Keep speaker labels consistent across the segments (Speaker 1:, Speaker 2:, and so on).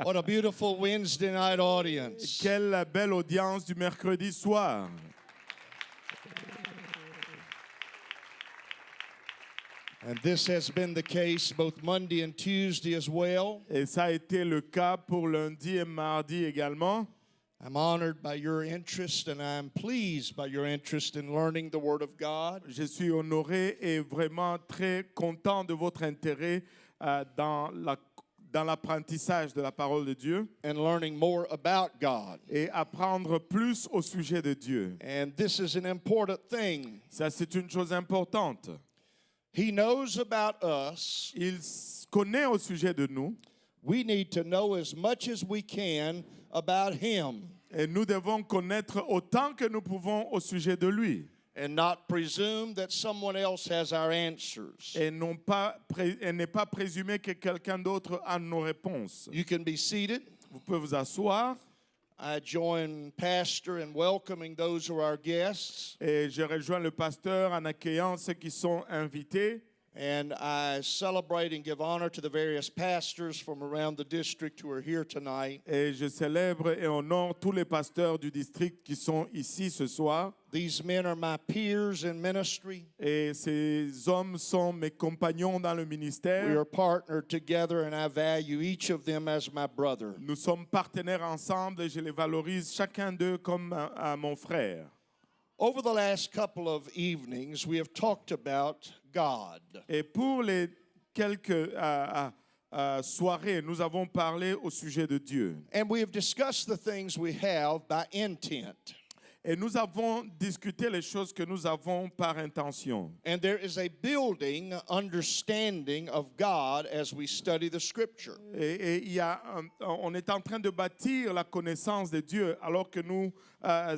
Speaker 1: What a beautiful Wednesday night audience.
Speaker 2: Quelle belle audience du mercredi soir.
Speaker 1: And this has been the case both Monday and Tuesday as well.
Speaker 2: Et ça a été le cas pour lundi et mardi également.
Speaker 1: I'm honored by your interest and I'm pleased by your interest in learning the Word of God.
Speaker 2: Je suis honoré et vraiment très content de votre intérêt dans l'apprentissage de la parole de Dieu
Speaker 1: And learning more about God.
Speaker 2: et apprendre plus au sujet de Dieu.
Speaker 1: And this is an important thing.
Speaker 2: Ça, c'est une chose importante.
Speaker 1: He knows about us.
Speaker 2: Il connaît au sujet de nous
Speaker 1: We need to know as much as we can about Him
Speaker 2: et nous devons connaître autant que nous pouvons au sujet de lui.
Speaker 1: and not presume that someone else has our answers.
Speaker 2: Et n'est pas présumer que quelqu'un d'autre a nos réponses.
Speaker 1: You can be seated.
Speaker 2: Vous pouvez vous asseoir
Speaker 1: I join Pastor in welcoming those who are our guests,
Speaker 2: et je rejoins le pasteur en accueillant ceux qui sont invités.
Speaker 1: and I celebrate and give honor to the various pastors from around the district who are here tonight.
Speaker 2: Et je célèbre et honore tous les pasteurs du district qui sont ici ce soir.
Speaker 1: These men are my peers in ministry.
Speaker 2: Et ces hommes sont mes compagnons dans le
Speaker 1: We
Speaker 2: ministère.
Speaker 1: are partnered together, and I value each of them as my brother.
Speaker 2: Nous sommes partenaires ensemble et je les valorise chacun d'eux comme mon frère.
Speaker 1: Over the last couple of evenings, we have talked about God.
Speaker 2: Et pour les quelques soirées, nous avons parlé au sujet de Dieu.
Speaker 1: And we have discussed the things we have by intent.
Speaker 2: Et nous avons discuté les choses que nous avons par intention.
Speaker 1: And there is a building understanding of God as we study the Scripture.
Speaker 2: Et on est en train de bâtir la connaissance de Dieu alors que nous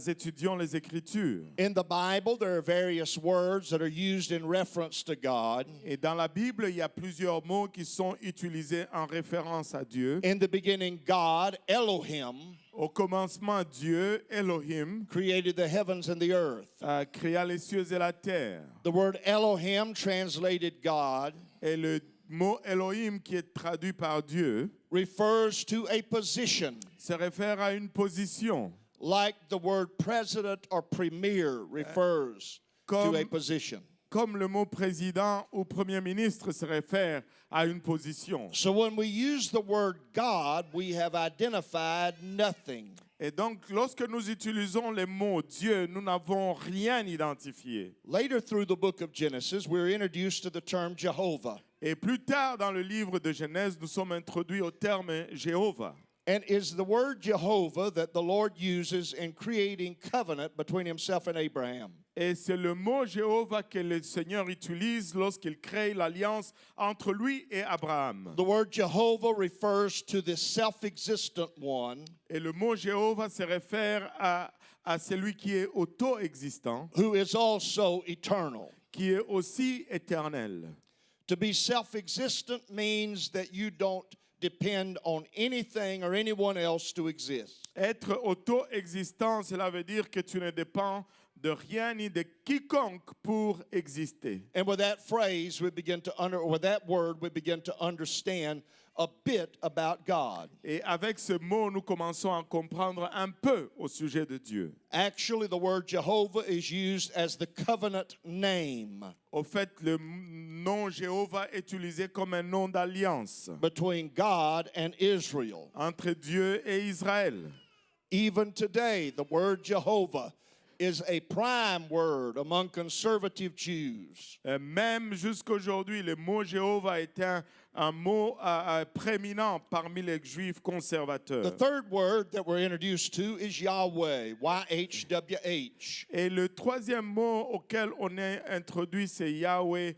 Speaker 2: étudions les Écritures.
Speaker 1: In the Bible, there are various words that are used in reference to God.
Speaker 2: Et dans la Bible, il y a plusieurs mots qui sont utilisés en référence à Dieu.
Speaker 1: In the beginning, God, Elohim,
Speaker 2: Au commencement, Dieu, Elohim,
Speaker 1: created the heavens and the earth.
Speaker 2: créa les cieux et la terre.
Speaker 1: The word Elohim, translated God,
Speaker 2: Et le mot Elohim qui est traduit par Dieu
Speaker 1: refers to a position,
Speaker 2: se réfère à une position,
Speaker 1: like the word president or premier refers to a position.
Speaker 2: comme le mot président ou premier ministre se réfère à une position.
Speaker 1: So when we use the word God, we have identified nothing.
Speaker 2: Et donc, lorsque nous utilisons le mot Dieu, nous n'avons rien identifié.
Speaker 1: Later through the book of Genesis, we're introduced to the term Jehovah.
Speaker 2: Et plus tard dans le livre de Genèse, nous sommes introduits au terme Jéhovah.
Speaker 1: And is the word Jehovah that the Lord uses in creating covenant between himself and Abraham.
Speaker 2: Et c'est le mot Jéhovah que le Seigneur utilise lorsqu'il crée l'alliance entre lui et Abraham.
Speaker 1: The word Jehovah refers to the self-existent one
Speaker 2: Et le mot Jéhovah se réfère à celui qui est auto-existant,
Speaker 1: who is also eternal.
Speaker 2: qui est aussi éternel.
Speaker 1: To be self-existent means that you don't depend on anything or anyone else to exist.
Speaker 2: Être auto-existant, cela veut dire que tu ne dépends de rien ni de quiconque pour exister.
Speaker 1: And with that phrase, with that word, we begin to understand a bit about God.
Speaker 2: Et avec ce mot, nous commençons à comprendre un peu au sujet de Dieu.
Speaker 1: Actually, the word Jehovah is used as the covenant name
Speaker 2: Au fait, le nom Jéhovah est utilisé comme un nom d'alliance
Speaker 1: between God and Israel.
Speaker 2: entre Dieu et Israël.
Speaker 1: Even today, the word Jehovah is a prime word among conservative Jews.
Speaker 2: Même jusqu'aujourd'hui, le mot Jéhovah est un mot prééminent parmi les Juifs conservateurs.
Speaker 1: The third word that we're introduced to is Yahweh, Y-H-W-H.
Speaker 2: Et le troisième mot auquel on est introduit, c'est Yahweh,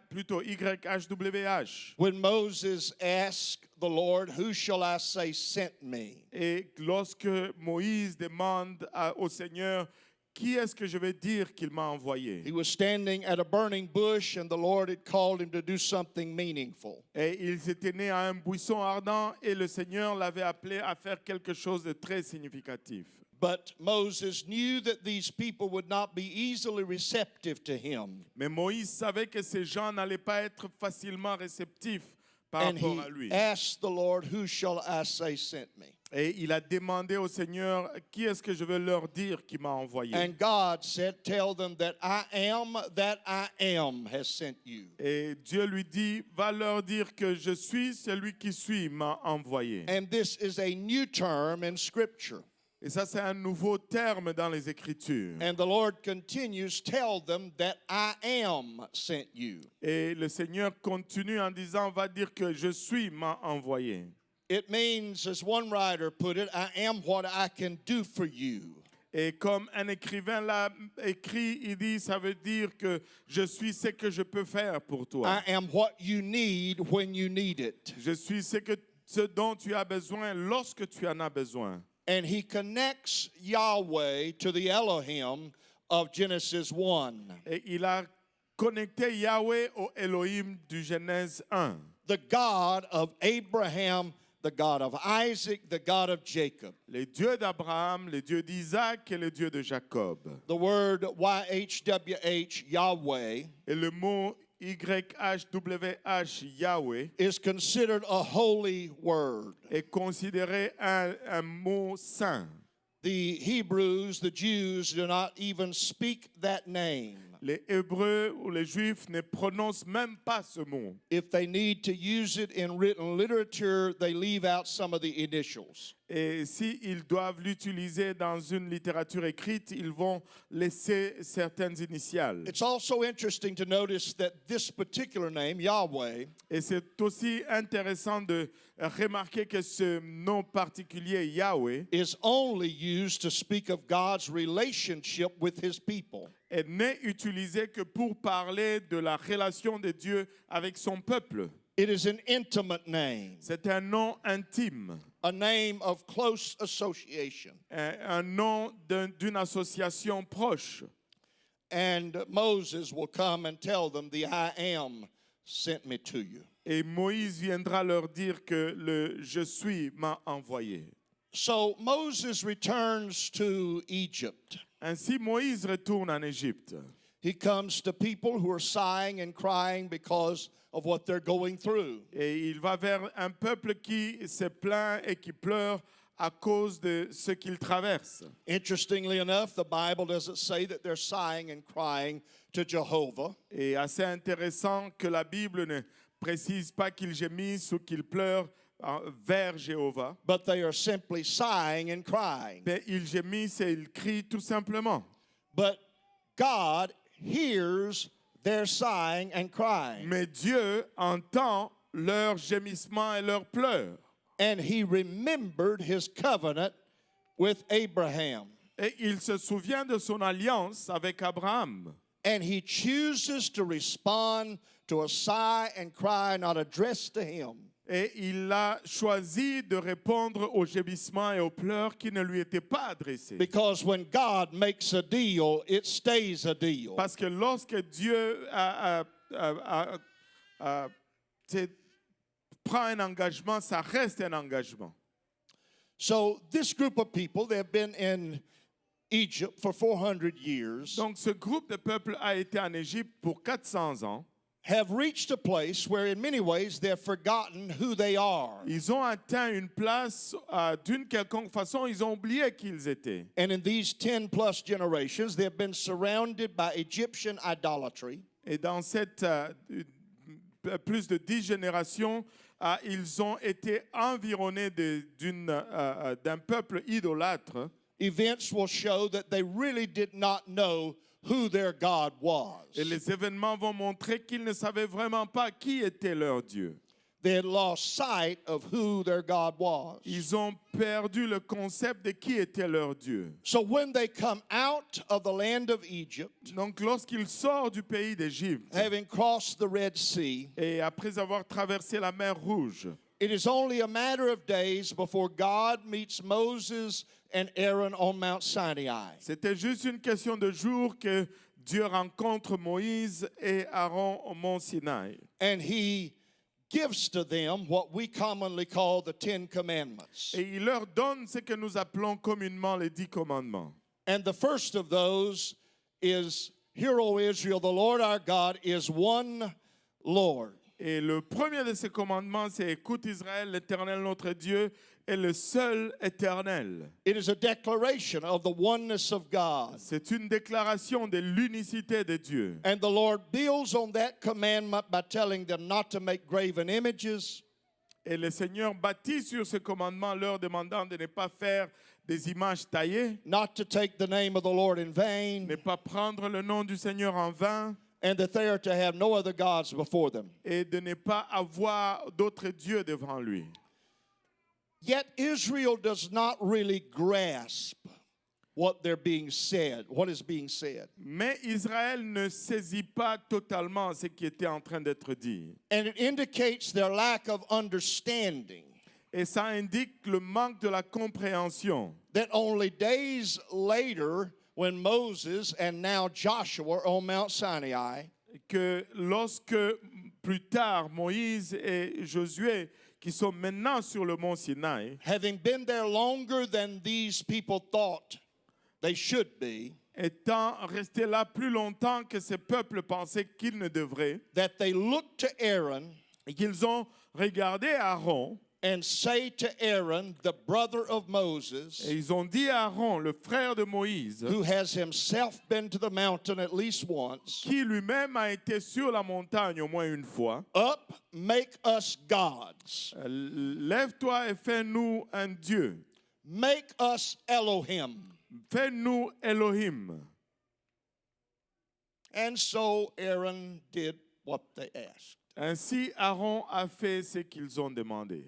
Speaker 2: plutôt YHWH.
Speaker 1: When Moses asked the Lord, "Who shall I say sent me?"
Speaker 2: Et lorsque Moïse demande au Seigneur, qui est-ce que je vais dire qu'il m'a envoyé?
Speaker 1: He was standing at a burning bush and the Lord had called him to do something meaningful.
Speaker 2: Et il s'était né à un buisson ardent et le Seigneur l'avait appelé à faire quelque chose de très significatif.
Speaker 1: But Moses knew that these people would not be easily receptive to him.
Speaker 2: Mais Moïse savait que ces gens n'allaient pas être facilement réceptifs par
Speaker 1: And
Speaker 2: rapport
Speaker 1: he
Speaker 2: à lui.
Speaker 1: asked the Lord, "Who shall I say sent me?"
Speaker 2: Et il a demandé au Seigneur, qui est-ce que je vais leur dire qui m'a envoyé?
Speaker 1: And God said, "Tell them that I am has sent you."
Speaker 2: Et Dieu lui dit, va leur dire que je suis celui qui suis m'a envoyé.
Speaker 1: And this is a new term in Scripture.
Speaker 2: Et ça, c'est un nouveau terme dans les Écritures.
Speaker 1: And the Lord continues, "Tell them that I am sent you."
Speaker 2: Et le Seigneur continue en disant, va dire que je suis m'a envoyé.
Speaker 1: It means, as one writer put it, I am what I can do for you.
Speaker 2: Et comme un écrivain l'a écrit, il dit, ça veut dire que je suis ce que je peux faire pour toi.
Speaker 1: I am what you need when you need it.
Speaker 2: Je suis ce dont tu as besoin lorsque tu en as besoin.
Speaker 1: And he connects Yahweh to the Elohim of Genesis 1.
Speaker 2: Et il a connecté Yahweh au Elohim du Genèse 1.
Speaker 1: The God of Abraham, the God of Isaac, the God of Jacob.
Speaker 2: Les dieux d'Abraham, les dieux d'Isaac et les dieux de Jacob.
Speaker 1: The word YHWH, Yahweh,
Speaker 2: Et le mot YHWH, Yahweh,
Speaker 1: is considered a holy word.
Speaker 2: est considéré un mot saint.
Speaker 1: The Hebrews, the Jews, do not even speak that name.
Speaker 2: Les Hébreux ou les Juifs ne prononcent même pas ce mot.
Speaker 1: If they need to use it in written literature, they leave out some of the initials.
Speaker 2: Et s'ils doivent l'utiliser dans une littérature écrite, ils vont laisser certaines initiales.
Speaker 1: It's also interesting to notice that this particular name, Yahweh,
Speaker 2: Et c'est aussi intéressant de remarquer que ce nom particulier, Yahweh,
Speaker 1: is only used to speak of God's relationship with his people.
Speaker 2: n'est utilisé que pour parler de la relation de Dieu avec son peuple.
Speaker 1: It is an intimate name,
Speaker 2: C'est un nom intime,
Speaker 1: a name of close association.
Speaker 2: un nom d'une association proche.
Speaker 1: And Moses will come and tell them, "The I am sent me to you."
Speaker 2: Et Moïse viendra leur dire que le je suis m'a envoyé.
Speaker 1: So Moses returns to Egypt.
Speaker 2: Ainsi Moïse retourne en Égypte.
Speaker 1: He comes to people who are sighing and crying because of what they're going through.
Speaker 2: Et il va vers un peuple qui se plaint et qui pleure à cause de ce qu'il traverse.
Speaker 1: Interestingly enough, the Bible doesn't say that they're sighing and crying to Jehovah.
Speaker 2: Et assez intéressant que la Bible ne précise pas qu'ils gémissent ou qu'ils pleurent vers Jéhovah,
Speaker 1: But they are simply sighing and crying.
Speaker 2: mais ils gémissent et ils crient tout simplement.
Speaker 1: But God hears their sighing and crying.
Speaker 2: Mais Dieu entend leurs gémissements et leurs pleurs.
Speaker 1: And he remembered his covenant with Abraham.
Speaker 2: Et il se souvient de son alliance avec Abraham.
Speaker 1: And he chooses to respond to a sigh and cry not addressed to him.
Speaker 2: Et il a choisi de répondre aux gémissements et aux pleurs qui ne lui étaient pas adressés.
Speaker 1: Because when God makes a deal, it stays a deal.
Speaker 2: Parce que lorsque Dieu prend un engagement, ça reste un engagement.
Speaker 1: So this group of people, they have been in Egypt for 400 years,
Speaker 2: Donc ce groupe de peuple a été en Égypte pour 400 ans.
Speaker 1: have reached a place where in many ways they've forgotten who they are.
Speaker 2: Ils ont atteint une place, d'une quelconque façon, ils ont oublié qui ils étaient.
Speaker 1: And in these 10 plus generations, they've been surrounded by Egyptian idolatry.
Speaker 2: Et dans cette plus de 10 générations, ils ont été environnés d'un peuple idolâtre.
Speaker 1: Events will show that they really did not know who their God was.
Speaker 2: Et les événements vont montrer qu'ils ne savaient vraiment pas qui était leur Dieu.
Speaker 1: They had lost sight of who their God was.
Speaker 2: Ils ont perdu le concept de qui était leur Dieu.
Speaker 1: So when they come out of the land of Egypt,
Speaker 2: Donc lorsqu'ils sortent du pays d'Égypte,
Speaker 1: having crossed the Red Sea,
Speaker 2: et après avoir traversé la mer Rouge,
Speaker 1: it is only a matter of days before God meets Moses and Aaron on Mount Sinai.
Speaker 2: c'était juste une question de jours que Dieu rencontre Moïse et Aaron au mont Sinaï.
Speaker 1: And he gives to them what we commonly call the 10 Commandments.
Speaker 2: Et il leur donne ce que nous appelons communément les 10 commandements.
Speaker 1: And the first of those is, "Hear, O Israel, the Lord our God is one Lord."
Speaker 2: Et le premier de ces commandements, c'est écoute Israël, l'Éternel notre Dieu est le seul éternel.
Speaker 1: It is a declaration of the oneness of God.
Speaker 2: C'est une déclaration de l'unicité de Dieu.
Speaker 1: And the Lord builds on that commandment by telling them not to make graven images,
Speaker 2: Et le Seigneur bâtit sur ce commandement, leur demandant de ne pas faire des images taillées,
Speaker 1: not to take the name of the Lord in vain,
Speaker 2: ne pas prendre le nom du Seigneur en vain,
Speaker 1: and that they are to have no other gods before them.
Speaker 2: et de ne pas avoir d'autres dieux devant lui.
Speaker 1: Yet Israel does not really grasp what they're being said, what is being said.
Speaker 2: Mais Israël ne saisit pas totalement ce qui était en train d'être dit.
Speaker 1: And it indicates their lack of understanding
Speaker 2: Et ça indique le manque de la compréhension.
Speaker 1: that only days later, when Moses and now Joshua are on Mount Sinai,
Speaker 2: Que lorsque plus tard Moïse et Josué, qui sont maintenant sur le mont Sinaï,
Speaker 1: having been there longer than these people thought they should be,
Speaker 2: étant restés là plus longtemps que ces peuples pensaient qu'ils ne devraient,
Speaker 1: that they looked to Aaron
Speaker 2: et qu'ils ont regardé Aaron,
Speaker 1: and say to Aaron, the brother of Moses,
Speaker 2: et ils ont dit à Aaron, le frère de Moïse,
Speaker 1: who has himself been to the mountain at least once,
Speaker 2: qui lui-même a été sur la montagne au moins une fois,
Speaker 1: up, make us gods,
Speaker 2: lève-toi et fais-nous un Dieu,
Speaker 1: make us Elohim.
Speaker 2: fais-nous Elohim.
Speaker 1: And so Aaron did what they asked.
Speaker 2: Ainsi, Aaron a fait ce qu'ils ont demandé.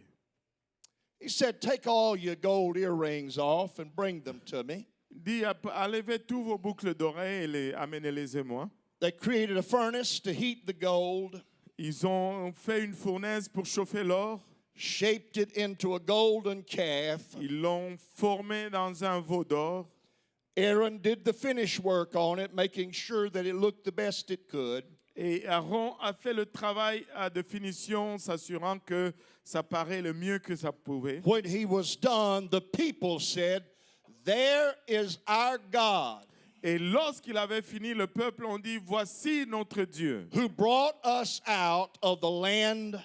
Speaker 1: He said, take all your gold earrings off and bring them to me.
Speaker 2: Il dit, enlevez tous vos boucles d'oreilles et amenez-les-moi.
Speaker 1: They created a furnace to heat the gold,
Speaker 2: Ils ont fait une fournaise pour chauffer l'or.
Speaker 1: shaped it into a golden calf.
Speaker 2: Ils l'ont formé dans un veau d'or.
Speaker 1: Aaron did the finish work on it, making sure that it looked the best it could.
Speaker 2: Et Aaron a fait le travail de finition, s'assurant que ça paraît le mieux que ça pouvait.
Speaker 1: When he was done, the people said, there is our God,
Speaker 2: Et lorsqu'il avait fini, le peuple ont dit, voici notre Dieu,
Speaker 1: who brought us out of the land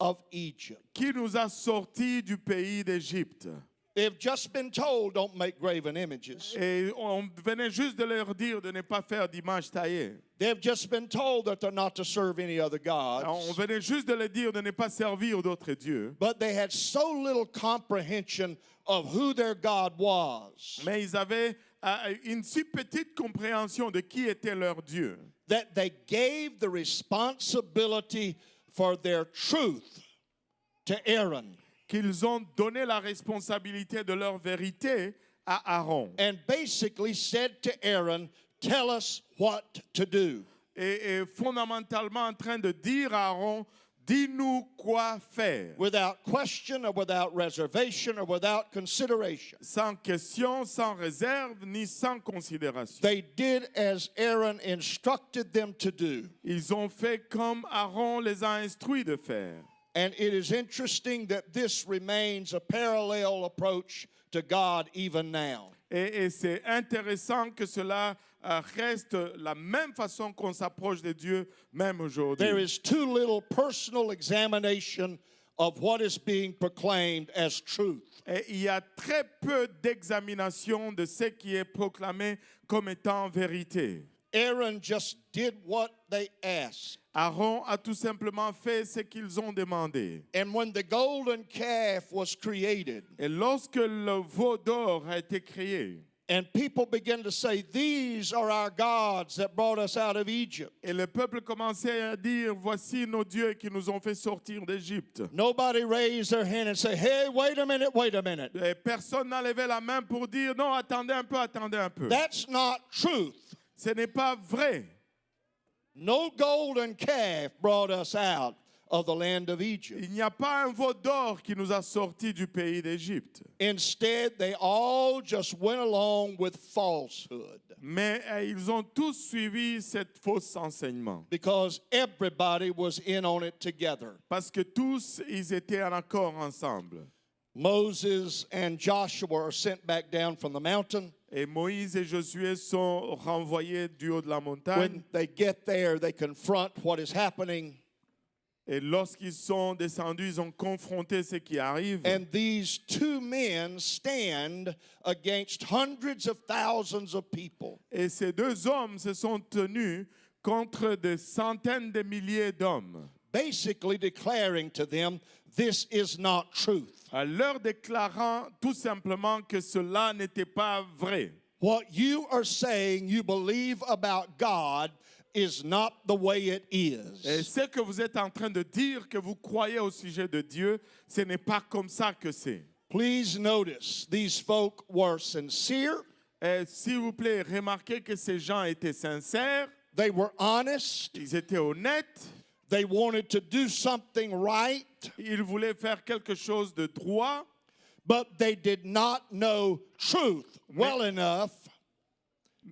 Speaker 1: of Egypt.
Speaker 2: qui nous a sortis du pays d'Égypte.
Speaker 1: They've just been told, don't make graven images.
Speaker 2: Et on venait juste de leur dire de ne pas faire d'images taillées.
Speaker 1: They've just been told that they're not to serve any other
Speaker 2: On
Speaker 1: gods.
Speaker 2: venait juste de leur dire de ne pas servir d'autres dieux.
Speaker 1: But they had so little comprehension of who their God was
Speaker 2: Mais ils avaient une si petite compréhension de qui était leur Dieu
Speaker 1: that they gave the responsibility for their truth to Aaron.
Speaker 2: qu'ils ont donné la responsabilité de leur vérité à Aaron.
Speaker 1: And basically said to Aaron, tell us what to do.
Speaker 2: Et fondamentalement en train de dire à Aaron, dis-nous quoi faire.
Speaker 1: Without question or without reservation or without consideration.
Speaker 2: Sans question, sans réserve, ni sans considération.
Speaker 1: They did as Aaron instructed them to do.
Speaker 2: Ils ont fait comme Aaron les a instruits de faire.
Speaker 1: And it is interesting that this remains a parallel approach to God even now.
Speaker 2: Et c'est intéressant que cela reste la même façon qu'on s'approche de Dieu, même aujourd'hui.
Speaker 1: There is too little personal examination of what is being proclaimed as truth.
Speaker 2: Et il y a très peu d'examination de ce qui est proclamé comme étant vérité.
Speaker 1: Aaron just did what they asked.
Speaker 2: Aaron a tout simplement fait ce qu'ils ont demandé.
Speaker 1: And when the golden calf was created,
Speaker 2: Et lorsque le veau d'or a été créé,
Speaker 1: and people began to say, these are our gods that brought us out of Egypt.
Speaker 2: et le peuple commençait à dire, voici nos dieux qui nous ont fait sortir d'Égypte.
Speaker 1: Nobody raised their hand and say, hey, wait a minute, wait a minute.
Speaker 2: Et personne n'a levé la main pour dire, non, attendez un peu, attendez un peu.
Speaker 1: That's not truth.
Speaker 2: Ce n'est pas vrai.
Speaker 1: No golden calf brought us out of the land of Egypt.
Speaker 2: Il n'y a pas un veau d'or qui nous a sortis du pays d'Égypte.
Speaker 1: Instead, they all just went along with falsehood
Speaker 2: Mais ils ont tous suivi cette fausse enseignement.
Speaker 1: because everybody was in on it together.
Speaker 2: Parce que tous, ils étaient en accord ensemble.
Speaker 1: Moses and Joshua are sent back down from the mountain.
Speaker 2: Et Moïse et Josué sont renvoyés du haut de la montagne.
Speaker 1: When they get there, they confront what is happening.
Speaker 2: Et lorsqu'ils sont descendus, ils ont confronté ce qui arrive.
Speaker 1: And these two men stand against hundreds of thousands of people.
Speaker 2: Et ces deux hommes se sont tenus contre des centaines de milliers d'hommes,
Speaker 1: Basically declaring to them, this is not truth.
Speaker 2: leur déclarant tout simplement que cela n'était pas vrai.
Speaker 1: What you are saying you believe about God is not the way it
Speaker 2: Et
Speaker 1: is.
Speaker 2: ce que vous êtes en train de dire que vous croyez au sujet de Dieu, ce n'est pas comme ça que c'est.
Speaker 1: Please notice, these folk were sincere,
Speaker 2: Et s'il vous plaît, remarquez que ces gens étaient sincères,
Speaker 1: they were honest,
Speaker 2: ils étaient honnêtes,
Speaker 1: they wanted to do something right,
Speaker 2: ils voulaient faire quelque chose de droit,
Speaker 1: but they did not know truth well enough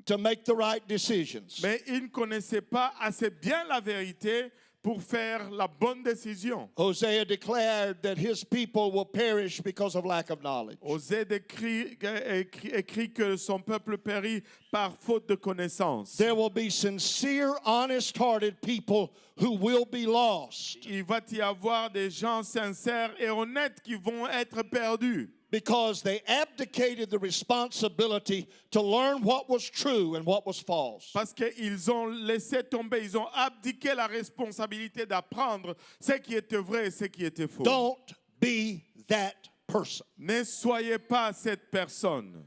Speaker 1: to make the right decisions.
Speaker 2: mais ils ne connaissaient pas assez bien la vérité pour faire la bonne décision.
Speaker 1: Hosea declared that his people will perish because of lack of knowledge.
Speaker 2: Osée écrit que son peuple périt par faute de connaissance.
Speaker 1: There will be sincere, honest-hearted people who will be lost
Speaker 2: Il va y avoir des gens sincères et honnêtes qui vont être perdus
Speaker 1: because they abdicated the responsibility to learn what was true and what was false.
Speaker 2: parce qu'ils ont laissé tomber, ils ont abdiqué la responsabilité d'apprendre ce qui était vrai et ce qui était faux.
Speaker 1: Don't be that person.
Speaker 2: Ne soyez pas cette personne.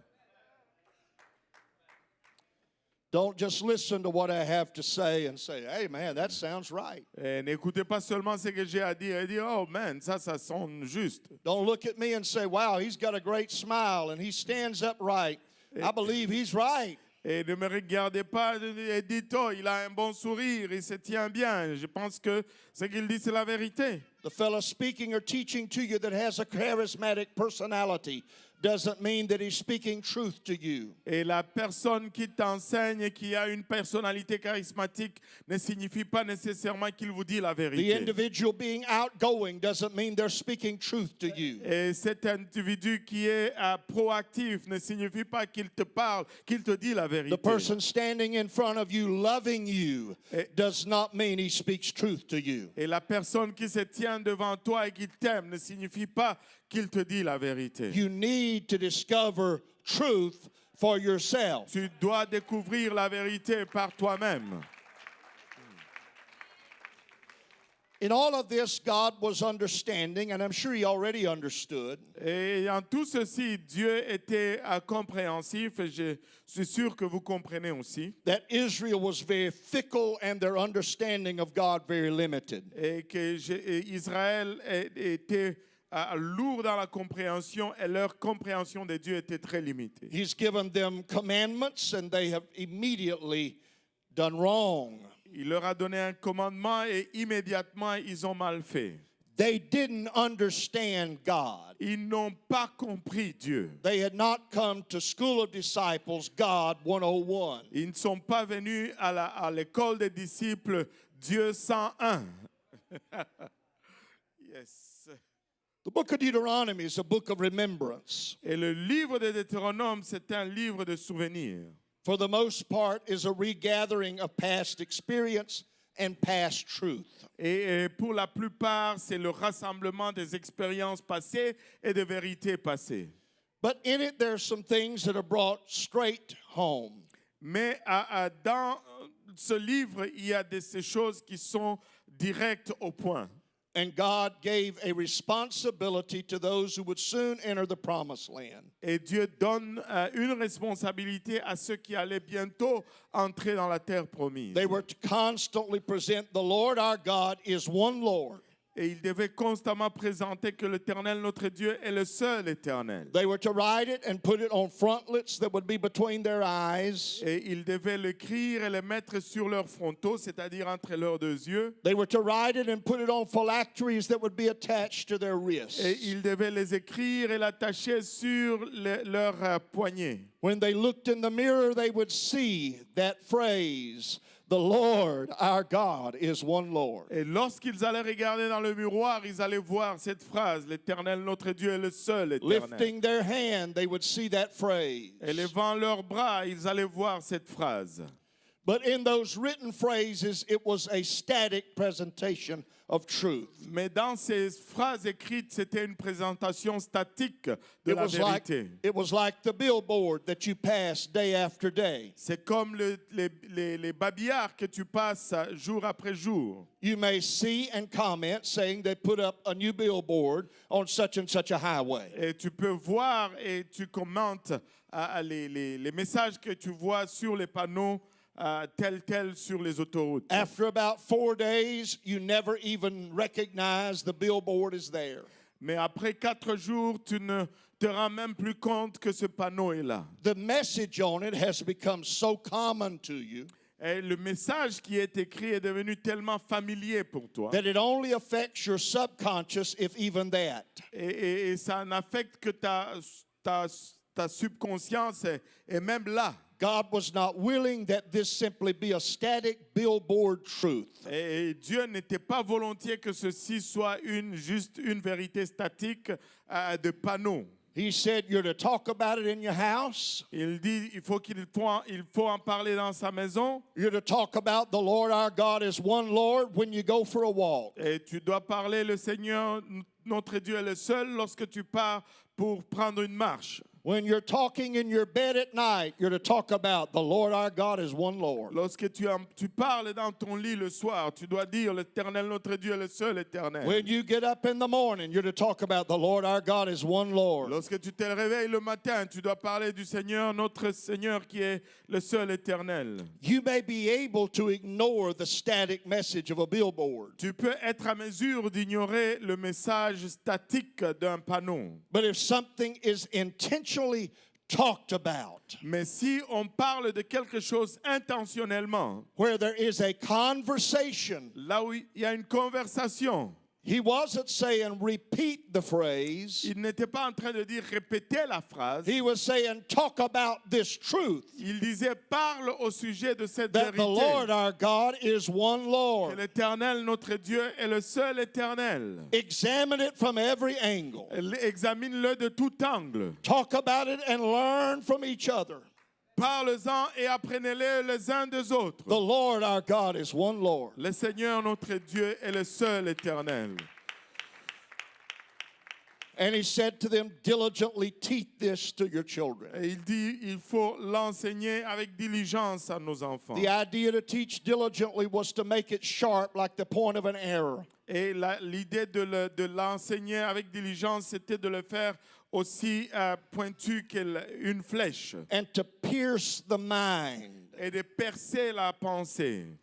Speaker 1: Don't just listen to what I have to say and say, hey man, that sounds right.
Speaker 2: Et n'écoutez pas seulement ce que j'ai à dire et dire, oh man, ça sonne juste.
Speaker 1: Don't look at me and say, wow, he's got a great smile and he stands upright. I believe he's right.
Speaker 2: Et ne me regardez pas et dites, oh, il a un bon sourire, il se tient bien. Je pense que ce qu'il dit, c'est la vérité.
Speaker 1: The fellow speaking or teaching to you that has a charismatic personality doesn't mean that he's speaking truth to you.
Speaker 2: Et la personne qui t'enseigne et qui a une personnalité charismatique ne signifie pas nécessairement qu'il vous dit la
Speaker 1: The
Speaker 2: vérité.
Speaker 1: individual being outgoing doesn't mean they're speaking truth to you.
Speaker 2: Et cet individu qui est proactif ne signifie pas qu'il te parle, qu'il te dit la vérité.
Speaker 1: The person standing in front of you loving you
Speaker 2: Eh.
Speaker 1: does not mean he speaks truth to you.
Speaker 2: Et la personne qui se tient devant toi et qui t'aime ne signifie pas qu'il te dit la vérité.
Speaker 1: You need to discover truth for yourself.
Speaker 2: Tu dois découvrir la vérité par toi-même.
Speaker 1: In all of this, God was understanding, and I'm sure he already understood,
Speaker 2: Et en tout ceci, Dieu était compréhensif et je suis sûr que vous comprenez aussi.
Speaker 1: that Israel was very fickle and their understanding of God very limited.
Speaker 2: Et que Israël était lourd dans la compréhension et leur compréhension de Dieu était très limitée.
Speaker 1: He's given them commandments, and they have immediately done wrong.
Speaker 2: Il leur a donné un commandement et immédiatement ils ont mal fait.
Speaker 1: They didn't understand God.
Speaker 2: Ils n'ont pas compris Dieu.
Speaker 1: They had not come to School of Disciples, God 101.
Speaker 2: Ils ne sont pas venus à l'école des disciples Dieu 101. Yes.
Speaker 1: The book of Deuteronomy is a book of remembrance.
Speaker 2: Et le livre de Deutéronome, c'est un livre de souvenirs.
Speaker 1: For the most part, is a regathering of past experience and past truth.
Speaker 2: Et pour la plupart, c'est le rassemblement des expériences passées et des vérités passées.
Speaker 1: But in it, there's some things that are brought straight home.
Speaker 2: Mais dans ce livre, il y a ces choses qui sont directes au point.
Speaker 1: And God gave a responsibility to those who would soon enter the promised land.
Speaker 2: Et Dieu donne une responsabilité à ceux qui allaient bientôt entrer dans la terre promise.
Speaker 1: They were to constantly present the Lord our God is one Lord.
Speaker 2: Et ils devaient constamment présenter que l'Éternel, notre Dieu, est le seul Éternel.
Speaker 1: They were to write it and put it on frontlets that would be between their eyes.
Speaker 2: Et ils devaient l'écrire et le mettre sur leurs frontaux, c'est-à-dire entre leurs deux yeux.
Speaker 1: They were to write it and put it on phylacteries that would be attached to their wrists.
Speaker 2: Et ils devaient les écrire et l'attacher sur leurs poignets.
Speaker 1: When they looked in the mirror, they would see that phrase, the Lord our God is one Lord.
Speaker 2: Et lorsqu'ils allaient regarder dans le miroir, ils allaient voir cette phrase, l'Éternel, notre Dieu, est le seul Éternel.
Speaker 1: Lifting their hand, they would see that phrase.
Speaker 2: Et levant leurs bras, ils allaient voir cette phrase.
Speaker 1: But in those written phrases, it was a static presentation of truth.
Speaker 2: Mais dans ces phrases écrites, c'était une présentation statique de la vérité.
Speaker 1: It was like the billboard that you pass day after day.
Speaker 2: C'est comme les babillards que tu passes jour après jour.
Speaker 1: You may see and comment saying they put up a new billboard on such and such a highway.
Speaker 2: Et tu peux voir et tu commentes les messages que tu vois sur les panneaux tel sur les autoroutes.
Speaker 1: After about 4 days, you never even recognize the billboard is there.
Speaker 2: Mais après 4 jours, tu ne te rends même plus compte que ce panneau est là.
Speaker 1: The message on it has become so common to you
Speaker 2: Et le message qui est écrit est devenu tellement familier pour toi.
Speaker 1: that it only affects your subconscious, if even that.
Speaker 2: Et ça n'affecte que ta subconscience et même là.
Speaker 1: God was not willing that this simply be a static billboard truth.
Speaker 2: Et Dieu n'était pas volontiers que ceci soit juste une vérité statique de panneaux.
Speaker 1: He said, you're to talk about it in your house.
Speaker 2: Il dit il faut en parler dans sa maison.
Speaker 1: You're to talk about the Lord our God is one Lord when you go for a walk.
Speaker 2: Et tu dois parler le Seigneur, notre Dieu est le seul lorsque tu pars pour prendre une marche.
Speaker 1: When you're talking in your bed at night, you're to talk about the Lord our God is one Lord.
Speaker 2: Lorsque tu parles dans ton lit le soir, tu dois dire l'Éternel, notre Dieu est le seul éternel.
Speaker 1: When you get up in the morning, you're to talk about the Lord our God is one Lord.
Speaker 2: Lorsque tu te réveilles le matin, tu dois parler du Seigneur, notre Seigneur qui est le seul éternel.
Speaker 1: You may be able to ignore the static message of a billboard.
Speaker 2: Tu peux être à mesure d'ignorer le message statique d'un panneau.
Speaker 1: But if something is intentionally talked about,
Speaker 2: Mais si on parle de quelque chose intentionnellement,
Speaker 1: where there is a conversation,
Speaker 2: là où il y a une conversation,
Speaker 1: he wasn't saying repeat the phrase.
Speaker 2: il n'était pas en train de dire répéter la phrase.
Speaker 1: He was saying talk about this truth,
Speaker 2: Il disait parle au sujet de cette
Speaker 1: that the Lord
Speaker 2: vérité.
Speaker 1: our God is one
Speaker 2: Que
Speaker 1: Lord.
Speaker 2: l'Éternel, notre Dieu, est le seul éternel.
Speaker 1: Examine it from every angle.
Speaker 2: Examine-le de tout angle.
Speaker 1: Talk about it and learn from each other.
Speaker 2: Parle-en et apprenez-les les uns des autres.
Speaker 1: The Lord our God is one Lord.
Speaker 2: Le Seigneur, notre Dieu, est le seul éternel.
Speaker 1: And he said to them, diligently teach this to your children.
Speaker 2: Et il dit, il faut l'enseigner avec diligence à nos enfants.
Speaker 1: The idea to teach diligently was to make it sharp like the point of an arrow.
Speaker 2: Et l'idée de l'enseigner avec diligence, c'était de le faire aussi pointu qu'une flèche
Speaker 1: And to pierce the mind.
Speaker 2: et de percer la pensée.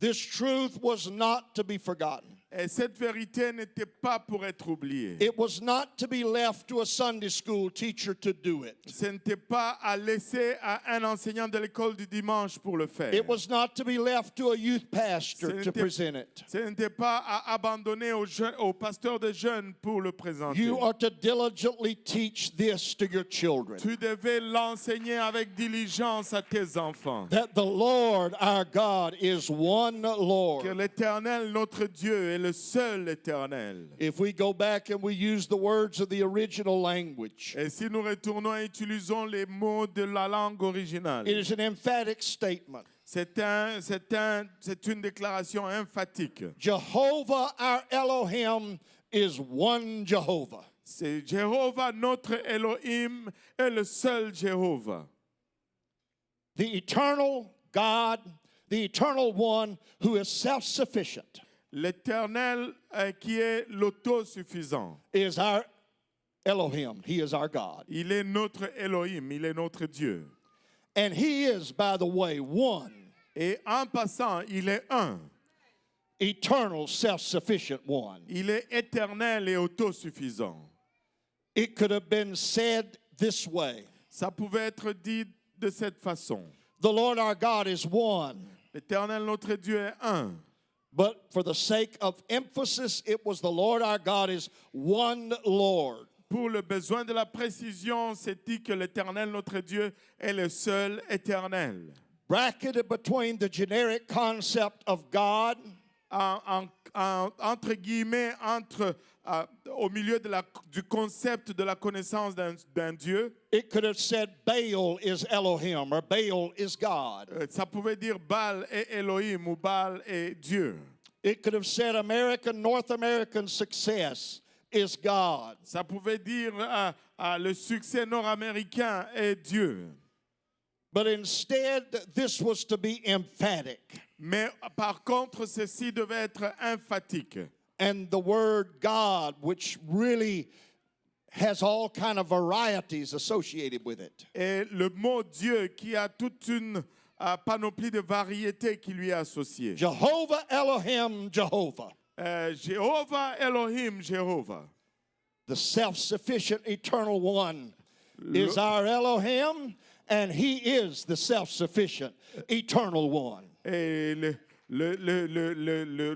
Speaker 1: This truth was not to be forgotten.
Speaker 2: Et cette vérité n'était pas pour être oubliée.
Speaker 1: It was not to be left to a Sunday school teacher to do it.
Speaker 2: Ce n'était pas à laisser à un enseignant de l'école du dimanche pour le faire.
Speaker 1: It was not to be left to a youth pastor to
Speaker 2: C'était-
Speaker 1: present it.
Speaker 2: Ce n'était pas à abandonner au pasteur de jeunes pour le présenter.
Speaker 1: You are to diligently teach this to your children.
Speaker 2: Tu devais l'enseigner avec diligence à tes enfants.
Speaker 1: That the Lord our God is one
Speaker 2: Que
Speaker 1: Lord.
Speaker 2: l'Éternel, notre Dieu, est le seul éternel.
Speaker 1: If we go back and we use the words of the original language,
Speaker 2: Et si nous retournons et utilisons les mots de la langue originale,
Speaker 1: it is an emphatic statement.
Speaker 2: c'est une déclaration emphatique.
Speaker 1: Jehovah our Elohim is one Jehovah.
Speaker 2: C'est Jéhovah, notre Elohim, est le seul Jéhovah.
Speaker 1: The eternal God, the eternal one who is self-sufficient,
Speaker 2: L'Éternel qui est l'autosuffisant.
Speaker 1: is our Elohim. He is our God.
Speaker 2: Il est notre Elohim, il est notre Dieu.
Speaker 1: And he is, by the way, one
Speaker 2: Et en passant, il est un.
Speaker 1: eternal, self-sufficient one.
Speaker 2: Il est éternel et autosuffisant.
Speaker 1: It could have been said this way.
Speaker 2: Ça pouvait être dit de cette façon.
Speaker 1: The Lord our God is one.
Speaker 2: L'Éternel, notre Dieu, est un.
Speaker 1: But for the sake of emphasis, it was the Lord our God is one Lord.
Speaker 2: Pour le besoin de la précision, c'est dit que l'Éternel, notre Dieu, est le seul éternel.
Speaker 1: Bracketed between the generic concept of God
Speaker 2: Entre guillemets, entre au milieu du concept de la connaissance d'un Dieu.
Speaker 1: It could have said Baal is Elohim or Baal is God.
Speaker 2: Ça pouvait dire Baal est Elohim ou Baal est Dieu.
Speaker 1: It could have said North American success is God.
Speaker 2: Ça pouvait dire le succès nord-américain est Dieu.
Speaker 1: But instead, this was to be emphatic.
Speaker 2: Mais par contre, ceci devait être emphatique.
Speaker 1: And the word God, which really has all kind of varieties associated with it.
Speaker 2: Et le mot Dieu qui a toute une panoplie de variétés qui lui est associée.
Speaker 1: Jehovah Elohim, Jehovah.
Speaker 2: Jéhovah Elohim, Jéhovah.
Speaker 1: The self-sufficient eternal one is our Elohim, and he is the self-sufficient eternal one.
Speaker 2: Et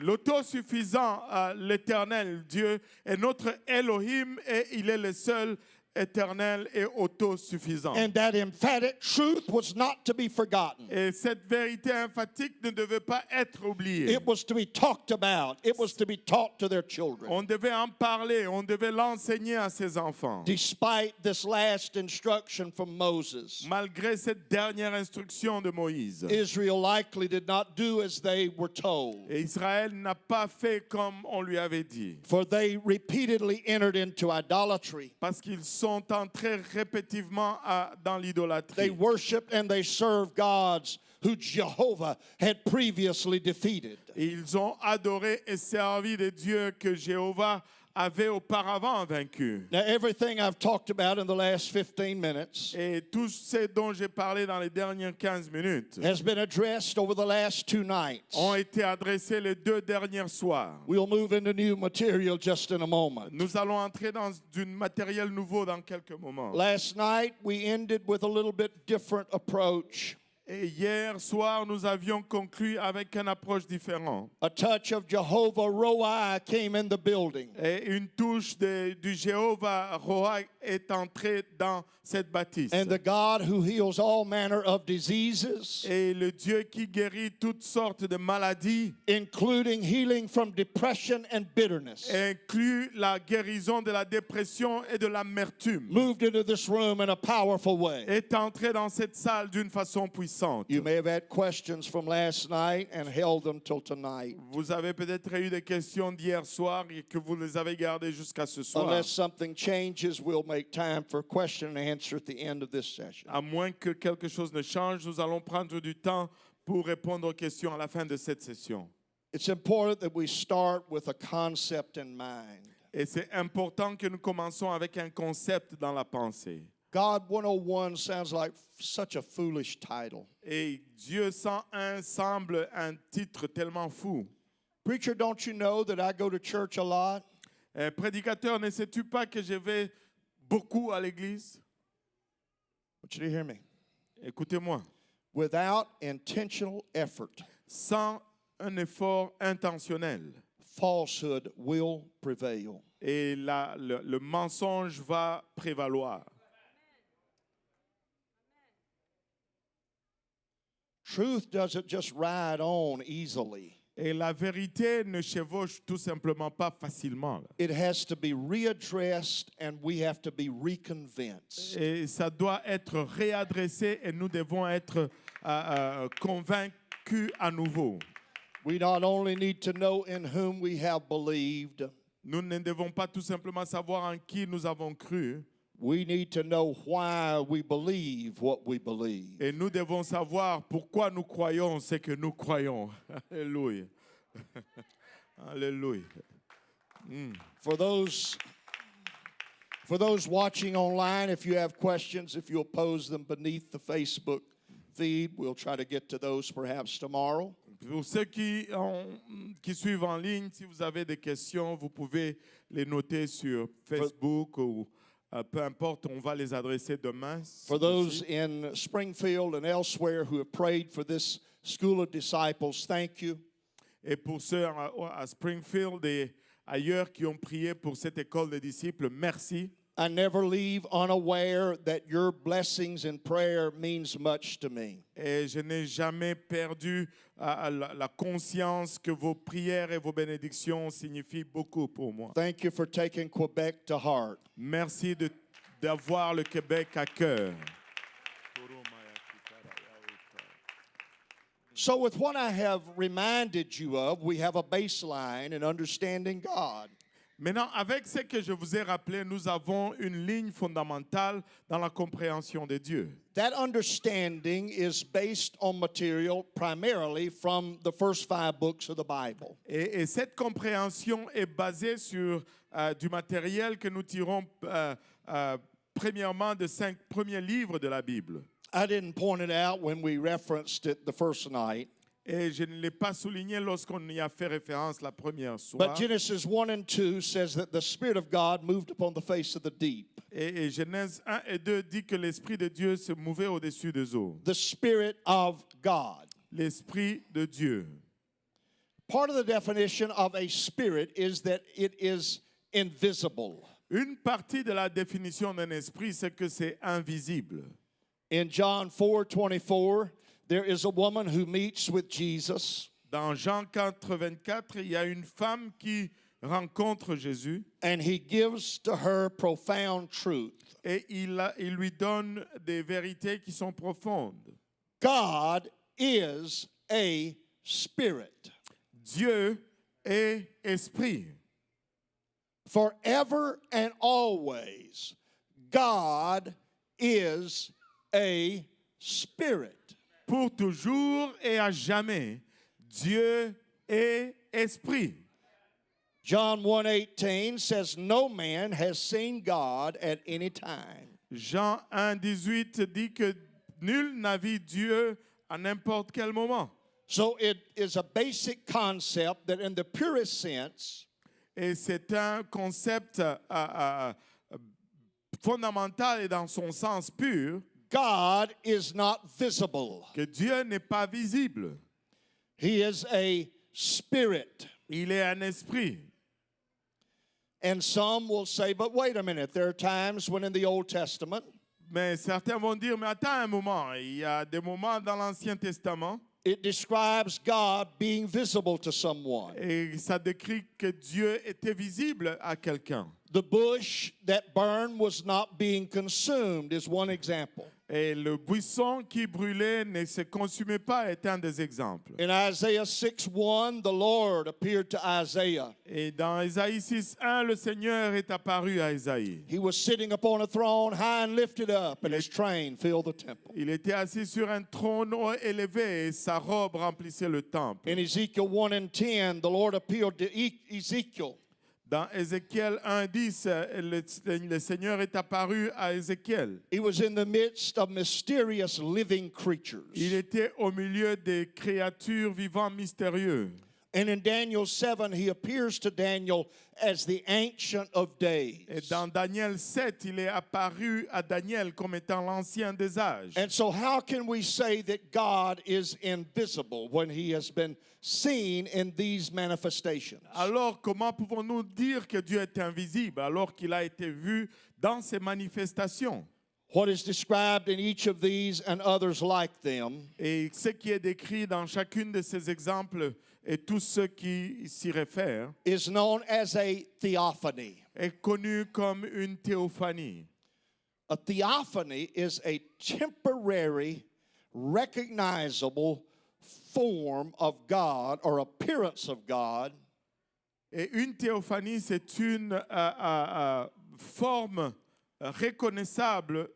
Speaker 2: l'autosuffisant, l'éternel Dieu est notre Elohim et il est le seul éternel et autosuffisant.
Speaker 1: And that emphatic truth was not to be forgotten.
Speaker 2: Et cette vérité emphatique ne devait pas être oubliée.
Speaker 1: It was to be talked about. It was to be taught to their children.
Speaker 2: On devait en parler, on devait l'enseigner à ses enfants.
Speaker 1: Despite this last instruction from Moses,
Speaker 2: Malgré cette dernière instruction de Moïse,
Speaker 1: Israel likely did not do as they were told.
Speaker 2: et Israël n'a pas fait comme on lui avait dit.
Speaker 1: For they repeatedly entered into idolatry.
Speaker 2: Parce qu'ils sont entrés répétitivement dans
Speaker 1: They
Speaker 2: l'idolâtrie.
Speaker 1: worshiped and they served gods who Jehovah had previously defeated.
Speaker 2: Et ils ont adoré et servi des dieux que Jéhovah avait auparavant vaincus.
Speaker 1: Now, everything I've talked about in the last 15 minutes
Speaker 2: Et tout ce dont j'ai parlé dans les dernières 15 minutes
Speaker 1: has been addressed over the last 2 nights.
Speaker 2: ont été adressés les 2 derniers soirs.
Speaker 1: We'll move into new material just in a moment.
Speaker 2: Nous allons entrer dans du matériel nouveau dans quelques moments.
Speaker 1: Last night, we ended with a little bit different approach.
Speaker 2: Et hier soir, nous avions conclu avec une approche différente.
Speaker 1: A touch of Jehovah Roi came in the building.
Speaker 2: Et une touche du Jéhovah Roa est entrée dans cette bâtisse.
Speaker 1: And the God who heals all manner of diseases,
Speaker 2: Et le Dieu qui guérit toutes sortes de maladies
Speaker 1: including healing from depression and bitterness,
Speaker 2: inclut la guérison de la dépression et de l'amertume.
Speaker 1: moved into this room in a powerful way.
Speaker 2: Est entré dans cette salle d'une façon puissante.
Speaker 1: You may have had questions from last night and held them till tonight.
Speaker 2: Vous avez peut-être eu des questions d'hier soir et que vous les avez gardées jusqu'à ce soir.
Speaker 1: Unless something changes, we'll make time for question and answer at the end of this session.
Speaker 2: À moins que quelque chose ne change, nous allons prendre du temps pour répondre aux questions à la fin de cette session.
Speaker 1: It's important that we start with a concept in mind.
Speaker 2: Et c'est important que nous commençons avec un concept dans la pensée.
Speaker 1: God 101 sounds like such a foolish title.
Speaker 2: Et Dieu 101 semble un titre tellement fou.
Speaker 1: Preacher, don't you know that I go to church a lot?
Speaker 2: Prédicateur, ne sais-tu pas que je vais beaucoup à l'église?
Speaker 1: I want you to hear me.
Speaker 2: Écoutez-moi.
Speaker 1: Without intentional effort,
Speaker 2: Sans un effort intentionnel,
Speaker 1: falsehood will prevail.
Speaker 2: et le mensonge va prévaloir.
Speaker 1: Truth doesn't just ride on easily.
Speaker 2: Et la vérité ne chevauche tout simplement pas facilement.
Speaker 1: It has to be readdressed and we have to be reconvinced.
Speaker 2: Et ça doit être réadressé et nous devons être convaincus à nouveau.
Speaker 1: We not only need to know in whom we have believed,
Speaker 2: Nous ne devons pas tout simplement savoir en qui nous avons cru,
Speaker 1: we need to know why we believe what we believe.
Speaker 2: et nous devons savoir pourquoi nous croyons ce que nous croyons. Alléluia. Alléluia.
Speaker 1: For those watching online, if you have questions, if you'll pose them beneath the Facebook feed, we'll try to get to those perhaps tomorrow.
Speaker 2: Pour ceux qui suivent en ligne, si vous avez des questions, vous pouvez les noter sur Facebook ou peu importe, on va les adresser demain.
Speaker 1: For those in Springfield and elsewhere who have prayed for this school of disciples, thank you.
Speaker 2: Et pour ceux à Springfield et ailleurs qui ont prié pour cette école de disciples, merci.
Speaker 1: I never leave unaware that your blessings and prayer means much to me.
Speaker 2: Et je n'ai jamais perdu la conscience que vos prières et vos bénédictions signifient beaucoup pour moi.
Speaker 1: Thank you for taking Quebec to heart.
Speaker 2: Merci d'avoir le Québec à cœur.
Speaker 1: So, with what I have reminded you of, we have a baseline in understanding God.
Speaker 2: Maintenant, avec ce que je vous ai rappelé, nous avons une ligne fondamentale dans la compréhension de Dieu.
Speaker 1: That understanding is based on material primarily from the first 5 books of the Bible.
Speaker 2: Et cette compréhension est basée sur du matériel que nous tirons premièrement des 5 premiers livres de la Bible.
Speaker 1: I didn't point it out when we referenced it the first night.
Speaker 2: Et je ne l'ai pas souligné lorsqu'on y a fait référence la première soir.
Speaker 1: But Genesis 1 and 2 says that the Spirit of God moved upon the face of the deep.
Speaker 2: Et Genèse 1 et 2 dit que l'Esprit de Dieu se mouvait au-dessus des eaux.
Speaker 1: The Spirit of God.
Speaker 2: L'Esprit de Dieu.
Speaker 1: Part of the definition of a spirit is that it is invisible.
Speaker 2: Une partie de la définition d'un esprit, c'est que c'est invisible.
Speaker 1: In John 4:24, there is a woman who meets with Jesus.
Speaker 2: Dans Jean 4:24, il y a une femme qui rencontre Jésus
Speaker 1: And he gives to her profound truth.
Speaker 2: et il lui donne des vérités qui sont profondes.
Speaker 1: God is a spirit.
Speaker 2: Dieu est esprit.
Speaker 1: Forever and always, God is a spirit.
Speaker 2: Pour toujours et à jamais, Dieu est esprit.
Speaker 1: John 1:18 says, no man has seen God at any time.
Speaker 2: Jean 1:18 dit que nul n'a vu Dieu à n'importe quel moment.
Speaker 1: So it is a basic concept that in the purest sense,
Speaker 2: Et c'est un concept fondamental et dans son sens pur
Speaker 1: God is not visible.
Speaker 2: que Dieu n'est pas visible.
Speaker 1: He is a spirit.
Speaker 2: Il est un esprit.
Speaker 1: And some will say, but wait a minute, there are times when in the Old Testament,
Speaker 2: Mais certains vont dire, mais attends un moment, il y a des moments dans l'Ancien Testament
Speaker 1: it describes God being visible to someone.
Speaker 2: et ça décrit que Dieu était visible à quelqu'un.
Speaker 1: The bush that burned was not being consumed is one example.
Speaker 2: Et le buisson qui brûlait ne se consumait pas est un des exemples.
Speaker 1: In Isaiah 6:1, the Lord appeared to Isaiah.
Speaker 2: Et dans Ésaïe 6:1, le Seigneur est apparu à Ésaïe.
Speaker 1: He was sitting upon a throne high and lifted up, and his train filled the temple.
Speaker 2: Il était assis sur un trône élevé et sa robe remplissait le temple.
Speaker 1: In Ezekiel 1 and 10, the Lord appeared to Ezekiel.
Speaker 2: Dans Ézéchiel 1:10, le Seigneur est apparu à Ézéchiel.
Speaker 1: He was in the midst of mysterious living
Speaker 2: Il
Speaker 1: creatures.
Speaker 2: était au milieu des créatures vivantes mystérieuses.
Speaker 1: And in Daniel 7, he appears to Daniel as the Ancient of Days.
Speaker 2: Et dans Daniel 7, il est apparu à Daniel comme étant l'ancien des âges.
Speaker 1: And so, how can we say that God is invisible when he has been seen in these manifestations?
Speaker 2: Alors, comment pouvons-nous dire que Dieu est invisible alors qu'il a été vu dans ces manifestations?
Speaker 1: What is described in each of these and others like them
Speaker 2: Et ce qui est décrit dans chacune de ces exemples et tous ceux qui s'y réfèrent
Speaker 1: is known as a theophany.
Speaker 2: est connu comme une théophanie.
Speaker 1: A theophany is a temporary, recognizable form of God or appearance of God
Speaker 2: Et une théophanie, c'est une forme reconnaissable,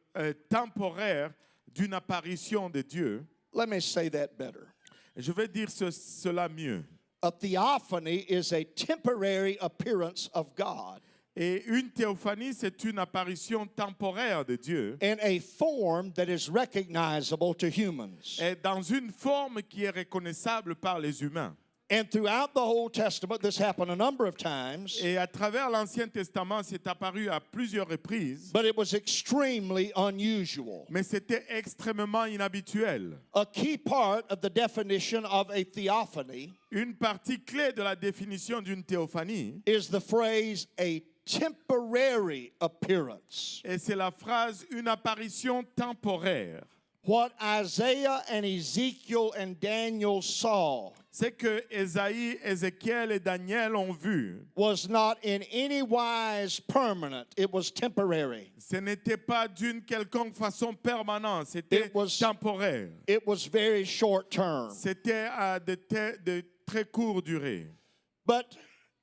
Speaker 2: temporaire d'une apparition de Dieu.
Speaker 1: Let me say that better.
Speaker 2: Je vais dire cela mieux.
Speaker 1: A theophany is a temporary appearance of God
Speaker 2: Et une théophanie, c'est une apparition temporaire de Dieu.
Speaker 1: in a form that is recognizable to humans.
Speaker 2: Et dans une forme qui est reconnaissable par les humains.
Speaker 1: And throughout the Old Testament, this happened a number of times,
Speaker 2: Et à travers l'Ancien Testament, c'est apparu à plusieurs reprises,
Speaker 1: but it was extremely unusual.
Speaker 2: mais c'était extrêmement inhabituel.
Speaker 1: A key part of the definition of a theophany
Speaker 2: Une partie clé de la définition d'une théophanie,
Speaker 1: is the phrase a temporary appearance.
Speaker 2: Et c'est la phrase une apparition temporaire.
Speaker 1: What Isaiah and Ezekiel and Daniel saw
Speaker 2: C'est que Ésaïe, Ézéchiel et Daniel ont vu.
Speaker 1: was not in any wise permanent. It was temporary.
Speaker 2: Ce n'était pas d'une quelconque façon permanente, c'était
Speaker 1: It was-
Speaker 2: temporaire.
Speaker 1: It was very short term.
Speaker 2: C'était de très courte durée.
Speaker 1: But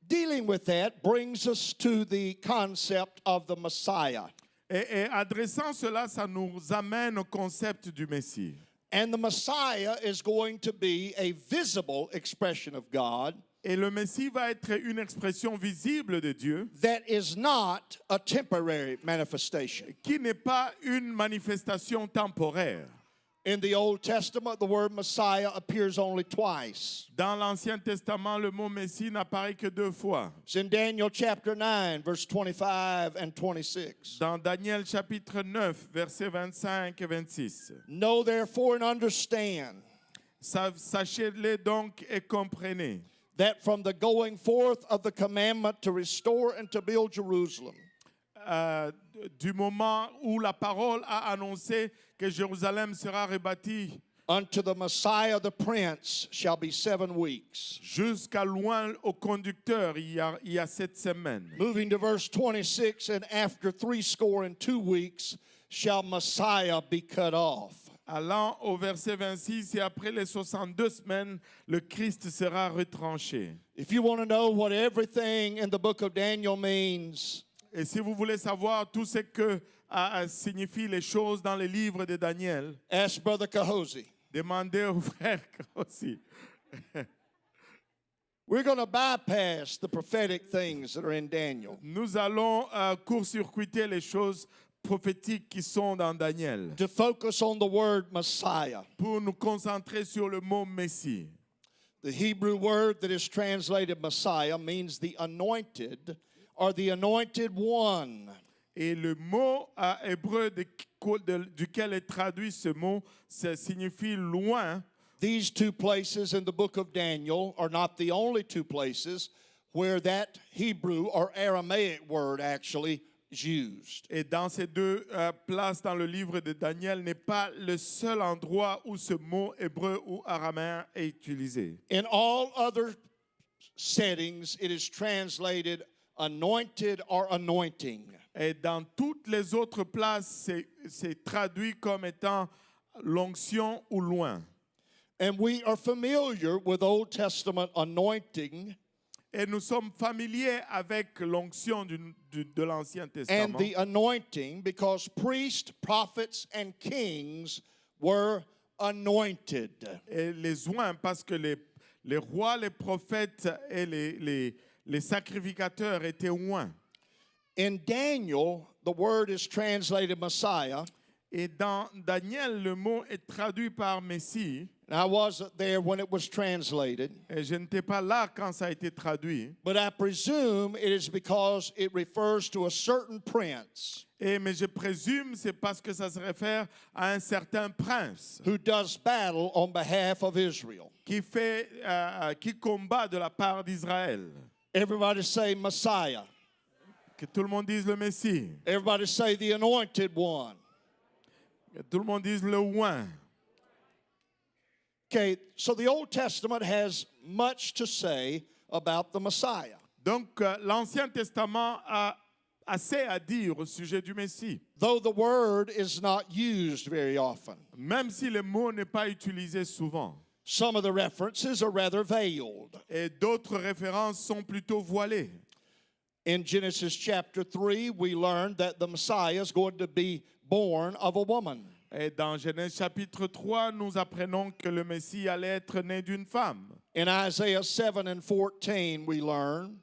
Speaker 1: dealing with that brings us to the concept of the Messiah.
Speaker 2: Et adressant cela, ça nous amène au concept du Messie.
Speaker 1: And the Messiah is going to be a visible expression of God
Speaker 2: Et le Messie va être une expression visible de Dieu
Speaker 1: that is not a temporary manifestation.
Speaker 2: qui n'est pas une manifestation temporaire.
Speaker 1: In the Old Testament, the word Messiah appears only twice.
Speaker 2: Dans l'Ancien Testament, le mot Messie n'apparaît que 2 fois.
Speaker 1: It's in Daniel chapter 9, verse 25 and 26.
Speaker 2: Dans Daniel chapitre 9, versets 25 et 26.
Speaker 1: Know therefore and understand
Speaker 2: Sachez-le donc et comprenez
Speaker 1: that from the going forth of the commandment to restore and to build Jerusalem,
Speaker 2: du moment où la parole a annoncé que Jérusalem sera rebâtie
Speaker 1: unto the Messiah the Prince shall be 7 weeks.
Speaker 2: jusqu'à loin au conducteur, il y a 7 semaines.
Speaker 1: Moving to verse 26, and after 62 weeks shall Messiah be cut off.
Speaker 2: Allant au verset 26, et après les 62 semaines, le Christ sera retranché.
Speaker 1: If you want to know what everything in the book of Daniel means,
Speaker 2: Et si vous voulez savoir tout ce que signifient les choses dans les livres de Daniel,
Speaker 1: ask Brother Kahosi.
Speaker 2: demandez au frère aussi.
Speaker 1: We're going to bypass the prophetic things that are in Daniel
Speaker 2: Nous allons court-circuiter les choses prophétiques qui sont dans Daniel
Speaker 1: to focus on the word Messiah.
Speaker 2: pour nous concentrer sur le mot Messie.
Speaker 1: The Hebrew word that is translated Messiah means the anointed or the anointed one.
Speaker 2: Et le mot hébreu duquel est traduit ce mot, ça signifie loin.
Speaker 1: These 2 places in the book of Daniel are not the only 2 places where that Hebrew or Aramaic word actually is used.
Speaker 2: Et dans ces 2 places dans le livre de Daniel n'est pas le seul endroit où ce mot hébreu ou araméen est utilisé.
Speaker 1: In all other settings, it is translated anointed or anointing.
Speaker 2: Et dans toutes les autres places, c'est traduit comme étant l'onction ou loin.
Speaker 1: And we are familiar with Old Testament anointing
Speaker 2: Et nous sommes familiers avec l'onction de l'Ancien
Speaker 1: and
Speaker 2: Testament.
Speaker 1: the anointing because priests, prophets, and kings were anointed.
Speaker 2: Et les oints, parce que les rois, les prophètes et les sacrificateurs étaient oints.
Speaker 1: In Daniel, the word is translated Messiah.
Speaker 2: Et dans Daniel, le mot est traduit par Messie.
Speaker 1: And I wasn't there when it was translated,
Speaker 2: Et je n'étais pas là quand ça a été traduit.
Speaker 1: but I presume it is because it refers to a certain prince
Speaker 2: Mais je présume c'est parce que ça se réfère à un certain prince
Speaker 1: who does battle on behalf of Israel.
Speaker 2: qui combat de la part d'Israël.
Speaker 1: Everybody say Messiah.
Speaker 2: Que tout le monde dise le Messie.
Speaker 1: Everybody say the anointed one.
Speaker 2: Que tout le monde dise le oint.
Speaker 1: Okay, so the Old Testament has much to say about the Messiah.
Speaker 2: Donc l'Ancien Testament a assez à dire au sujet du Messie.
Speaker 1: Though the word is not used very often.
Speaker 2: Même si le mot n'est pas utilisé souvent.
Speaker 1: Some of the references are rather veiled.
Speaker 2: Et d'autres références sont plutôt voilées.
Speaker 1: In Genesis chapter 3, we learned that the Messiah is going to be born of a woman.
Speaker 2: Et dans Genèse chapitre 3, nous apprenons que le Messie allait être né d'une femme.
Speaker 1: In Isaiah 7 and 14, we learn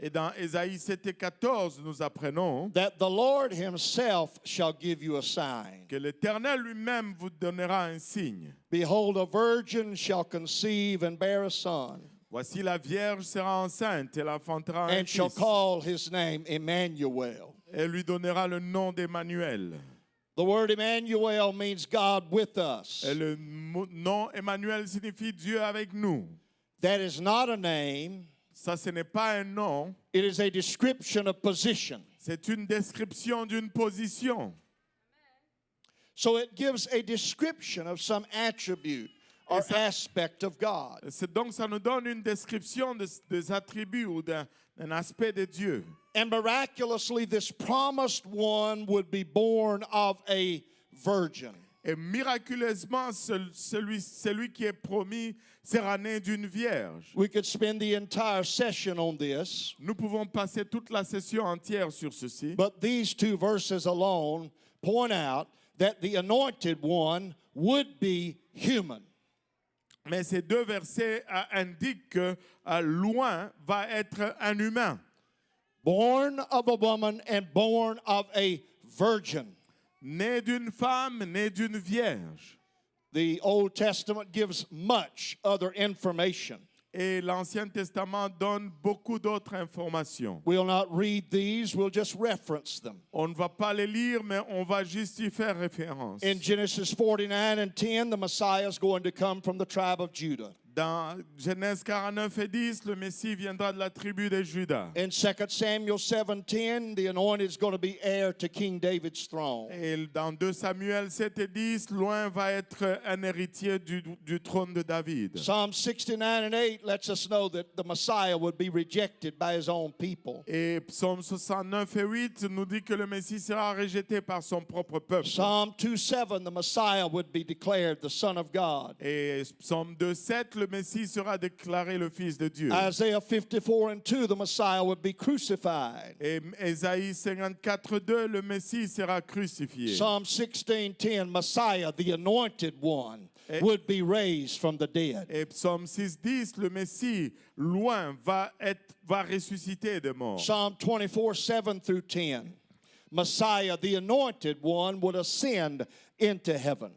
Speaker 2: Et dans Ésaïe 7 et 14, nous apprenons
Speaker 1: that the Lord himself shall give you a sign.
Speaker 2: que l'Éternel lui-même vous donnera un signe.
Speaker 1: Behold, a virgin shall conceive and bear a son,
Speaker 2: Voici la Vierge sera enceinte, elle enfantera un
Speaker 1: and shall
Speaker 2: fils.
Speaker 1: call his name Emmanuel.
Speaker 2: Elle lui donnera le nom d'Emmanuel.
Speaker 1: The word Emmanuel means God with us.
Speaker 2: Et le nom Emmanuel signifie Dieu avec nous.
Speaker 1: That is not a name
Speaker 2: Ça, ce n'est pas un nom,
Speaker 1: It is a description of position.
Speaker 2: c'est une description d'une position.
Speaker 1: So it gives a description of some attribute or aspect of God.
Speaker 2: Donc, ça nous donne une description des attributs ou d'un aspect de Dieu.
Speaker 1: And miraculously, this promised one would be born of a virgin.
Speaker 2: Et miraculeusement, celui qui est promis sera né d'une vierge.
Speaker 1: We could spend the entire session on this,
Speaker 2: Nous pouvons passer toute la session entière sur ceci.
Speaker 1: but these two verses alone point out that the anointed one would be human.
Speaker 2: Mais ces deux versets indiquent que loin va être un humain.
Speaker 1: Born of a woman and born of a virgin.
Speaker 2: Né d'une femme, né d'une vierge.
Speaker 1: The Old Testament gives much other information.
Speaker 2: Et l'Ancien Testament donne beaucoup d'autres informations.
Speaker 1: We'll not read these, we'll just reference them.
Speaker 2: On ne va pas les lire, mais on va juste y faire référence.
Speaker 1: In Genesis 49 and 10, the Messiah is going to come from the tribe of Judah.
Speaker 2: Dans Genèse 49 et 10, le Messie viendra de la tribu de Juda.
Speaker 1: In 2 Samuel 7:10, the anointed is going to be heir to King David's throne.
Speaker 2: Et dans 2 Samuel 7 et 10, loin va être un héritier du trône de David.
Speaker 1: Psalm 69 and 8 lets us know that the Messiah would be rejected by his own people.
Speaker 2: Et Psaume 69 et 8 nous dit que le Messie sera rejeté par son propre peuple.
Speaker 1: Psalm 2:7, the Messiah would be declared the Son of God.
Speaker 2: Et Psaume 2:7, le Messie sera déclaré le Fils de Dieu.
Speaker 1: Isaiah 54 and 2, the Messiah would be crucified.
Speaker 2: Et Ésaïe 54:2, le Messie sera crucifié.
Speaker 1: Psalm 16:10, Messiah, the anointed one, would be raised from the dead.
Speaker 2: Et Psaume 6:10, le Messie, loin, va ressusciter des morts.
Speaker 1: Psalm 24:7 through 10, Messiah, the anointed one, would ascend into heaven.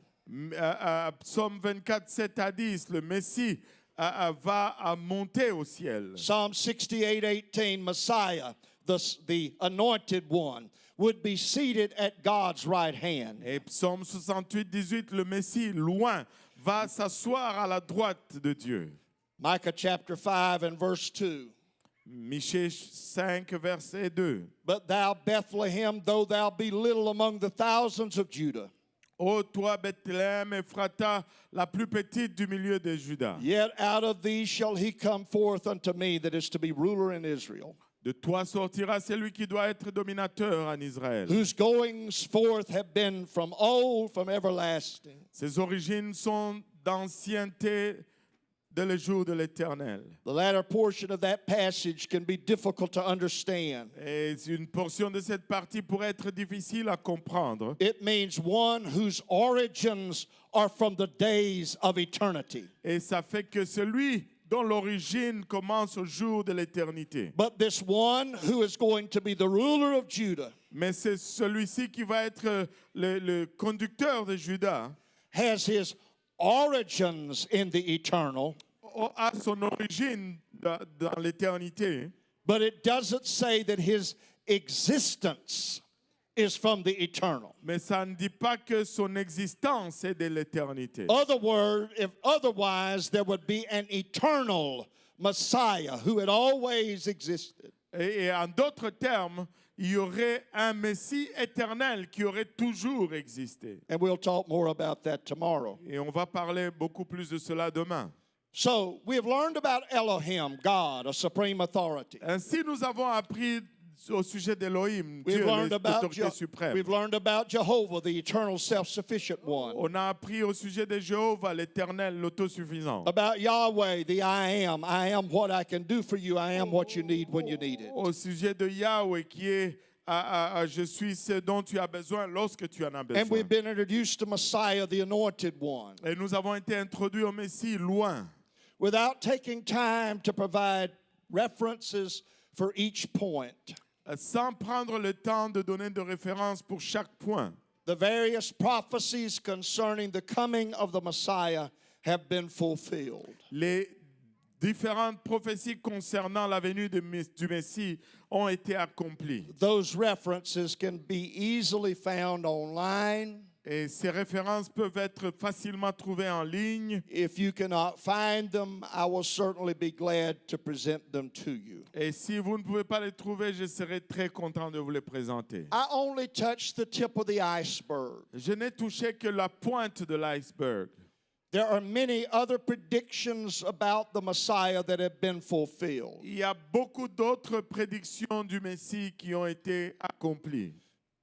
Speaker 2: Psaume 24, 7 à 10, le Messie va monter au ciel.
Speaker 1: Psalm 68:18, Messiah, the anointed one, would be seated at God's right hand.
Speaker 2: Et Psaume 68, 18, le Messie, loin, va s'asseoir à la droite de Dieu.
Speaker 1: Micah chapter 5 and verse 2.
Speaker 2: Michée 5, verset 2.
Speaker 1: But thou, Bethlehem, though thou be little among the thousands of Judah,
Speaker 2: Ô toi, Bethléem, Ephrata, la plus petite du milieu de Juda.
Speaker 1: yet out of thee shall he come forth unto me that is to be ruler in Israel,
Speaker 2: De toi sortira celui qui doit être dominateur en Israël.
Speaker 1: whose goings forth have been from old, from everlasting.
Speaker 2: Ses origines sont d'ancienneté dès le jour de l'Éternel.
Speaker 1: The latter portion of that passage can be difficult to understand.
Speaker 2: Et une portion de cette partie pourrait être difficile à comprendre.
Speaker 1: It means one whose origins are from the days of eternity.
Speaker 2: Et ça fait que celui dont l'origine commence au jour de l'éternité.
Speaker 1: But this one who is going to be the ruler of Judah
Speaker 2: Mais c'est celui-ci qui va être le conducteur de Juda,
Speaker 1: has his origins in the eternal,
Speaker 2: a son origine dans l'éternité.
Speaker 1: but it doesn't say that his existence is from the eternal.
Speaker 2: Mais ça ne dit pas que son existence est de l'éternité.
Speaker 1: Otherwise, there would be an eternal Messiah who had always existed.
Speaker 2: Et en d'autres termes, il y aurait un Messie éternel qui aurait toujours existé.
Speaker 1: And we'll talk more about that tomorrow.
Speaker 2: Et on va parler beaucoup plus de cela demain.
Speaker 1: So, we have learned about Elohim, God, a supreme authority.
Speaker 2: Ainsi, nous avons appris au sujet d'Elohim,
Speaker 1: We've
Speaker 2: Dieu,
Speaker 1: learned
Speaker 2: l'autorité suprême.
Speaker 1: we've learned about Jehovah, the eternal self-sufficient one.
Speaker 2: On a appris au sujet de Jéhovah, l'Éternel, l'autosuffisant.
Speaker 1: About Yahweh, the I am what I can do for you, I am what you need when you need it.
Speaker 2: Au sujet de Yahweh, qui est je suis ce dont tu as besoin lorsque tu en as
Speaker 1: And
Speaker 2: besoin.
Speaker 1: we've been introduced to Messiah, the anointed one.
Speaker 2: Et nous avons été introduits au Messie loin,
Speaker 1: Without taking time to provide references for each point.
Speaker 2: sans prendre le temps de donner de références pour chaque point.
Speaker 1: The various prophecies concerning the coming of the Messiah have been fulfilled.
Speaker 2: Les différentes prophéties concernant la venue du Messie ont été accomplies.
Speaker 1: Those references can be easily found online.
Speaker 2: Et ces références peuvent être facilement trouvées en ligne.
Speaker 1: If you cannot find them, I will certainly be glad to present them to you.
Speaker 2: Et si vous ne pouvez pas les trouver, je serai très content de vous les présenter.
Speaker 1: I only touched the tip of the iceberg.
Speaker 2: Je n'ai touché que la pointe de l'iceberg.
Speaker 1: There are many other predictions about the Messiah that have been fulfilled.
Speaker 2: Il y a beaucoup d'autres prédictions du Messie qui ont été accomplies.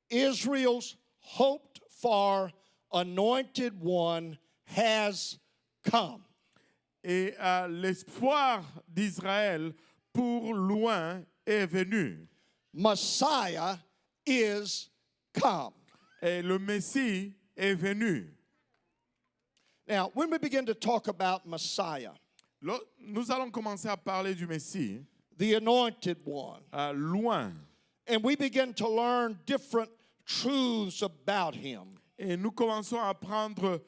Speaker 1: Israel's hoped for anointed one has come.
Speaker 2: Et l'espoir d'Israël pour loin est venu.
Speaker 1: Messiah is come.
Speaker 2: Et le Messie est venu.
Speaker 1: Now, when we begin to talk about Messiah,
Speaker 2: Nous allons commencer à parler du Messie,
Speaker 1: the anointed one,
Speaker 2: loin.
Speaker 1: and we begin to learn different truths about him.
Speaker 2: Et nous commençons à apprendre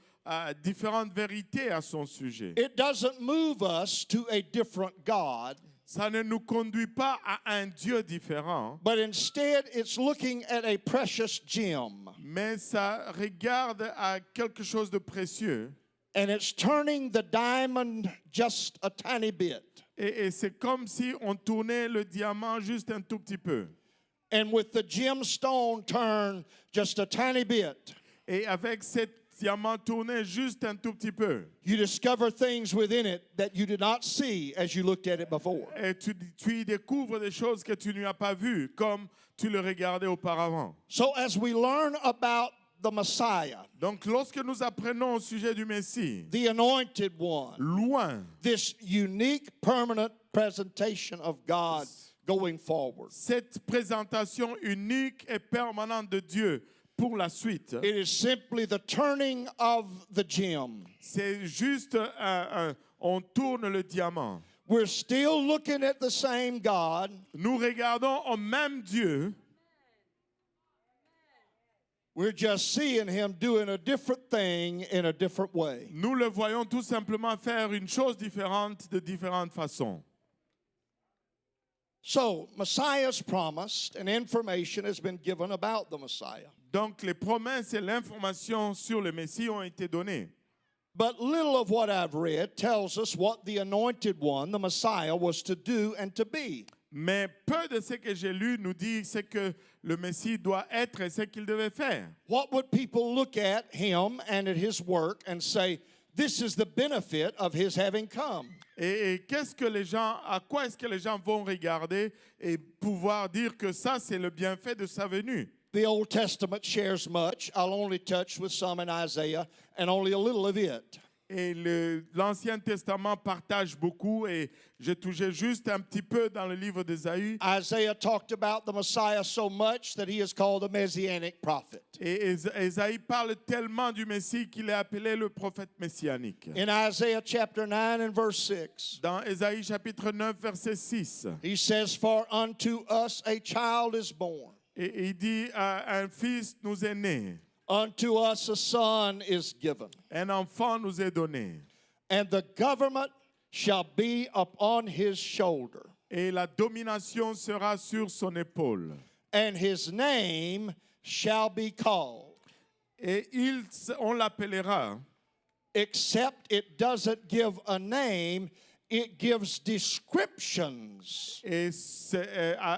Speaker 2: différentes vérités à son sujet.
Speaker 1: It doesn't move us to a different God,
Speaker 2: Ça ne nous conduit pas à un Dieu différent,
Speaker 1: but instead it's looking at a precious gem,
Speaker 2: mais ça regarde à quelque chose de précieux.
Speaker 1: and it's turning the diamond just a tiny bit.
Speaker 2: Et c'est comme si on tournait le diamant juste un tout petit peu.
Speaker 1: And with the gemstone turned just a tiny bit,
Speaker 2: Et avec cet diamant tourné juste un tout petit peu,
Speaker 1: you discover things within it that you did not see as you looked at it before.
Speaker 2: et tu y découvres des choses que tu n'as pas vues comme tu le regardais auparavant.
Speaker 1: So as we learn about the Messiah,
Speaker 2: Donc lorsque nous apprenons au sujet du Messie,
Speaker 1: the anointed one,
Speaker 2: loin,
Speaker 1: this unique permanent presentation of God going forward,
Speaker 2: cette présentation unique et permanente de Dieu pour la suite,
Speaker 1: it is simply the turning of the gem.
Speaker 2: c'est juste on tourne le diamant.
Speaker 1: We're still looking at the same God,
Speaker 2: Nous regardons au même Dieu,
Speaker 1: we're just seeing him doing a different thing in a different way.
Speaker 2: nous le voyons tout simplement faire une chose différente de différentes façons.
Speaker 1: So, Messiah's promised, and information has been given about the Messiah.
Speaker 2: Donc les promesses et l'information sur le Messie ont été données.
Speaker 1: But little of what I've read tells us what the anointed one, the Messiah, was to do and to be.
Speaker 2: Mais peu de ce que j'ai lu nous dit ce que le Messie doit être et ce qu'il devait faire.
Speaker 1: What would people look at him and at his work and say, this is the benefit of his having come?
Speaker 2: Et qu'est-ce que les gens, à quoi est-ce que les gens vont regarder et pouvoir dire que ça c'est le bienfait de sa venue?
Speaker 1: The Old Testament shares much. I'll only touch with some in Isaiah and only a little of it.
Speaker 2: Et l'Ancien Testament partage beaucoup et j'ai touché juste un petit peu dans le livre d'Ésaïe.
Speaker 1: Isaiah talked about the Messiah so much that he is called a messianic prophet.
Speaker 2: Et Ésaïe parle tellement du Messie qu'il est appelé le prophète messianique.
Speaker 1: In Isaiah chapter 9 and verse 6,
Speaker 2: Dans Ésaïe chapitre 9 verset 6,
Speaker 1: he says, for unto us a child is born,
Speaker 2: et il dit un fils nous est né,
Speaker 1: unto us a son is given,
Speaker 2: un enfant nous est donné,
Speaker 1: and the government shall be upon his shoulder,
Speaker 2: et la domination sera sur son épaule.
Speaker 1: and his name shall be called.
Speaker 2: Et on l'appellera,
Speaker 1: Except it doesn't give a name, it gives descriptions.
Speaker 2: et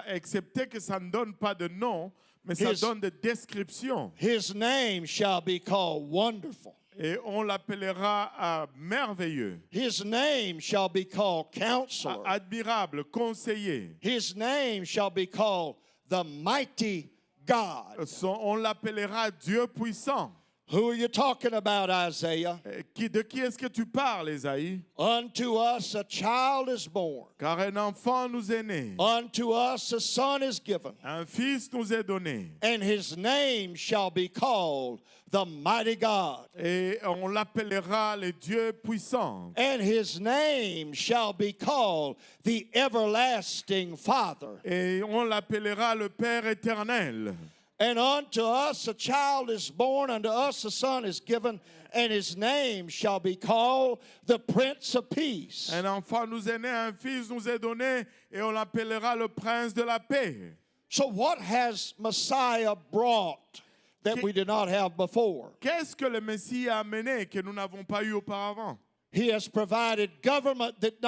Speaker 2: excepté que ça ne donne pas de nom, mais ça donne des descriptions.
Speaker 1: His name shall be called Wonderful.
Speaker 2: Et on l'appellera merveilleux,
Speaker 1: His name shall be called Counselor.
Speaker 2: admirable, conseiller.
Speaker 1: His name shall be called the Mighty God.
Speaker 2: On l'appellera Dieu puissant.
Speaker 1: Who are you talking about, Isaiah?
Speaker 2: De qui est-ce que tu parles, Ésaïe?
Speaker 1: Unto us a child is born.
Speaker 2: Car un enfant nous est né,
Speaker 1: Unto us a son is given.
Speaker 2: un fils nous est donné.
Speaker 1: And his name shall be called the Mighty God.
Speaker 2: Et on l'appellera le Dieu puissant.
Speaker 1: And his name shall be called the Everlasting Father.
Speaker 2: Et on l'appellera le Père éternel.
Speaker 1: And unto us a child is born, unto us a son is given, and his name shall be called the Prince of Peace.
Speaker 2: Un enfant nous est né, un fils nous est donné, et on l'appellera le Prince de la paix.
Speaker 1: So what has Messiah brought that we did not have before.
Speaker 2: Qu'est-ce que le Messie a amené que nous n'avons pas eu auparavant?
Speaker 1: He has provided government that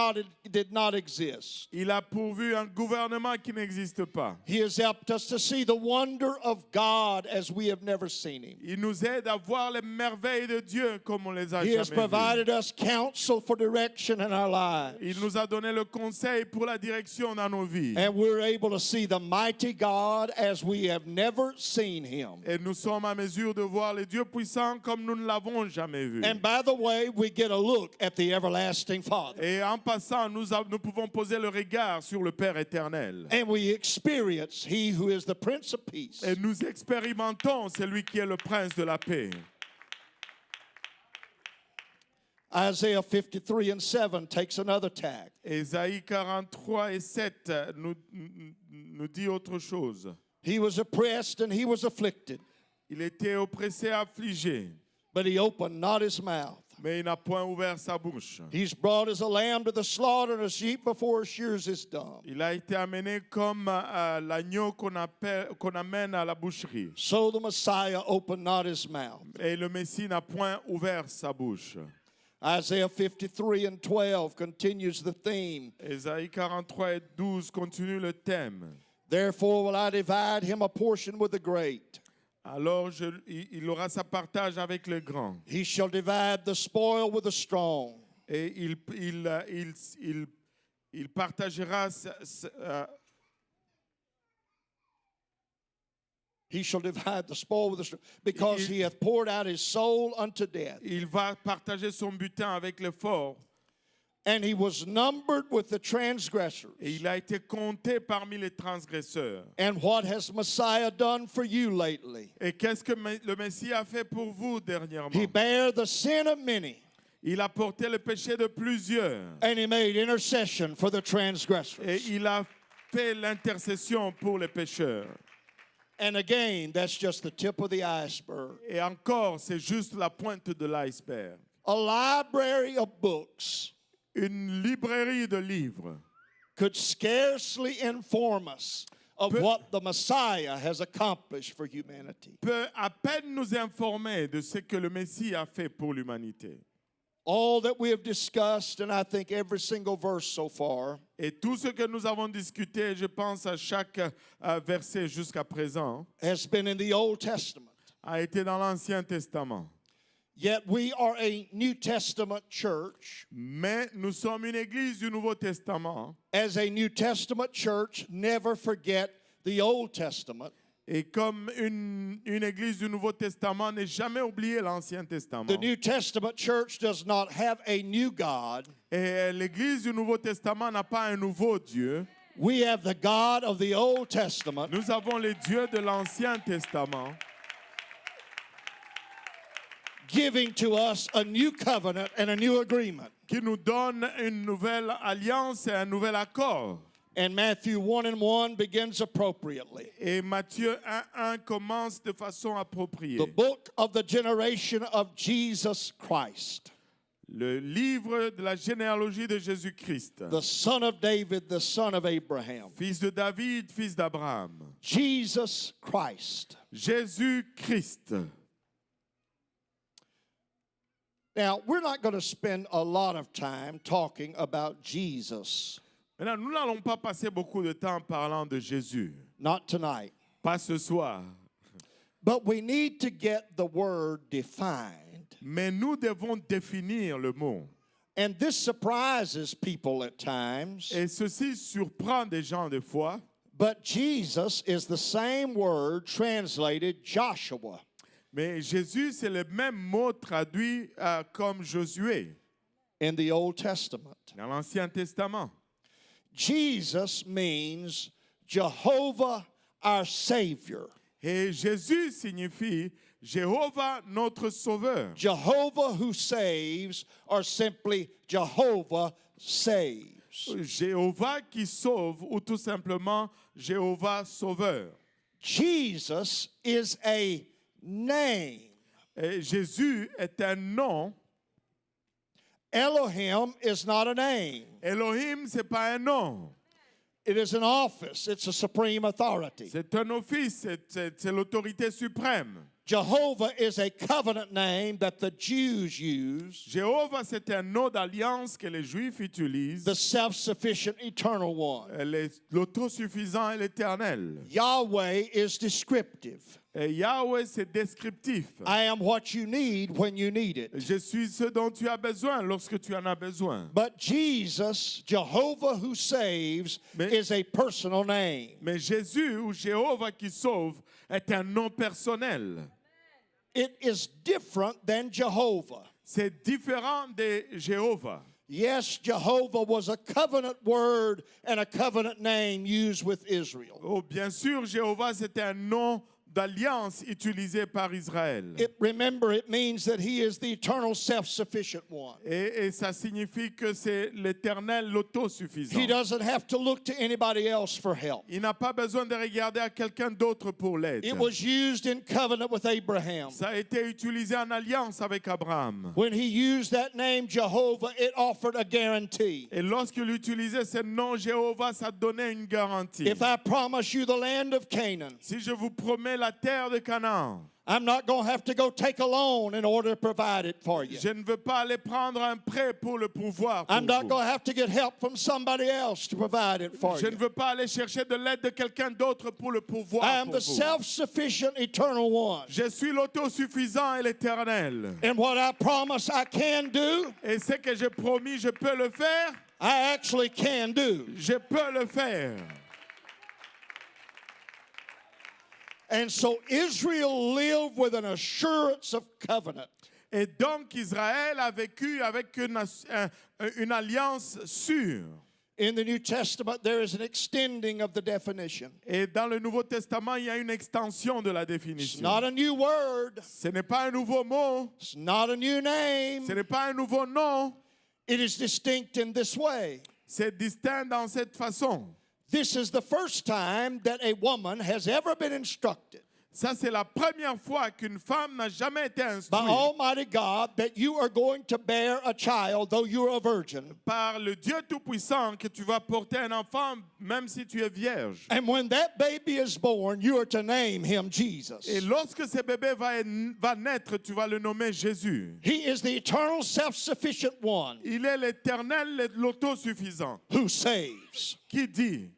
Speaker 1: did not exist.
Speaker 2: Il a pourvu un gouvernement qui n'existe pas.
Speaker 1: He has helped us to see the wonder of God as we have never seen him.
Speaker 2: Il nous aide à voir les merveilles de Dieu comme on les a
Speaker 1: He has
Speaker 2: jamais vues.
Speaker 1: provided us counsel for direction in our lives.
Speaker 2: Il nous a donné le conseil pour la direction dans nos vies.
Speaker 1: And we're able to see the mighty God as we have never seen him.
Speaker 2: Et nous sommes à mesure de voir le Dieu puissant comme nous ne l'avons jamais vu.
Speaker 1: And by the way, we get a look at the everlasting Father.
Speaker 2: Et en passant, nous pouvons poser le regard sur le Père éternel.
Speaker 1: And we experience he who is the Prince of Peace.
Speaker 2: Et nous expérimentons celui qui est le prince de la paix.
Speaker 1: Isaiah 53 and 7 takes another tack.
Speaker 2: Ésaïe 43 et 7 nous dit autre chose.
Speaker 1: He was oppressed and he was afflicted,
Speaker 2: Il était oppressé, affligé,
Speaker 1: but he opened not his mouth.
Speaker 2: mais il n'a point ouvert sa bouche.
Speaker 1: He's brought as a lamb to the slaughter and a sheep before his shears is dumb.
Speaker 2: Il a été amené comme l'agneau qu'on amène à la boucherie.
Speaker 1: So the Messiah opened not his mouth.
Speaker 2: Et le Messie n'a point ouvert sa bouche.
Speaker 1: Isaiah 53 and 12 continues the theme.
Speaker 2: Ésaïe 43 et 12 continue le thème.
Speaker 1: Therefore will I divide him a portion with the great.
Speaker 2: Alors il aura sa partage avec les grands.
Speaker 1: He shall divide the spoil with the strong.
Speaker 2: Et il partagera
Speaker 1: He shall divide the spoil with the strong, because he hath poured out his soul unto death.
Speaker 2: il va partager son butin avec les forts.
Speaker 1: And he was numbered with the transgressors.
Speaker 2: Et il a été compté parmi les transgresseurs.
Speaker 1: And what has Messiah done for you lately?
Speaker 2: Et qu'est-ce que le Messie a fait pour vous dernièrement?
Speaker 1: He bare the sin of many,
Speaker 2: Il a porté le péché de plusieurs.
Speaker 1: and he made intercession for the transgressors.
Speaker 2: Et il a fait l'intercession pour les pécheurs.
Speaker 1: And again, that's just the tip of the iceberg.
Speaker 2: Et encore, c'est juste la pointe de l'iceberg.
Speaker 1: A library of books
Speaker 2: Une librairie de livres
Speaker 1: could scarcely inform us of what the Messiah has accomplished for humanity.
Speaker 2: peut à peine nous informer de ce que le Messie a fait pour l'humanité.
Speaker 1: All that we have discussed, and I think every single verse so far,
Speaker 2: Et tout ce que nous avons discuté, je pense à chaque verset jusqu'à présent,
Speaker 1: has been in the Old Testament.
Speaker 2: a été dans l'Ancien Testament.
Speaker 1: Yet we are a New Testament church.
Speaker 2: Mais nous sommes une église du Nouveau Testament.
Speaker 1: As a New Testament church, never forget the Old Testament.
Speaker 2: Et comme une église du Nouveau Testament, n'est jamais oublié l'Ancien Testament.
Speaker 1: The New Testament church does not have a new God.
Speaker 2: Et l'église du Nouveau Testament n'a pas un nouveau Dieu.
Speaker 1: We have the God of the Old Testament,
Speaker 2: Nous avons le Dieu de l'Ancien Testament
Speaker 1: giving to us a new covenant and a new agreement.
Speaker 2: qui nous donne une nouvelle alliance et un nouvel accord.
Speaker 1: And Matthew 1 and 1 begins appropriately.
Speaker 2: Et Matthieu 1:1 commence de façon appropriée.
Speaker 1: The book of the generation of Jesus Christ,
Speaker 2: Le livre de la généalogie de Jésus-Christ,
Speaker 1: the son of David, the son of Abraham.
Speaker 2: fils de David, fils d'Abraham.
Speaker 1: Jesus Christ.
Speaker 2: Jésus-Christ.
Speaker 1: Now, we're not going to spend a lot of time talking about Jesus.
Speaker 2: Maintenant, nous n'allons pas passer beaucoup de temps parlant de Jésus.
Speaker 1: Not tonight.
Speaker 2: Pas ce soir.
Speaker 1: But we need to get the word defined.
Speaker 2: Mais nous devons définir le mot.
Speaker 1: And this surprises people at times.
Speaker 2: Et ceci surprend des gens des fois.
Speaker 1: But Jesus is the same word translated Joshua.
Speaker 2: Mais Jésus, c'est le même mot traduit comme Josué
Speaker 1: In the Old Testament.
Speaker 2: dans l'Ancien Testament.
Speaker 1: Jesus means Jehovah our Savior.
Speaker 2: Et Jésus signifie Jéhovah notre Sauveur.
Speaker 1: Jehovah who saves, or simply Jehovah saves.
Speaker 2: Jéhovah qui sauve ou tout simplement Jéhovah Sauveur.
Speaker 1: Jesus is a name.
Speaker 2: Et Jésus est un nom.
Speaker 1: Elohim is not a name.
Speaker 2: Elohim, c'est pas un nom.
Speaker 1: It is an office. It's a supreme authority.
Speaker 2: C'est un office, c'est l'autorité suprême.
Speaker 1: Jehovah is a covenant name that the Jews use,
Speaker 2: Jéhovah, c'est un nom d'alliance que les Juifs utilisent.
Speaker 1: the self-sufficient eternal one.
Speaker 2: L'autosuffisant et l'éternel.
Speaker 1: Yahweh is descriptive.
Speaker 2: Et Yahweh, c'est descriptif.
Speaker 1: I am what you need when you need it.
Speaker 2: Je suis ce dont tu as besoin lorsque tu en as besoin.
Speaker 1: But Jesus, Jehovah who saves,
Speaker 2: Mais-
Speaker 1: is a personal name.
Speaker 2: Mais Jésus ou Jéhovah qui sauve est un nom personnel.
Speaker 1: It is different than Jehovah.
Speaker 2: C'est différent de Jéhovah.
Speaker 1: Yes, Jehovah was a covenant word and a covenant name used with Israel.
Speaker 2: Oh, bien sûr, Jéhovah, c'était un nom d'alliance utilisé par Israël.
Speaker 1: Remember, it means that he is the eternal self-sufficient one.
Speaker 2: Et ça signifie que c'est l'éternel, l'autosuffisant.
Speaker 1: He doesn't have to look to anybody else for help.
Speaker 2: Il n'a pas besoin de regarder à quelqu'un d'autre pour l'aide.
Speaker 1: It was used in covenant with Abraham.
Speaker 2: Ça a été utilisé en alliance avec Abraham.
Speaker 1: When he used that name Jehovah, it offered a guarantee.
Speaker 2: Et lorsqu'il utilisait ce nom Jéhovah, ça donnait une garantie.
Speaker 1: If I promise you the land of Canaan,
Speaker 2: Si je vous promets la terre de Canaan,
Speaker 1: I'm not going to have to go take a loan in order to provide it for you.
Speaker 2: je ne veux pas aller prendre un prêt pour le pouvoir.
Speaker 1: I'm
Speaker 2: Pour
Speaker 1: not
Speaker 2: vous.
Speaker 1: going to have to get help from somebody else to provide it for
Speaker 2: Je ne
Speaker 1: you.
Speaker 2: veux pas aller chercher de l'aide de quelqu'un d'autre pour le pouvoir.
Speaker 1: I am
Speaker 2: Pour
Speaker 1: the
Speaker 2: vous.
Speaker 1: self-sufficient eternal one.
Speaker 2: Je suis l'autosuffisant et l'éternel.
Speaker 1: And what I promise I can do,
Speaker 2: Et ce que j'ai promis, je peux le faire.
Speaker 1: I actually can do.
Speaker 2: Je peux le faire.
Speaker 1: And so Israel lived with an assurance of covenant.
Speaker 2: Et donc Israël a vécu avec une alliance sûre.
Speaker 1: In the New Testament, there is an extending of the definition.
Speaker 2: Et dans le Nouveau Testament, il y a une extension de la
Speaker 1: It's
Speaker 2: définition.
Speaker 1: not a new word.
Speaker 2: Ce n'est pas un nouveau mot.
Speaker 1: It's not a new name.
Speaker 2: Ce n'est pas un nouveau nom.
Speaker 1: It is distinct in this way.
Speaker 2: C'est distinct dans cette façon.
Speaker 1: This is the first time that a woman has ever been instructed
Speaker 2: Ça, c'est la première fois qu'une femme n'a jamais été
Speaker 1: by
Speaker 2: instruite
Speaker 1: Almighty God that you are going to bear a child though you're a virgin.
Speaker 2: par le Dieu Tout-Puissant que tu vas porter un enfant même si tu es vierge.
Speaker 1: And when that baby is born, you are to name him Jesus.
Speaker 2: Et lorsque ce bébé va naître, tu vas le nommer Jésus.
Speaker 1: He is the eternal self-sufficient one
Speaker 2: Il est l'éternel, l'autosuffisant,
Speaker 1: who saves.
Speaker 2: qui dit,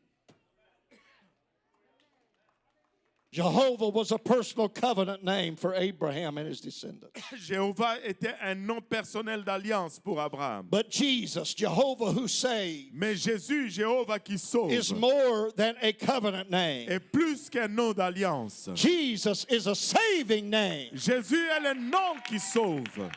Speaker 1: Jehovah was a personal covenant name for Abraham and his descendants.
Speaker 2: Jéhovah était un nom personnel d'alliance pour Abraham.
Speaker 1: But Jesus, Jehovah who saves,
Speaker 2: Mais Jésus, Jéhovah qui sauve,
Speaker 1: is more than a covenant name.
Speaker 2: est plus qu'un nom d'alliance.
Speaker 1: Jesus is a saving name.
Speaker 2: Jésus est le nom qui sauve.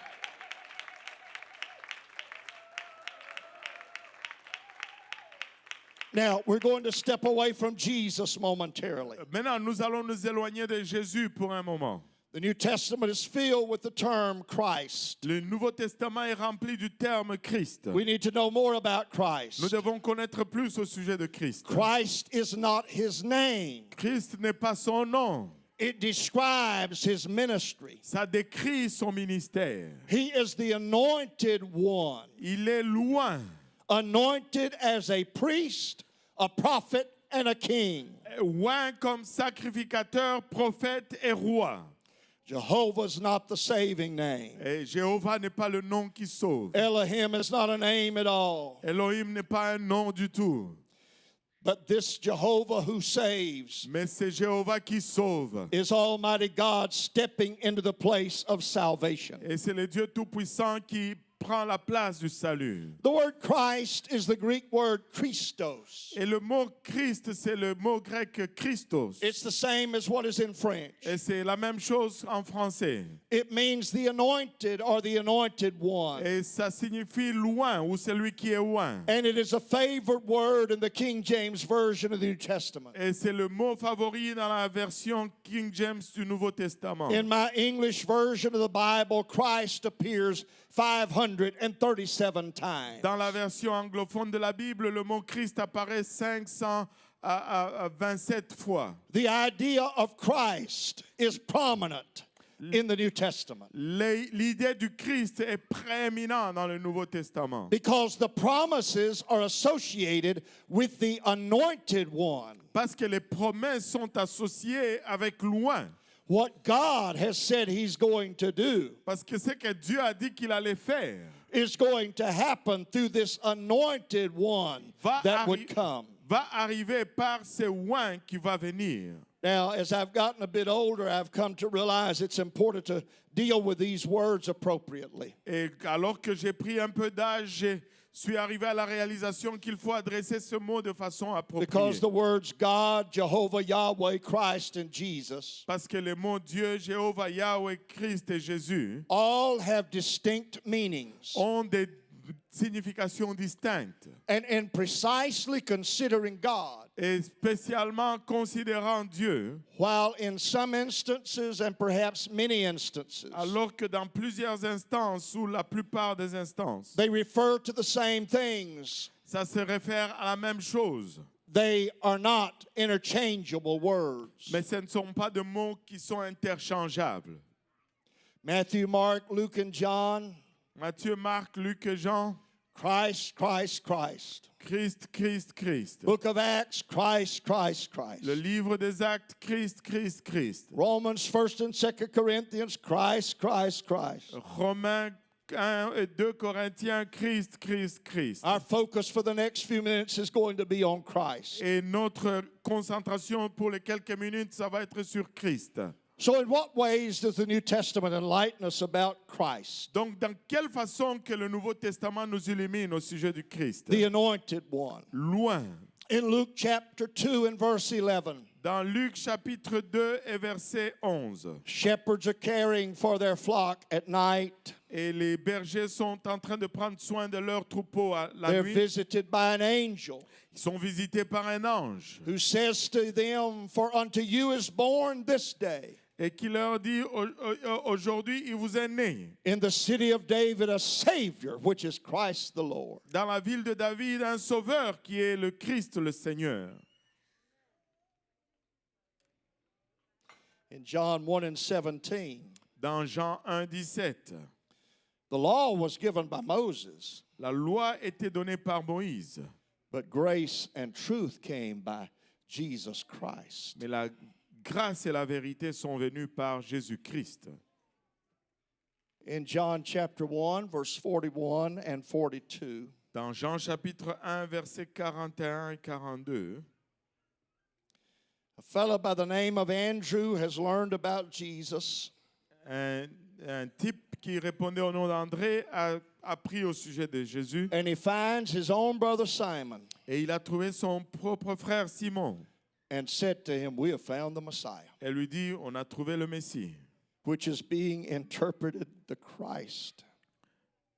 Speaker 1: Now, we're going to step away from Jesus momentarily.
Speaker 2: Maintenant, nous allons nous éloigner de Jésus pour un moment.
Speaker 1: The New Testament is filled with the term Christ.
Speaker 2: Le Nouveau Testament est rempli du terme Christ.
Speaker 1: We need to know more about Christ.
Speaker 2: Nous devons connaître plus au sujet de Christ.
Speaker 1: Christ is not his name.
Speaker 2: Christ n'est pas son nom.
Speaker 1: It describes his ministry.
Speaker 2: Ça décrit son ministère.
Speaker 1: He is the anointed one,
Speaker 2: Il est loin,
Speaker 1: anointed as a priest, a prophet, and a king.
Speaker 2: loin comme sacrificateur, prophète et roi.
Speaker 1: Jehovah's not the saving name.
Speaker 2: Et Jéhovah n'est pas le nom qui sauve.
Speaker 1: Elohim is not a name at all.
Speaker 2: Elohim n'est pas un nom du tout.
Speaker 1: But this Jehovah who saves
Speaker 2: Mais c'est Jéhovah qui sauve.
Speaker 1: is Almighty God stepping into the place of salvation.
Speaker 2: Et c'est le Dieu Tout-Puissant qui prend la place du salut.
Speaker 1: The word Christ is the Greek word Christos.
Speaker 2: Et le mot Christ, c'est le mot grec Christos.
Speaker 1: It's the same as what is in French.
Speaker 2: Et c'est la même chose en français.
Speaker 1: It means the anointed or the anointed one.
Speaker 2: Et ça signifie loin ou celui qui est loin.
Speaker 1: And it is a favored word in the King James Version of the New Testament.
Speaker 2: Et c'est le mot favori dans la version King James du Nouveau Testament.
Speaker 1: In my English version of the Bible, Christ appears 537 times.
Speaker 2: Dans la version anglophone de la Bible, le mot Christ apparaît 527 fois.
Speaker 1: The idea of Christ is prominent in the New Testament
Speaker 2: L'idée du Christ est prééminente dans le Nouveau Testament.
Speaker 1: because the promises are associated with the anointed one.
Speaker 2: Parce que les promesses sont associées avec loin.
Speaker 1: What God has said He's going to do
Speaker 2: Parce que ce que Dieu a dit qu'il allait faire
Speaker 1: is going to happen through this anointed one that would come.
Speaker 2: va arriver par ce oint qui va venir.
Speaker 1: Now, as I've gotten a bit older, I've come to realize it's important to deal with these words appropriately.
Speaker 2: Et alors que j'ai pris un peu d'âge, je suis arrivé à la réalisation qu'il faut adresser ce mot de façon appropriée.
Speaker 1: Because the words God, Jehovah, Yahweh, Christ, and Jesus
Speaker 2: Parce que les mots Dieu, Jéhovah, Yahweh, Christ et Jésus
Speaker 1: all have distinct meanings.
Speaker 2: ont des significations distinctes.
Speaker 1: And in precisely considering God,
Speaker 2: Et spécialement considérant Dieu,
Speaker 1: while in some instances and perhaps many instances,
Speaker 2: alors que dans plusieurs instances ou la plupart des instances,
Speaker 1: they refer to the same things,
Speaker 2: ça se réfère à la même chose.
Speaker 1: they are not interchangeable words.
Speaker 2: Mais ce ne sont pas des mots qui sont interchangeables.
Speaker 1: Matthew, Mark, Luke, and John,
Speaker 2: Matthieu, Marc, Luc et Jean,
Speaker 1: Christ, Christ, Christ.
Speaker 2: Christ, Christ, Christ.
Speaker 1: Book of Acts, Christ, Christ, Christ.
Speaker 2: Le livre des Actes, Christ, Christ, Christ.
Speaker 1: Romans, 1st and 2nd Corinthians, Christ, Christ, Christ.
Speaker 2: Romains 1 et 2 Corinthiens, Christ, Christ, Christ.
Speaker 1: Our focus for the next few minutes is going to be on Christ.
Speaker 2: Et notre concentration pour les quelques minutes, ça va être sur Christ.
Speaker 1: So in what ways does the New Testament enlighten us about Christ,
Speaker 2: Donc, dans quelle façon que le Nouveau Testament nous illumine au sujet du Christ?
Speaker 1: the anointed one?
Speaker 2: Loin.
Speaker 1: In Luke chapter 2 and verse 11,
Speaker 2: Dans Luc chapitre 2 et verset 11.
Speaker 1: shepherds are caring for their flock at night.
Speaker 2: Et les bergers sont en train de prendre soin de leurs troupeaux à la
Speaker 1: They're
Speaker 2: nuit.
Speaker 1: visited by an angel
Speaker 2: Ils sont visités par un ange
Speaker 1: who says to them, "For unto you is born this day
Speaker 2: et qui leur dit aujourd'hui il vous est né
Speaker 1: in the city of David a Savior, which is Christ the Lord."
Speaker 2: dans la ville de David un sauveur qui est le Christ le Seigneur.
Speaker 1: In John 1 and 17,
Speaker 2: Dans Jean 1,17,
Speaker 1: the law was given by Moses,
Speaker 2: la loi était donnée par Moïse,
Speaker 1: but grace and truth came by Jesus Christ.
Speaker 2: mais la grâce et la vérité sont venues par Jésus-Christ.
Speaker 1: In John chapter 1, verse 41 and 42,
Speaker 2: Dans Jean chapitre 1, versets 41 et 42,
Speaker 1: a fellow by the name of Andrew has learned about Jesus,
Speaker 2: un type qui répondait au nom d'André a appris au sujet de Jésus
Speaker 1: and he finds his own brother Simon
Speaker 2: et il a trouvé son propre frère Simon
Speaker 1: and said to him, "We have found the Messiah,"
Speaker 2: et lui dit, on a trouvé le Messie.
Speaker 1: which is being interpreted the Christ.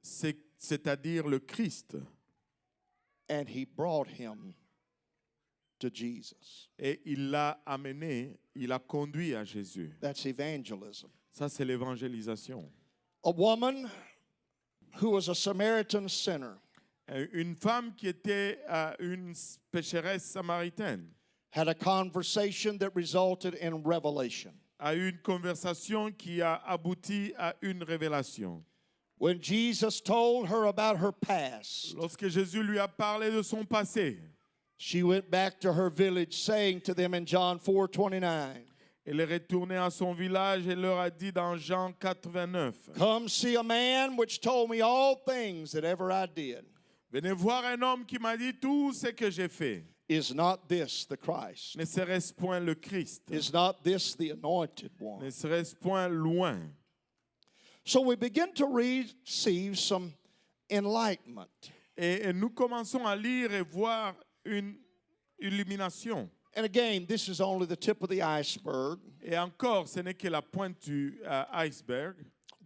Speaker 2: C'est-à-dire le Christ.
Speaker 1: And he brought him to Jesus.
Speaker 2: Et il l'a amené, il a conduit à Jésus.
Speaker 1: That's evangelism.
Speaker 2: Ça, c'est l'évangélisation.
Speaker 1: A woman who was a Samaritan sinner
Speaker 2: Une femme qui était une pécheresse samaritaine
Speaker 1: had a conversation that resulted in revelation.
Speaker 2: a eu une conversation qui a abouti à une révélation.
Speaker 1: When Jesus told her about her past,
Speaker 2: Lorsque Jésus lui a parlé de son passé,
Speaker 1: she went back to her village saying to them in John 4:29,
Speaker 2: elle est retournée à son village et leur a dit dans Jean 4:29,
Speaker 1: "Come see a man which told me all things that ever I did.
Speaker 2: venez voir un homme qui m'a dit tout ce que j'ai fait.
Speaker 1: Is not this the Christ?
Speaker 2: Ne serait-ce point le Christ?
Speaker 1: Is not this the anointed
Speaker 2: Ne
Speaker 1: one?"
Speaker 2: serait-ce point loin?
Speaker 1: So we begin to receive some enlightenment.
Speaker 2: Et nous commençons à lire et voir une illumination.
Speaker 1: And again, this is only the tip of the iceberg.
Speaker 2: Et encore, ce n'est que la pointe du iceberg.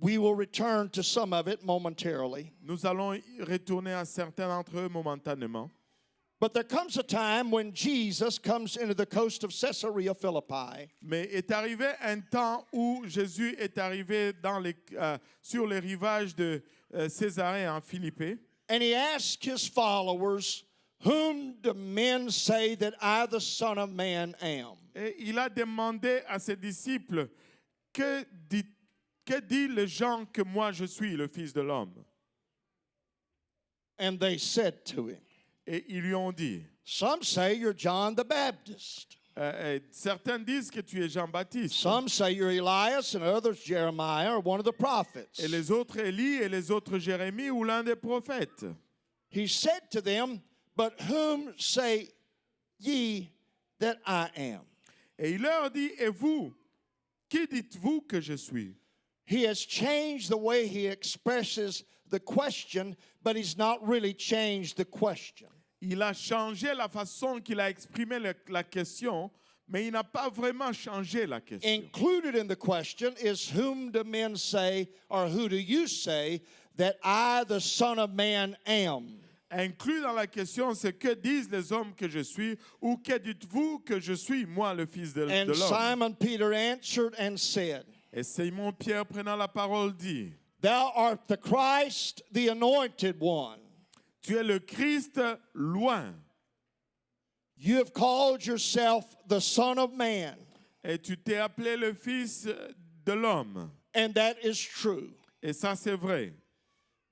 Speaker 1: We will return to some of it momentarily.
Speaker 2: Nous allons y retourner à certains d'entre eux momentanément.
Speaker 1: But there comes a time when Jesus comes into the coast of Caesarea Philippi,
Speaker 2: Mais est arrivé un temps où Jésus est arrivé sur les rivages de Césarée en Philippée.
Speaker 1: and he asked his followers, "Whom do men say that I, the Son of Man, am?"
Speaker 2: Et il a demandé à ses disciples, que dit les gens que moi je suis le Fils de l'homme?
Speaker 1: And they said to him,
Speaker 2: Et ils lui ont dit,
Speaker 1: "Some say you're John the Baptist.
Speaker 2: Certains disent que tu es Jean-Baptiste.
Speaker 1: Some say you're Elias, and others Jeremiah or one of the prophets.
Speaker 2: Et les autres Élie et les autres Jérémie ou l'un des prophètes.
Speaker 1: He said to them, "But whom say ye that I am?"
Speaker 2: Et il leur dit, et vous, qui dites-vous que je suis?
Speaker 1: He has changed the way he expresses the question, but he's not really changed the question.
Speaker 2: Il a changé la façon qu'il a exprimé la question, mais il n'a pas vraiment changé la question.
Speaker 1: Included in the question is, whom do men say, or who do you say, that I, the Son of Man, am?
Speaker 2: Inclus dans la question, c'est que disent les hommes que je suis, ou que dites-vous que je suis, moi, le Fils de
Speaker 1: And
Speaker 2: l'homme?
Speaker 1: Simon Peter answered and said,
Speaker 2: Et Simon Pierre, prenant la parole, dit,
Speaker 1: Thou art the Christ, the anointed one.
Speaker 2: tu es le Christ loin,
Speaker 1: You have called yourself the Son of Man,
Speaker 2: et tu t'es appelé le Fils de l'homme.
Speaker 1: and that is true.
Speaker 2: Et ça, c'est vrai.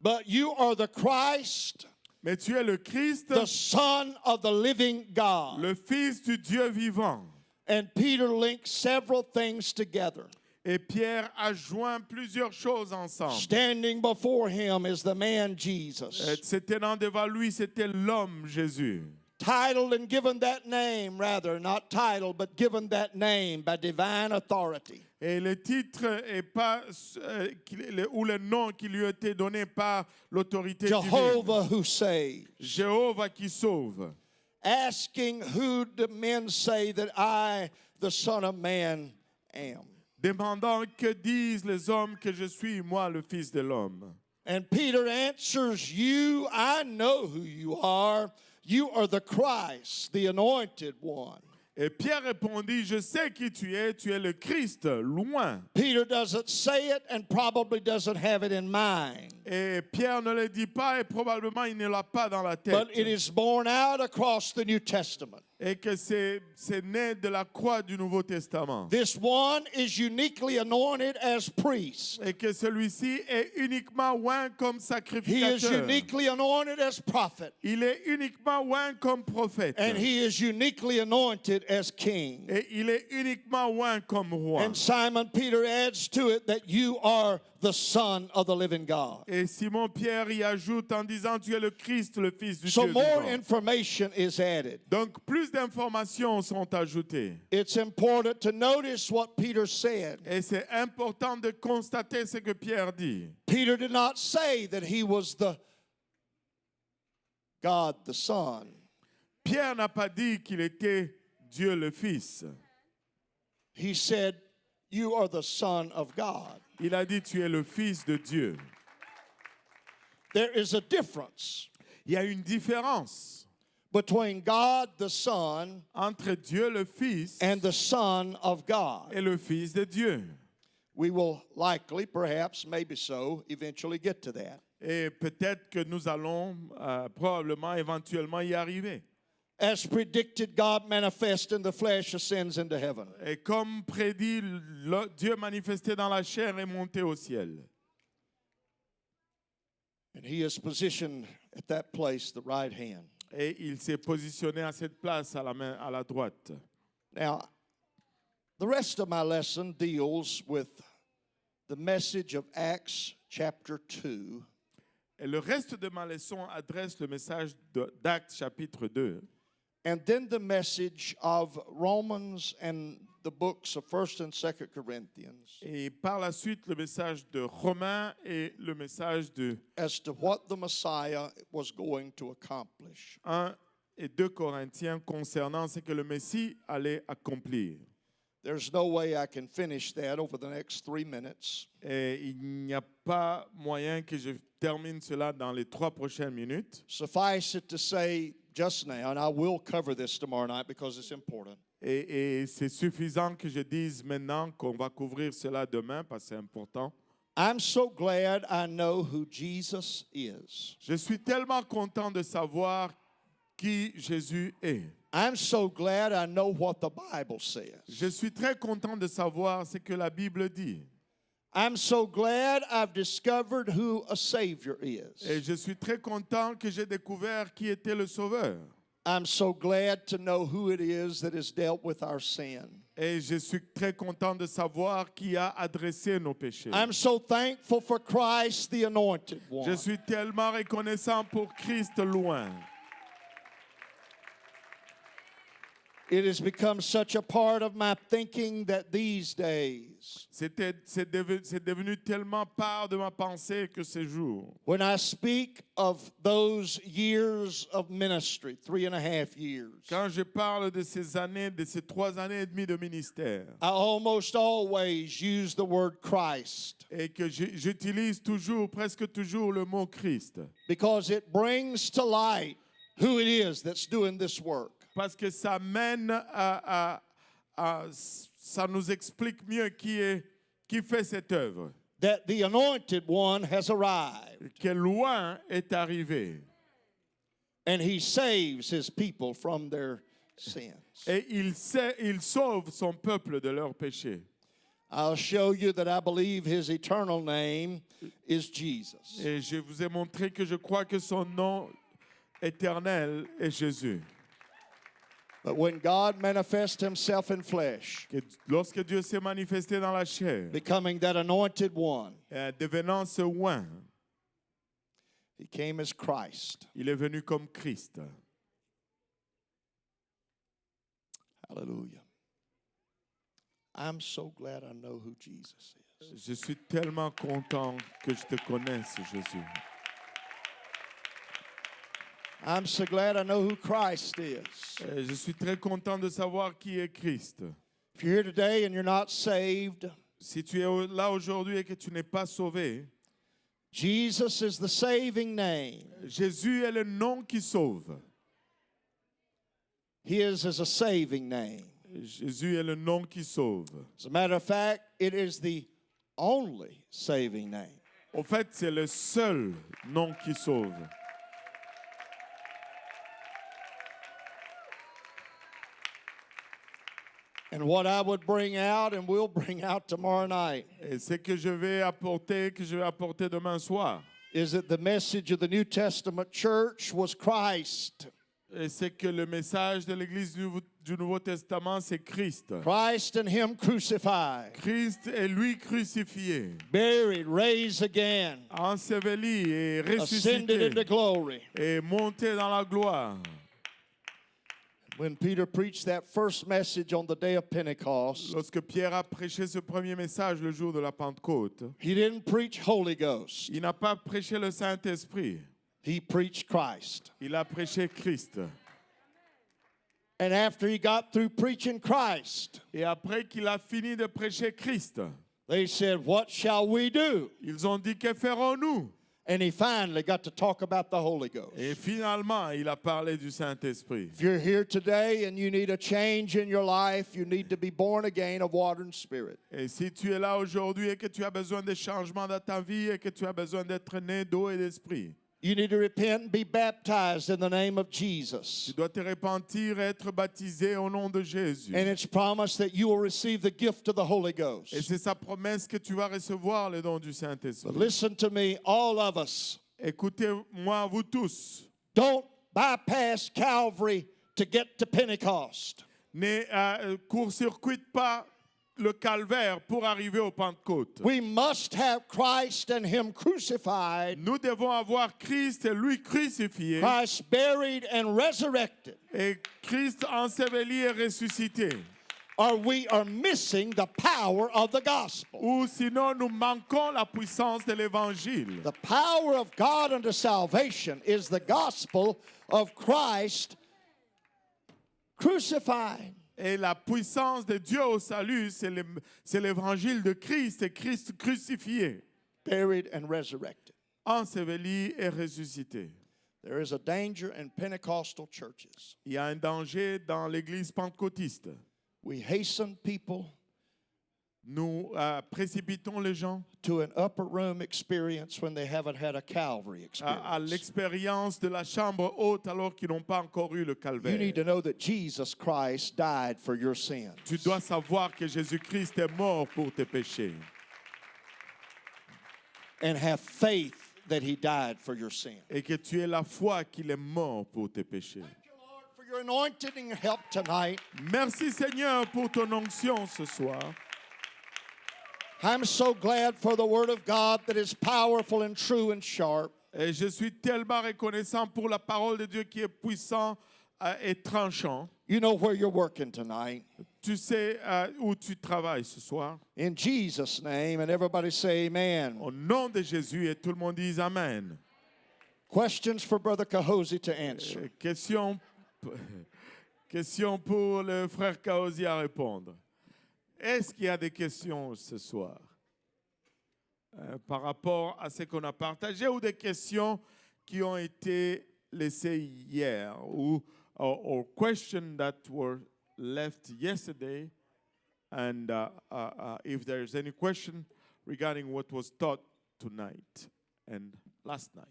Speaker 1: But you are the Christ,
Speaker 2: Mais tu es le Christ,
Speaker 1: the Son of the living God.
Speaker 2: le Fils du Dieu vivant.
Speaker 1: And Peter linked several things together.
Speaker 2: Et Pierre a joint plusieurs choses ensemble.
Speaker 1: Standing before him is the man Jesus,
Speaker 2: Se tenant devant lui, c'était l'homme Jésus.
Speaker 1: titled and given that name, rather, not titled, but given that name by divine authority.
Speaker 2: Et le titre est pas ou le nom qui lui a été donné par l'autorité divine.
Speaker 1: Jehovah who saves.
Speaker 2: Jéhovah qui sauve.
Speaker 1: Asking who do men say that I, the Son of Man, am.
Speaker 2: Demandant que disent les hommes que je suis, moi, le Fils de l'homme.
Speaker 1: And Peter answers, You, I know who you are. You are the Christ, the anointed one.
Speaker 2: Et Pierre répondit, je sais qui tu es le Christ, loin.
Speaker 1: Peter doesn't say it and probably doesn't have it in mind.
Speaker 2: Et Pierre ne le dit pas et probablement il ne l'a pas dans la tête.
Speaker 1: But it is borne out across the New Testament.
Speaker 2: Et que c'est né de la croix du Nouveau Testament.
Speaker 1: This one is uniquely anointed as priest.
Speaker 2: Et que celui-ci est uniquement oint comme
Speaker 1: He is
Speaker 2: sacrificateur.
Speaker 1: uniquely anointed as prophet.
Speaker 2: Il est uniquement oint comme prophète.
Speaker 1: And he is uniquely anointed as king.
Speaker 2: Et il est uniquement oint comme roi.
Speaker 1: And Simon Peter adds to it that you are the Son of the living God.
Speaker 2: Et Simon Pierre y ajoute en disant tu es le Christ, le Fils du
Speaker 1: So
Speaker 2: Dieu
Speaker 1: more
Speaker 2: vivant.
Speaker 1: information is added.
Speaker 2: Donc plus d'informations sont ajoutées.
Speaker 1: It's important to notice what Peter said.
Speaker 2: Et c'est important de constater ce que Pierre dit.
Speaker 1: Peter did not say that he was the God the Son.
Speaker 2: Pierre n'a pas dit qu'il était Dieu le Fils.
Speaker 1: He said, You are the Son of God.
Speaker 2: Il a dit tu es le Fils de Dieu.
Speaker 1: There is a difference
Speaker 2: Il y a une différence
Speaker 1: between God the Son
Speaker 2: entre Dieu le Fils
Speaker 1: and the Son of God.
Speaker 2: et le Fils de Dieu.
Speaker 1: We will likely, perhaps, maybe so, eventually get to that.
Speaker 2: Et peut-être que nous allons probablement, éventuellement y arriver.
Speaker 1: As predicted, God manifest in the flesh ascends into heaven.
Speaker 2: Et comme prédit, Dieu manifesté dans la chair est monté au ciel.
Speaker 1: And he is positioned at that place, the right hand.
Speaker 2: Et il s'est positionné à cette place à la droite.
Speaker 1: Now, the rest of my lesson deals with the message of Acts chapter 2.
Speaker 2: Et le reste de ma leçon adresse le message d'Actes chapitre 2.
Speaker 1: And then the message of Romans and the books of 1st and 2nd Corinthians
Speaker 2: Et par la suite, le message de Romains et le message de
Speaker 1: as to what the Messiah was going to accomplish.
Speaker 2: 1 et 2 Corinthiens concernant ce que le Messie allait accomplir.
Speaker 1: There's no way I can finish that over the next 3 minutes.
Speaker 2: Et il n'y a pas moyen que je termine cela dans les 3 prochaines minutes.
Speaker 1: Suffice it to say just now, and I will cover this tomorrow night because it's important.
Speaker 2: Et c'est suffisant que je dise maintenant qu'on va couvrir cela demain parce que c'est important.
Speaker 1: I'm so glad I know who Jesus is.
Speaker 2: Je suis tellement content de savoir qui Jésus est.
Speaker 1: I'm so glad I know what the Bible says.
Speaker 2: Je suis très content de savoir ce que la Bible dit.
Speaker 1: I'm so glad I've discovered who a Savior
Speaker 2: Et
Speaker 1: is.
Speaker 2: je suis très content que j'ai découvert qui était le Sauveur.
Speaker 1: I'm so glad to know who it is that has dealt with our sin.
Speaker 2: Et je suis très content de savoir qui a adressé nos péchés.
Speaker 1: I'm so thankful for Christ, the Anointed
Speaker 2: Je
Speaker 1: One.
Speaker 2: suis tellement reconnaissant pour Christ loin.
Speaker 1: It has become such a part of my thinking that these days,
Speaker 2: C'est devenu tellement part de ma pensée que ces jours,
Speaker 1: when I speak of those years of ministry, 3.5 years,
Speaker 2: quand je parle de ces années, de ces 3 années et demie de ministère,
Speaker 1: I almost always use the word Christ
Speaker 2: et que j'utilise toujours, presque toujours le mot Christ,
Speaker 1: because it brings to light who it is that's doing this work.
Speaker 2: parce que ça mène ça nous explique mieux qui fait cette œuvre,
Speaker 1: That the Anointed One has arrived
Speaker 2: que loin est arrivé,
Speaker 1: and he saves his people from their sins.
Speaker 2: et il sauve son peuple de leurs péchés.
Speaker 1: I'll show you that I believe his eternal name is Jesus.
Speaker 2: Et je vous ai montré que je crois que son nom éternel est Jésus.
Speaker 1: But when God manifests himself in flesh,
Speaker 2: Que lorsque Dieu s'est manifesté dans la chair,
Speaker 1: becoming that anointed one,
Speaker 2: devenant ce oint,
Speaker 1: he came as Christ.
Speaker 2: il est venu comme Christ.
Speaker 1: Hallelujah. I'm so glad I know who Jesus is.
Speaker 2: Je suis tellement content que je te connaisse, Jésus.
Speaker 1: I'm so glad I know who Christ is.
Speaker 2: Je suis très content de savoir qui est Christ.
Speaker 1: If you're here today and you're not saved,
Speaker 2: Si tu es là aujourd'hui et que tu n'es pas sauvé,
Speaker 1: Jesus is the saving name.
Speaker 2: Jésus est le nom qui sauve.
Speaker 1: His is a saving name.
Speaker 2: Jésus est le nom qui sauve.
Speaker 1: As a matter of fact, it is the only saving name.
Speaker 2: En fait, c'est le seul nom qui sauve.
Speaker 1: And what I would bring out and will bring out tomorrow night
Speaker 2: Et ce que je vais apporter demain soir,
Speaker 1: is that the message of the New Testament church was Christ.
Speaker 2: et c'est que le message de l'Église du Nouveau Testament, c'est Christ.
Speaker 1: Christ and Him crucified,
Speaker 2: Christ est lui crucifié,
Speaker 1: buried, raised again,
Speaker 2: enseveli et
Speaker 1: ascended into
Speaker 2: ressuscité,
Speaker 1: glory.
Speaker 2: et monté dans la gloire.
Speaker 1: When Peter preached that first message on the day of Pentecost,
Speaker 2: Lorsque Pierre a prêché ce premier message le jour de la Pentecôte,
Speaker 1: he didn't preach Holy Ghost.
Speaker 2: il n'a pas prêché le Saint-Esprit,
Speaker 1: He preached Christ.
Speaker 2: il a prêché Christ.
Speaker 1: And after he got through preaching Christ,
Speaker 2: Et après qu'il a fini de prêcher Christ,
Speaker 1: they said, "What shall we do?"
Speaker 2: ils ont dit, que ferons-nous?
Speaker 1: And he finally got to talk about the Holy Ghost.
Speaker 2: Et finalement, il a parlé du Saint-Esprit.
Speaker 1: If you're here today and you need a change in your life, you need to be born again of water and spirit.
Speaker 2: Et si tu es là aujourd'hui et que tu as besoin de changements dans ta vie et que tu as besoin d'être né d'eau et d'esprit,
Speaker 1: You need to repent and be baptized in the name of
Speaker 2: tu
Speaker 1: Jesus.
Speaker 2: dois te repentir et être baptisé au nom de Jésus.
Speaker 1: And it's promised that you will receive the gift of the Holy Ghost.
Speaker 2: Et c'est sa promesse que tu vas recevoir le don du
Speaker 1: But
Speaker 2: Saint-Esprit.
Speaker 1: listen to me, all of us.
Speaker 2: Écoutez-moi, vous tous.
Speaker 1: Don't bypass Calvary to get to Pentecost.
Speaker 2: Ne court-circuite pas le calvaire pour arriver au Pentecôte.
Speaker 1: We must have Christ and Him crucified,
Speaker 2: Nous devons avoir Christ et lui crucifié
Speaker 1: Christ buried and resurrected,
Speaker 2: et Christ enseveli et ressuscité.
Speaker 1: or we are missing the power of the gospel.
Speaker 2: Ou sinon nous manquons la puissance de l'Évangile.
Speaker 1: The power of God unto salvation is the gospel of Christ crucified.
Speaker 2: Et la puissance de Dieu au salut, c'est l'évangile de Christ et Christ crucifié,
Speaker 1: Buried and resurrected.
Speaker 2: enseveli et ressuscité.
Speaker 1: There is a danger in Pentecostal churches.
Speaker 2: Il y a un danger dans l'église pentecôtiste.
Speaker 1: We hasten people
Speaker 2: Nous précipitons les gens
Speaker 1: to an upper room experience when they haven't had a Calvary
Speaker 2: à
Speaker 1: experience.
Speaker 2: l'expérience de la chambre haute alors qu'ils n'ont pas encore eu le
Speaker 1: You
Speaker 2: calvaire.
Speaker 1: need to know that Jesus Christ died for your sins.
Speaker 2: Tu dois savoir que Jésus-Christ est mort pour tes péchés.
Speaker 1: And have faith that He died for your sins.
Speaker 2: Et que tu aies la foi qu'il est mort pour tes péchés.
Speaker 1: Thank you, Lord, for anointing and help tonight.
Speaker 2: Merci Seigneur pour ton onction ce soir.
Speaker 1: I'm so glad for the Word of God that is powerful and true and sharp.
Speaker 2: Et je suis tellement reconnaissant pour la parole de Dieu qui est puissant et tranchant.
Speaker 1: You know where you're working tonight.
Speaker 2: Tu sais où tu travailles ce soir.
Speaker 1: In Jesus' name, and everybody say amen.
Speaker 2: Au nom de Jésus, et tout le monde dit Amen.
Speaker 1: Questions for Brother Kahosi to answer.
Speaker 2: Question pour le frère Kaosi à répondre. Est-ce qu'il y a des questions ce soir par rapport à ce qu'on a partagé ou des questions qui ont été laissées hier or questions that were left yesterday, and if there is any question regarding what was taught tonight and last night.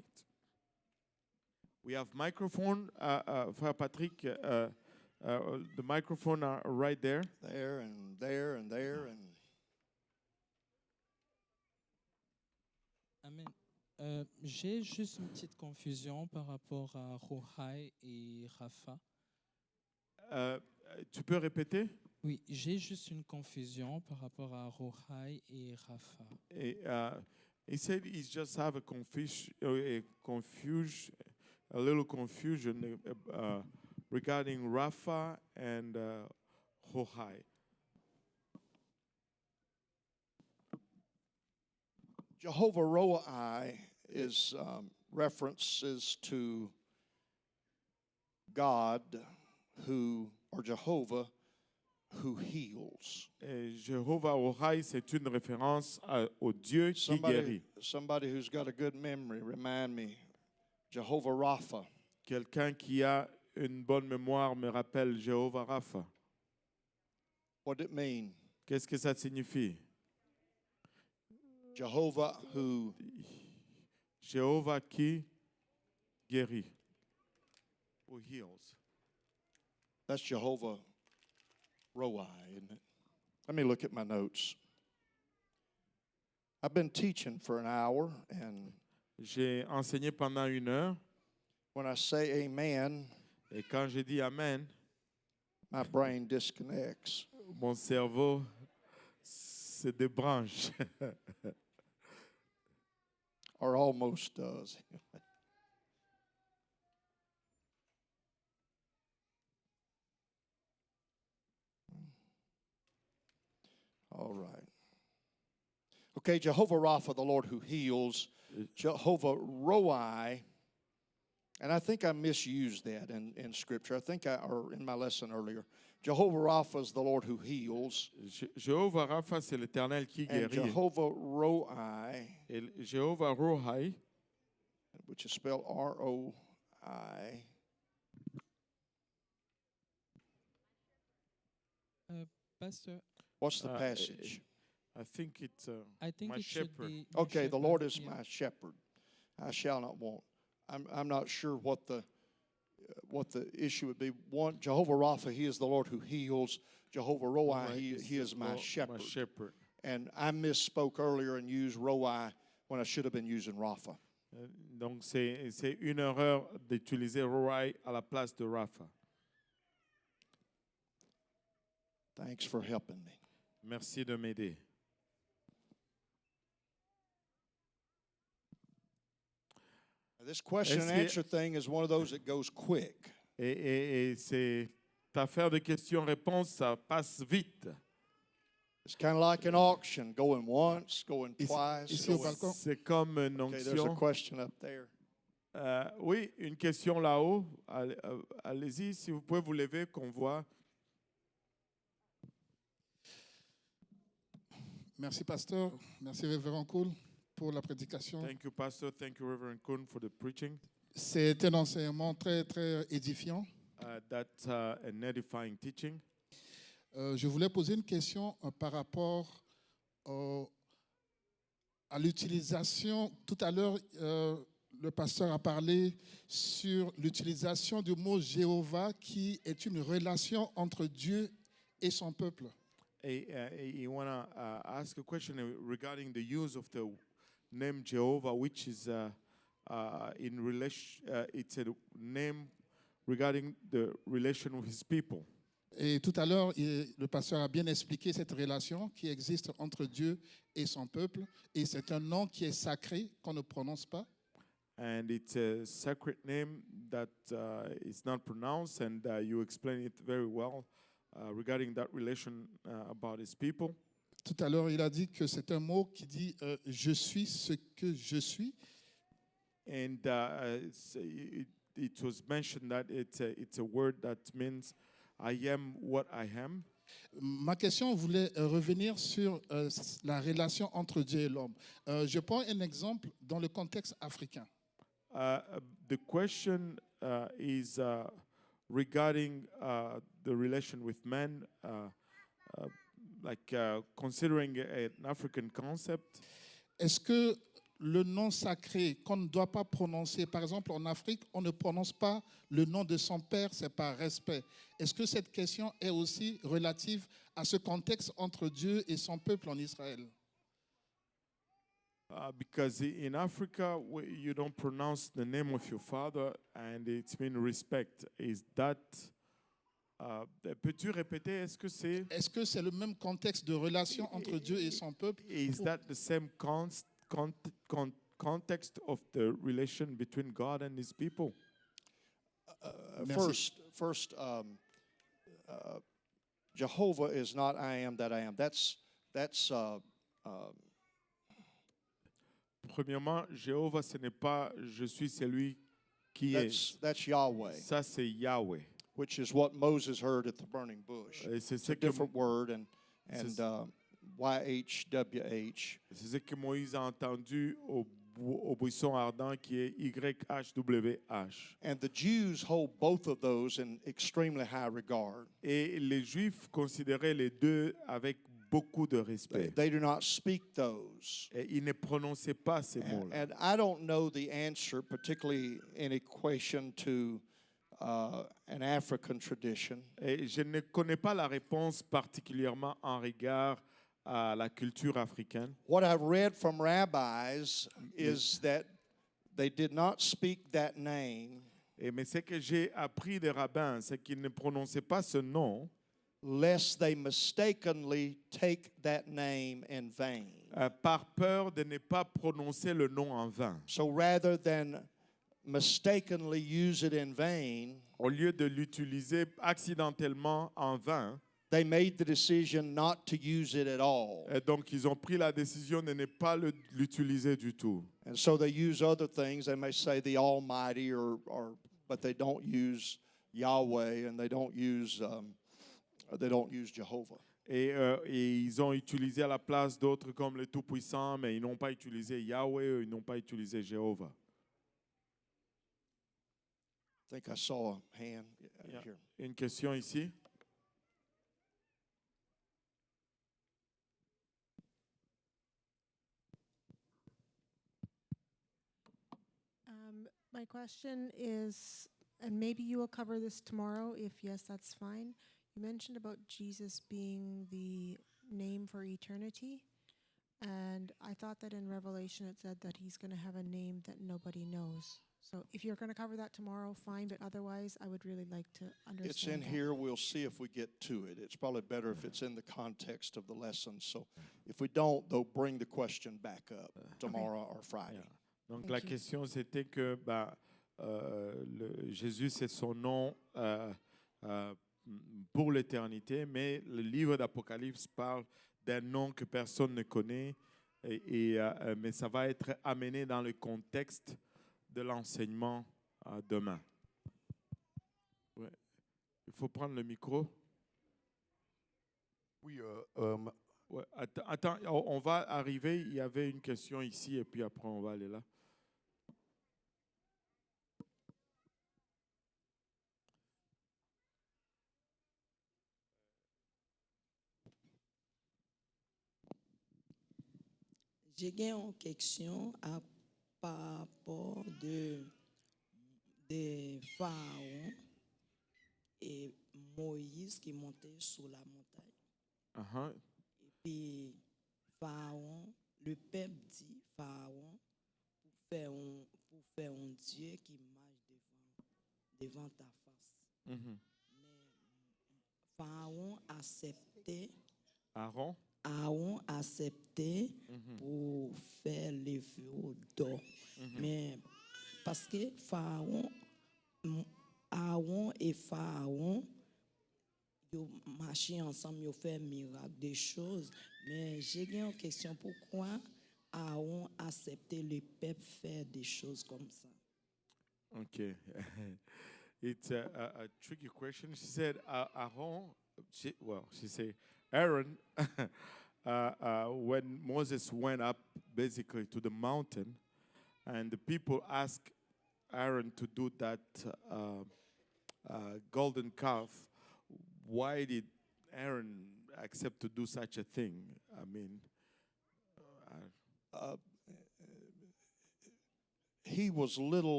Speaker 2: We have microphone, Frère Patrick, the microphone are right there.
Speaker 1: There and there and there and
Speaker 3: Amen. J'ai juste une petite confusion par rapport à Rohai et Rafa.
Speaker 2: Tu peux répéter?
Speaker 3: Oui, j'ai juste une confusion par rapport à Rohai et Rafa.
Speaker 2: Et, he said he just have a little confusion regarding Rapha and Hohai.
Speaker 1: Jehovah Roi is references to God who, or Jehovah, who heals.
Speaker 2: Et Jéhovah Hohai, c'est une référence au Dieu qui guérit.
Speaker 1: Somebody who's got a good memory, remind me. Jehovah Rapha.
Speaker 2: Quelqu'un qui a une bonne mémoire me rappelle Jéhovah Rapha.
Speaker 1: What did it mean?
Speaker 2: Qu'est-ce que ça signifie?
Speaker 1: Jehovah who
Speaker 2: Jéhovah qui guérit. Who heals.
Speaker 1: That's Jehovah Roi, isn't it? Let me look at my notes. I've been teaching for an hour, and
Speaker 2: J'ai enseigné pendant 1 heure.
Speaker 1: when I say amen,
Speaker 2: Et quand j'ai dit Amen,
Speaker 1: my brain disconnects.
Speaker 2: mon cerveau se débranche.
Speaker 1: Or almost does. All right. Okay, Jehovah Rapha, the Lord who heals. Jehovah Roi, and I think I misused that in Scripture. I think or in my lesson earlier. Jehovah Rapha is the Lord who heals.
Speaker 2: Jéhovah Rapha, c'est l'Éternel qui
Speaker 1: And
Speaker 2: guérit.
Speaker 1: Jehovah Roi,
Speaker 2: Et Jéhovah Rohai,
Speaker 1: which is spelled R-O-I.
Speaker 3: Pastor,
Speaker 1: What's the passage?
Speaker 2: I think it's
Speaker 3: I think
Speaker 2: my
Speaker 3: it should
Speaker 2: shepherd.
Speaker 3: be my
Speaker 1: Okay, the
Speaker 3: shepherd,
Speaker 1: Lord is
Speaker 3: yeah.
Speaker 1: my shepherd. I shall not want. I'm not sure what the issue would be. One, Jehovah Rapha, He is the Lord who heals. Jehovah Roi, He is my shepherd.
Speaker 2: My shepherd.
Speaker 1: And I misspoke earlier and used Roi when I should have been using Rapha.
Speaker 2: Donc c'est une erreur d'utiliser Rohai à la place de Rapha.
Speaker 1: Thanks for helping me.
Speaker 2: Merci de m'aider.
Speaker 1: This question and answer thing is one of those that goes quick.
Speaker 2: Et cette affaire de questions-réponses, ça passe vite.
Speaker 1: It's kind of like an auction, going once, going twice.
Speaker 4: ici au
Speaker 1: going-
Speaker 4: balcon.
Speaker 2: C'est comme une
Speaker 1: Okay, there's a
Speaker 2: onction.
Speaker 1: question up there.
Speaker 2: Oui, une question là-haut. Allez-y, si vous pouvez vous lever, qu'on voit.
Speaker 4: Merci, pasteur. Merci, révérend Cool, pour la prédication.
Speaker 2: Thank you, Pastor. Thank you, Reverend Kuhn, for the preaching.
Speaker 4: C'est un enseignement très, très édifiant.
Speaker 2: That's an edifying teaching.
Speaker 4: Je voulais poser une question par rapport à l'utilisation. Tout à l'heure, le pasteur a parlé sur l'utilisation du mot Jéhovah qui est une relation entre Dieu et son peuple.
Speaker 2: You want to ask a question regarding the use of the name Jehovah, which is in relation. It's a name regarding the relation with his people.
Speaker 4: Et tout à l'heure, le pasteur a bien expliqué cette relation qui existe entre Dieu et son peuple. Et c'est un nom qui est sacré, qu'on ne prononce pas.
Speaker 2: And it's a sacred name that is not pronounced, and you explain it very well regarding that relation about his people.
Speaker 4: Tout à l'heure, il a dit que c'est un mot qui dit je suis ce que je suis.
Speaker 2: And it was mentioned that it's a word that means I am what I am.
Speaker 4: Ma question voulait revenir sur la relation entre Dieu et l'homme. Je prends un exemple dans le contexte africain.
Speaker 2: The question is regarding the relation with men, considering an African concept.
Speaker 4: Est-ce que le nom sacré qu'on ne doit pas prononcer, par exemple en Afrique, on ne prononce pas le nom de son père, c'est par respect. Est-ce que cette question est aussi relative à ce contexte entre Dieu et son peuple en Israël?
Speaker 2: Because in Africa, you don't pronounce the name of your father, and it's mean respect. Is that? Peux-tu répéter? Est-ce que c'est
Speaker 4: le même contexte de relation entre Dieu et son peuple?
Speaker 2: Is that the same context of the relation between God and His people?
Speaker 1: First, Jehovah is not I am that I am. That's
Speaker 2: Premièrement, Jéhovah, ce n'est pas je suis celui qui est.
Speaker 1: that's Yahweh.
Speaker 2: Ça, c'est Yahweh.
Speaker 1: Which is what Moses heard at the burning bush.
Speaker 2: Et c'est
Speaker 1: It's a different word, and YHWH.
Speaker 2: C'est ce que Moïse a entendu au buisson ardent qui est YHWH.
Speaker 1: And the Jews hold both of those in extremely high regard.
Speaker 2: Et les Juifs considéraient les deux avec beaucoup de respect.
Speaker 1: They do not speak those.
Speaker 2: Et ils ne prononçaient pas ces mots-là.
Speaker 1: And I don't know the answer, particularly in equation to an African tradition.
Speaker 2: Et je ne connais pas la réponse particulièrement en regard à la culture africaine.
Speaker 1: What I've read from rabbis is that they did not speak that name.
Speaker 2: Mais ce que j'ai appris des rabbins, c'est qu'ils ne prononçaient pas ce nom,
Speaker 1: lest they mistakenly take that name in vain.
Speaker 2: Par peur de ne pas prononcer le nom en vain.
Speaker 1: So rather than mistakenly use it in vain,
Speaker 2: au lieu de l'utiliser accidentellement en vain,
Speaker 1: they made the decision not to use it at all.
Speaker 2: Et donc ils ont pris la décision de ne pas l'utiliser du tout.
Speaker 1: And so they use other things. They may say the Almighty, but they don't use Yahweh, and they don't use Jehovah.
Speaker 2: Et ils ont utilisé à la place d'autres comme le Tout-Puissant, mais ils n'ont pas utilisé Yahweh, ils n'ont pas utilisé Jéhovah.
Speaker 1: I think I saw a hand here.
Speaker 2: Une question ici.
Speaker 5: My question is, and maybe you will cover this tomorrow, if yes, that's fine. You mentioned about Jesus being the name for eternity, and I thought that in Revelation it said that he's going to have a name that nobody knows. So if you're going to cover that tomorrow, fine, but otherwise I would really like to understand.
Speaker 1: It's in
Speaker 5: that.
Speaker 1: here. We'll see if we get to it. It's probably better if it's in the context of the lesson. So if we don't, they'll bring the question back up tomorrow or Friday.
Speaker 2: Yeah. Donc
Speaker 5: Thank
Speaker 2: la
Speaker 5: you.
Speaker 2: question c'était que Jésus c'est son nom pour l'éternité, mais le livre d'Apocalypse parle d'un nom que personne ne connaît, mais ça va être amené dans le contexte de l'enseignement demain. Ouais. Il faut prendre le micro.
Speaker 6: Oui,
Speaker 2: Ouais. Attends, on va arriver. Il y avait une question ici et puis après on va aller là.
Speaker 7: J'ai une question par rapport de Pharaon et Moïse qui montait sur la montagne.
Speaker 2: Uh-huh.
Speaker 7: Et puis Pharaon, le peuple dit Pharaon pour faire un Dieu qui marche devant ta face.
Speaker 2: Mhm.
Speaker 7: Pharaon acceptait,
Speaker 2: Aaron.
Speaker 7: Aaron acceptait
Speaker 2: Mhm.
Speaker 7: pour faire les feux d'or. Mais parce que mm, Aaron et Pharaon, ils ont marché ensemble, ils ont fait miracle, des choses. Mais j'ai une question, pourquoi Aaron acceptait le peuple faire des choses comme ça?
Speaker 2: Okay. It's a tricky question. She said, Aaron, she said, Aaron, when Moses went up basically to the mountain, and the people asked Aaron to do that golden calf, why did Aaron accept to do such a thing? I mean,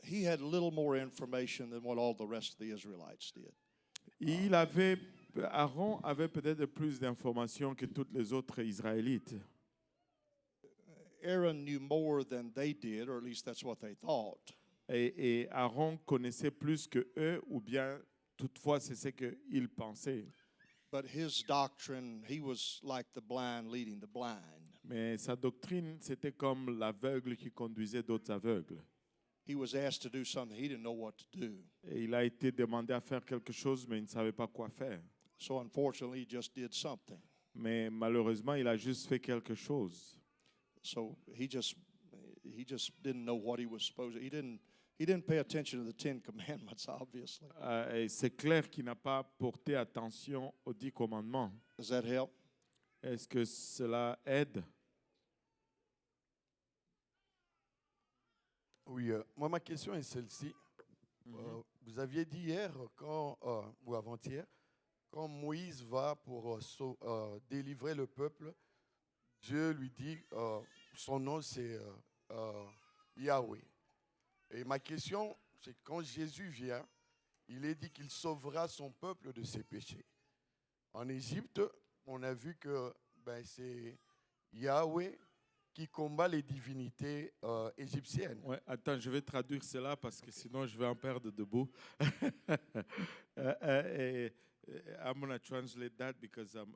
Speaker 1: he had little more information than what all the rest of the Israelites did.
Speaker 2: Aaron avait peut-être plus d'informations que tous les autres Israélites.
Speaker 1: Aaron knew more than they did, or at least that's what they thought.
Speaker 2: Et Aaron connaissait plus que eux, ou bien toutefois c'est ce qu'ils pensaient.
Speaker 1: But his doctrine, he was like the blind leading the blind.
Speaker 2: Mais sa doctrine, c'était comme l'aveugle qui conduisait d'autres aveugles.
Speaker 1: He was asked to do something he didn't know what to do.
Speaker 2: Et il a été demandé à faire quelque chose, mais il ne savait pas quoi faire.
Speaker 1: So unfortunately, he just did something.
Speaker 2: Mais malheureusement, il a juste fait quelque chose.
Speaker 1: So he just didn't know what he was supposed to. He didn't pay attention to the 10 Commandments, obviously.
Speaker 2: Et c'est clair qu'il n'a pas porté attention aux 10 commandements.
Speaker 1: Does that help?
Speaker 2: Est-ce que cela aide?
Speaker 6: Oui, moi ma question est celle-ci. Vous aviez dit hier ou avant-hier, quand Moïse va pour délivrer le peuple, Dieu lui dit, son nom c'est Yahweh. Et ma question, c'est que quand Jésus vient, il est dit qu'il sauvera son peuple de ses péchés. En Égypte, on a vu que c'est Yahweh qui combat les divinités égyptiennes.
Speaker 2: Ouais, attends, je vais traduire cela parce que sinon je vais en perdre debout. I'm going to translate that because I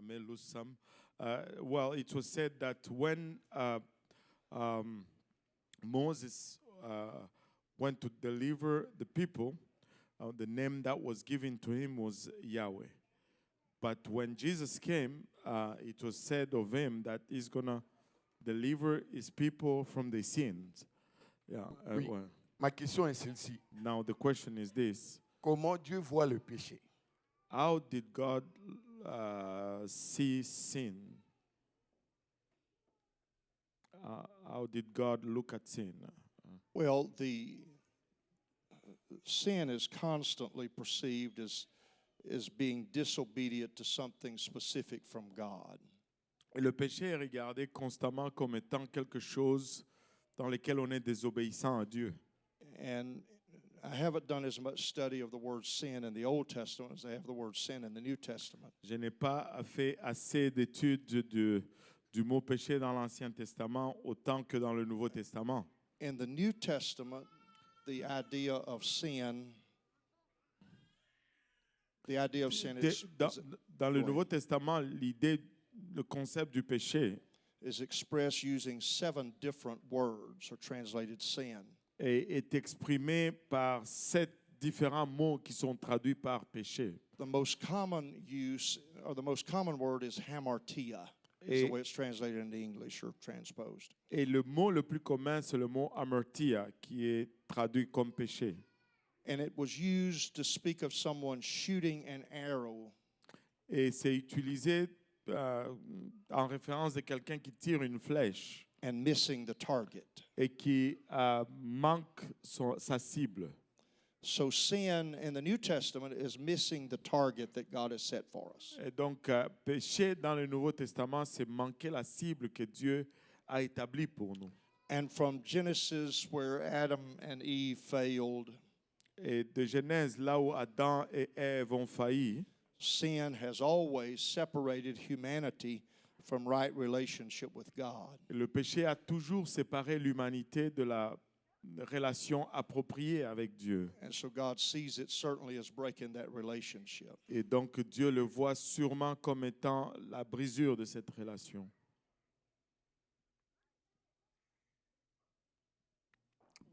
Speaker 2: may lose some. Well, it was said that when Moses went to deliver the people, the name that was given to him was Yahweh. But when Jesus came, it was said of him that he's going to deliver his people from their sins. Yeah.
Speaker 6: Oui.
Speaker 2: Well,
Speaker 6: Ma question est celle-ci.
Speaker 2: now the question is this:
Speaker 6: Comment Dieu voit le péché?
Speaker 2: how did God see sin? How did God look at sin?
Speaker 1: Well, the sin is constantly perceived as being disobedient to something specific from God.
Speaker 2: Et le péché est regardé constamment comme étant quelque chose dans lequel on est désobéissant à Dieu.
Speaker 1: And I haven't done as much study of the word sin in the Old Testament as I have the word sin in the New Testament.
Speaker 2: Je n'ai pas fait assez d'études du mot péché dans l'Ancien Testament autant que dans le Nouveau Testament.
Speaker 1: In the New Testament, the idea of sin
Speaker 2: Dans le Nouveau Testament, le concept du péché
Speaker 1: is expressed using 7 different words or translated sin.
Speaker 2: est exprimé par 7 différents mots qui sont traduits par péché.
Speaker 1: The most common use, or the most common word is hamartia. Is the way it's translated into English or transposed.
Speaker 2: Et le mot le plus commun, c'est le mot amertia, qui est traduit comme péché.
Speaker 1: And it was used to speak of someone shooting an arrow
Speaker 2: Et c'est utilisé en référence de quelqu'un qui tire une flèche
Speaker 1: and missing the target.
Speaker 2: et qui manque sa cible.
Speaker 1: So sin in the New Testament is missing the target that God has set for us.
Speaker 2: Et donc, péché dans le Nouveau Testament, c'est manquer la cible que Dieu a établie pour nous.
Speaker 1: And from Genesis, where Adam and Eve failed,
Speaker 2: Et de Genèse, là où Adam et Ève ont failli,
Speaker 1: sin has always separated humanity from right relationship with God.
Speaker 2: le péché a toujours séparé l'humanité de la relation appropriée avec Dieu.
Speaker 1: And so God sees it certainly as breaking that relationship.
Speaker 2: Et donc Dieu le voit sûrement comme étant la brisure de cette relation.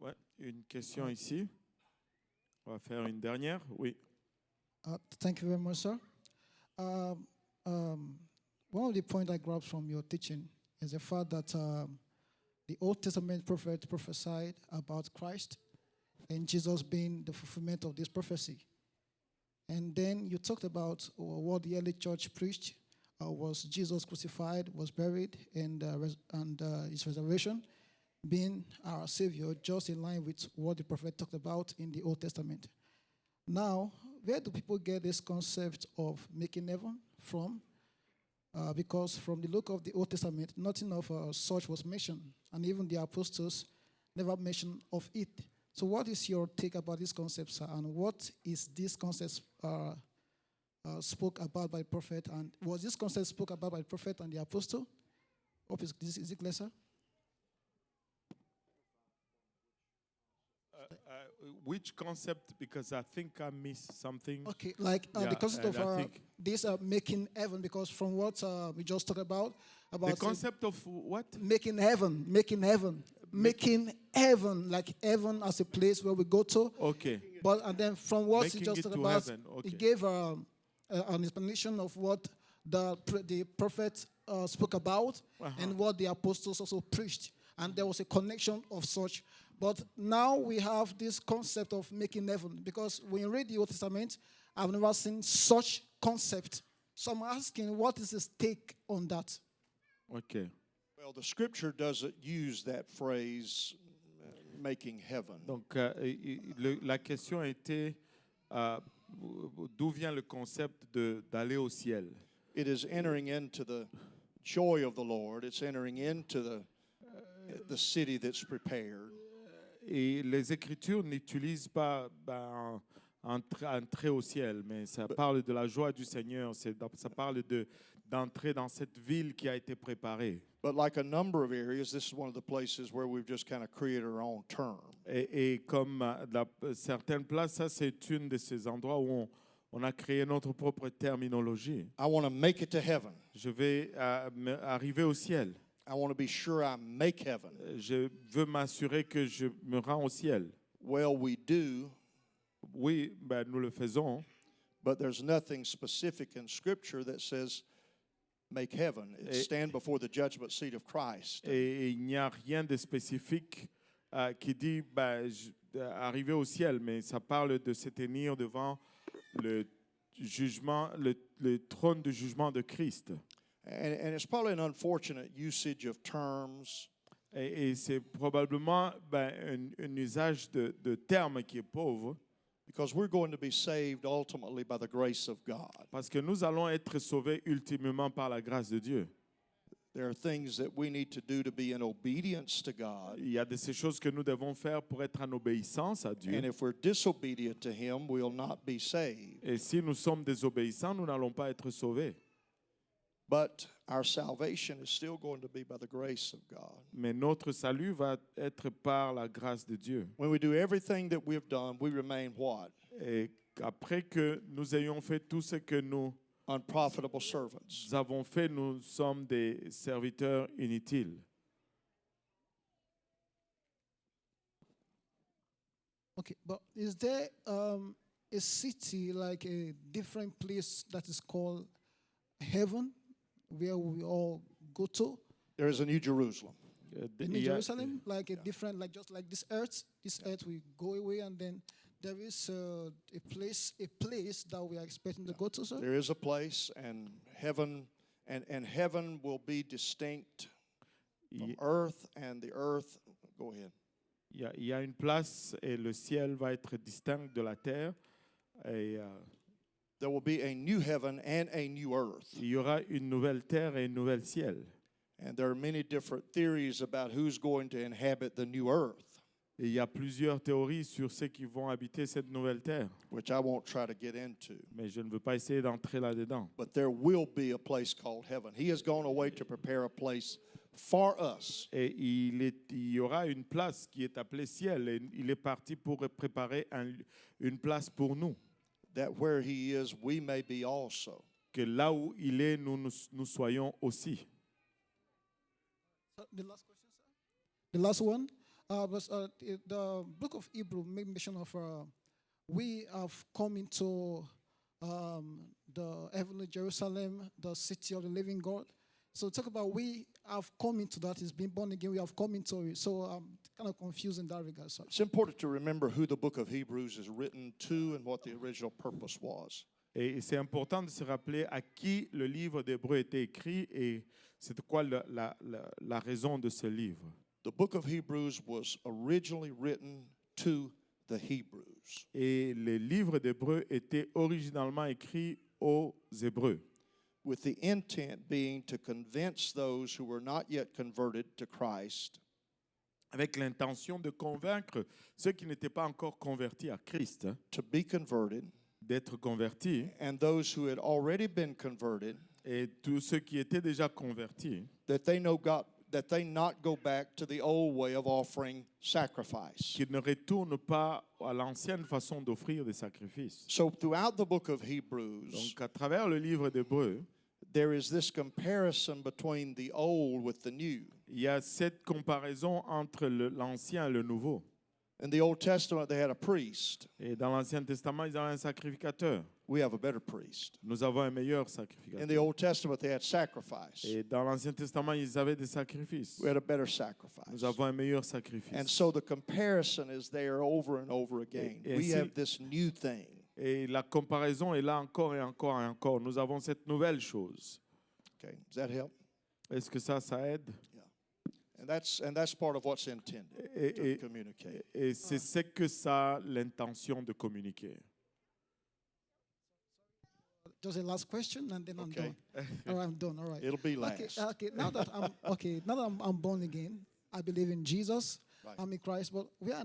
Speaker 2: Ouais, une question ici. On va faire une dernière. Oui.
Speaker 8: Thank you very much, sir. Um, one of the points I grabbed from your teaching is the fact that the Old Testament prophet prophesied about Christ and Jesus being the fulfillment of this prophecy. And then you talked about what the early church preached was Jesus crucified, was buried, and his resurrection being our Savior, just in line with what the prophet talked about in the Old Testament. Now, where do people get this concept of making heaven from? Because from the look of the Old Testament, nothing of such was mentioned, and even the apostles never mentioned of it. So what is your take about this concept, sir, and what is this concept spoke about by the prophet, and was this concept spoke about by the prophet and the apostle? Hope is it clear, sir?
Speaker 2: Which concept? Because I think I missed something.
Speaker 8: Okay, like
Speaker 2: Yeah,
Speaker 8: the concept
Speaker 2: and I
Speaker 8: of
Speaker 2: think-
Speaker 8: this making heaven, because from what we just talked about
Speaker 2: The concept of what?
Speaker 8: making heaven, making heaven, like heaven as a place where we go to.
Speaker 2: Okay.
Speaker 8: But and then from what he
Speaker 2: Making
Speaker 8: just
Speaker 2: it
Speaker 8: talked
Speaker 2: to
Speaker 8: about,
Speaker 2: heaven, okay.
Speaker 8: he gave an explanation of what the prophet spoke about and what the apostles also preached, and there was a connection of such. But now we have this concept of making heaven, because when you read the Old Testament, I've never seen such concept. So I'm asking, what is his take on that?
Speaker 2: Okay.
Speaker 1: Well, the scripture doesn't use that phrase, making heaven.
Speaker 2: Donc, la question était d'où vient le concept d'aller au ciel?
Speaker 1: It is entering into the joy of the Lord. It's entering into the city that's prepared.
Speaker 2: Et les Écritures n'utilisent pas entrer au ciel, mais ça parle de la joie du Seigneur, ça parle d'entrer dans cette ville qui a été préparée.
Speaker 1: But like a number of areas, this is one of the places where we've just kind of created our own term.
Speaker 2: Et comme certaines places, ça c'est une de ces endroits où on a créé notre propre terminologie.
Speaker 1: I want to make it to heaven.
Speaker 2: Je vais arriver au ciel.
Speaker 1: I want to be sure I make heaven.
Speaker 2: Je veux m'assurer que je me rends au ciel.
Speaker 1: Well, we do,
Speaker 2: Oui, nous le faisons,
Speaker 1: but there's nothing specific in Scripture that says make heaven. It's stand before the judgment seat of Christ.
Speaker 2: et il n'y a rien de spécifique qui dit arriver au ciel, mais ça parle de se tenir devant le jugement, le trône de jugement de Christ.
Speaker 1: And it's probably an unfortunate usage of terms.
Speaker 2: Et c'est probablement un usage de termes qui est pauvre,
Speaker 1: Because we're going to be saved ultimately by the grace of God.
Speaker 2: parce que nous allons être sauvés ultimement par la grâce de Dieu.
Speaker 1: There are things that we need to do to be in obedience to God.
Speaker 2: Il y a de ces choses que nous devons faire pour être en obéissance à Dieu.
Speaker 1: And if we're disobedient to Him, we'll not be saved.
Speaker 2: Et si nous sommes désobéissants, nous n'allons pas être sauvés.
Speaker 1: But our salvation is still going to be by the grace of God.
Speaker 2: Mais notre salut va être par la grâce de Dieu.
Speaker 1: When we do everything that we've done, we remain what?
Speaker 2: Et après que nous ayons fait tout ce que nous
Speaker 1: Unprofitable servants.
Speaker 2: avons fait, nous sommes des serviteurs inutiles.
Speaker 8: Okay, but is there a city, like a different place that is called heaven, where we all go to?
Speaker 1: There is a New Jerusalem.
Speaker 8: In
Speaker 2: Il y a-
Speaker 8: Jerusalem, like a different, like just like this earth we go away, and then there is a place that we are expecting to go to, sir.
Speaker 1: There is a place, and heaven will be distinct from earth, and the earth. Go ahead.
Speaker 2: Il y a une place et le ciel va être distinct de la terre. Et
Speaker 1: There will be a new heaven and a new earth.
Speaker 2: il y aura une nouvelle terre et un nouvel ciel.
Speaker 1: And there are many different theories about who's going to inhabit the new earth,
Speaker 2: Et il y a plusieurs théories sur ceux qui vont habiter cette nouvelle terre.
Speaker 1: which I won't try to get into.
Speaker 2: Mais je ne veux pas essayer d'entrer là-dedans.
Speaker 1: But there will be a place called heaven. He has gone away to prepare a place for us.
Speaker 2: Et il y aura une place qui est appelée ciel. Et il est parti pour préparer une place pour nous.
Speaker 1: That where he is, we may be also.
Speaker 2: Que là où il est, nous soyons aussi.
Speaker 8: The last question, sir? The last one was the book of Hebrew made mention of we have come into the heavenly Jerusalem, the city of the living God. So talk about we have come into that, is being born again, we have come into it. So kind of confused in that regard, sir.
Speaker 1: It's important to remember who the book of Hebrews is written to and what the original purpose was.
Speaker 2: Et c'est important de se rappeler à qui le livre d'Hébreux était écrit et c'est quoi la raison de ce livre.
Speaker 1: The book of Hebrews was originally written to the Hebrews.
Speaker 2: Et le livre d'Hébreux était originalement écrit aux Hébreux,
Speaker 1: with the intent being to convince those who were not yet converted to Christ
Speaker 2: avec l'intention de convaincre ceux qui n'étaient pas encore convertis à Christ,
Speaker 1: to be converted,
Speaker 2: d'être convertis,
Speaker 1: and those who had already been converted,
Speaker 2: et tous ceux qui étaient déjà convertis,
Speaker 1: that they not go back to the old way of offering sacrifice.
Speaker 2: qu'ils ne retournent pas à l'ancienne façon d'offrir des sacrifices.
Speaker 1: So throughout the book of Hebrews,
Speaker 2: Donc, à travers le livre d'Hébreux,
Speaker 1: there is this comparison between the old with the new.
Speaker 2: il y a cette comparaison entre l'ancien et le nouveau.
Speaker 1: In the Old Testament, they had a priest.
Speaker 2: Et dans l'Ancien Testament, ils avaient un sacrificateur.
Speaker 1: We have a better priest.
Speaker 2: Nous avons un meilleur
Speaker 1: In the
Speaker 2: sacrificateur.
Speaker 1: Old Testament, they had sacrifice.
Speaker 2: Et dans l'Ancien Testament, ils avaient des sacrifices.
Speaker 1: We had a better sacrifice.
Speaker 2: Nous avons un meilleur sacrifice.
Speaker 1: And so the comparison is there over and over again.
Speaker 2: Et
Speaker 1: We
Speaker 2: ainsi-
Speaker 1: have this new thing.
Speaker 2: Et la comparaison est là encore et encore et encore. Nous avons cette nouvelle chose.
Speaker 1: Okay, does that help?
Speaker 2: Est-ce que ça aide?
Speaker 1: And that's part of what's intended to
Speaker 2: Et
Speaker 1: communicate.
Speaker 2: c'est ce que ça a l'intention de communiquer.
Speaker 8: Just a last question, and then I'm
Speaker 1: Okay.
Speaker 8: done. All right, I'm done. All right.
Speaker 1: It'll be
Speaker 8: Okay,
Speaker 1: last.
Speaker 8: okay. Now that I'm born again, I believe in Jesus.
Speaker 1: Right.
Speaker 8: I'm in Christ. But where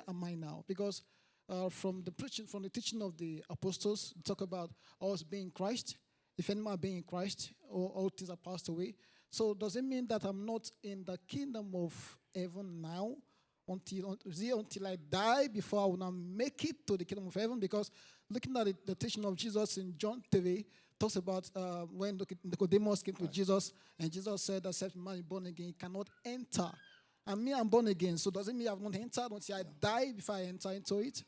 Speaker 8: am I now? Because from the teaching of the apostles, talk about us being Christ. If any man be in Christ, all things are passed away. So does it mean that I'm not in the kingdom of heaven now until I die before I will not make it to the kingdom of heaven? Because looking at the teaching of Jesus in John 3, talks about when Nicodemus came to Jesus, and Jesus said that except man is born again, he cannot enter. And me, I'm born again. So does it mean I've not entered until I die before I enter into it?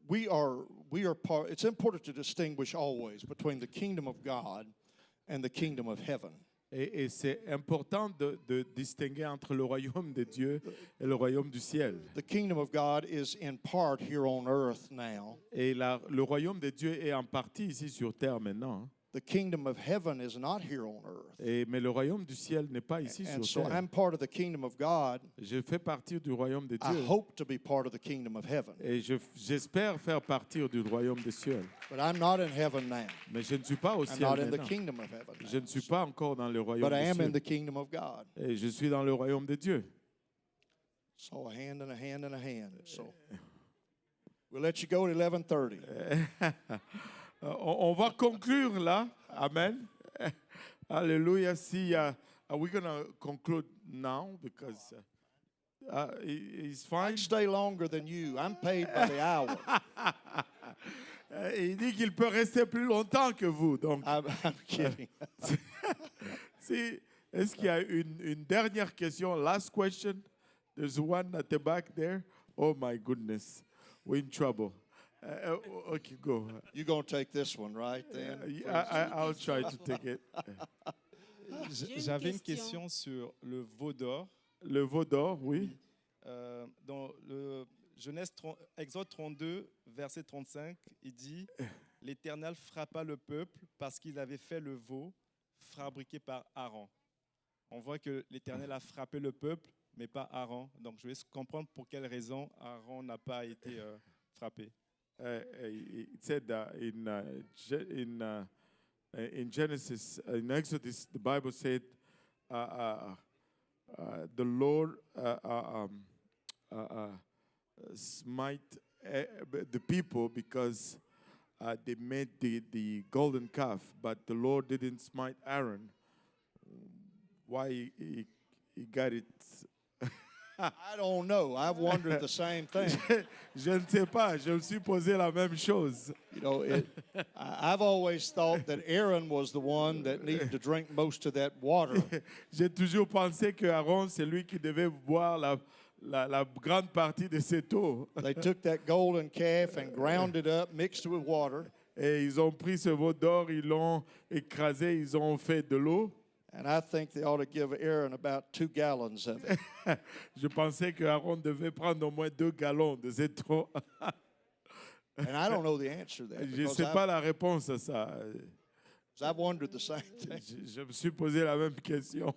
Speaker 1: We are part. It's important to distinguish always between the kingdom of God and the kingdom of heaven.
Speaker 2: Et c'est important de distinguer entre le royaume de Dieu et le royaume du ciel.
Speaker 1: The kingdom of God is in part here on earth now.
Speaker 2: Et le royaume de Dieu est en partie ici sur terre maintenant.
Speaker 1: The kingdom of heaven is not here on earth.
Speaker 2: Mais le royaume du ciel n'est pas ici
Speaker 1: And
Speaker 2: sur
Speaker 1: so
Speaker 2: terre.
Speaker 1: I'm part of the kingdom of God.
Speaker 2: Je fais partie du royaume de
Speaker 1: I
Speaker 2: Dieu.
Speaker 1: hope to be part of the kingdom of heaven.
Speaker 2: Et j'espère faire partie du royaume des cieux.
Speaker 1: But I'm not in heaven now.
Speaker 2: Mais je ne suis pas au
Speaker 1: I'm
Speaker 2: ciel
Speaker 1: not in the
Speaker 2: maintenant.
Speaker 1: kingdom of heaven
Speaker 2: Je
Speaker 1: now.
Speaker 2: ne suis pas encore dans le royaume
Speaker 1: But I
Speaker 2: des
Speaker 1: am in
Speaker 2: cieux.
Speaker 1: the kingdom of God.
Speaker 2: Et je suis dans le royaume de Dieu.
Speaker 1: So a hand and a hand and a hand. So we'll let you go at 11:30.
Speaker 2: On va conclure là. Amen. Hallelujah. See, we're going to conclude now because it's fine.
Speaker 1: I'd stay longer than you. I'm paid by the hour.
Speaker 2: Il dit qu'il peut rester plus longtemps que vous. Donc,
Speaker 1: I'm kidding.
Speaker 2: si, est-ce qu'il y a une dernière question? Last question. There's one at the back there. Oh my goodness. We're in trouble. Okay, go.
Speaker 1: You're going to take this one, right? Then?
Speaker 2: I'll try to take it.
Speaker 9: J'avais une question sur le veau d'or.
Speaker 2: Le veau d'or, oui.
Speaker 9: Dans le Exode 32, verset 35, il dit « L'Éternel frappa le peuple parce qu'il avait fait le veau fabriqué par Aaron. » On voit que l'Éternel a frappé le peuple, mais pas Aaron. Donc je vais comprendre pour quelle raison Aaron n'a pas été frappé.
Speaker 2: It said that in Genesis, in Exodus, the Bible said the Lord smite the people because they made the golden calf, but the Lord didn't smite Aaron. why he got it.
Speaker 1: I don't know. I've wondered the same thing.
Speaker 2: Je ne sais pas, je me suis posé la même chose.
Speaker 1: You know, I've always thought that Aaron was the one that needed to drink most of that water.
Speaker 2: J'ai toujours pensé que Aaron, c'est lui qui devait boire la grande partie de cette eau.
Speaker 1: They took that golden calf and ground it up, mixed it with water.
Speaker 2: Et ils ont pris ce veau d'or, ils l'ont écrasé, ils ont fait de l'eau.
Speaker 1: And I think they ought to give Aaron about 2 gallons of it.
Speaker 2: Je pensais que Aaron devait prendre au moins 2 gallons de cette eau.
Speaker 1: And I don't know the answer to that
Speaker 2: Je ne
Speaker 1: because
Speaker 2: sais pas la réponse à ça.
Speaker 1: I've wondered the same thing.
Speaker 2: Je me suis posé la même question.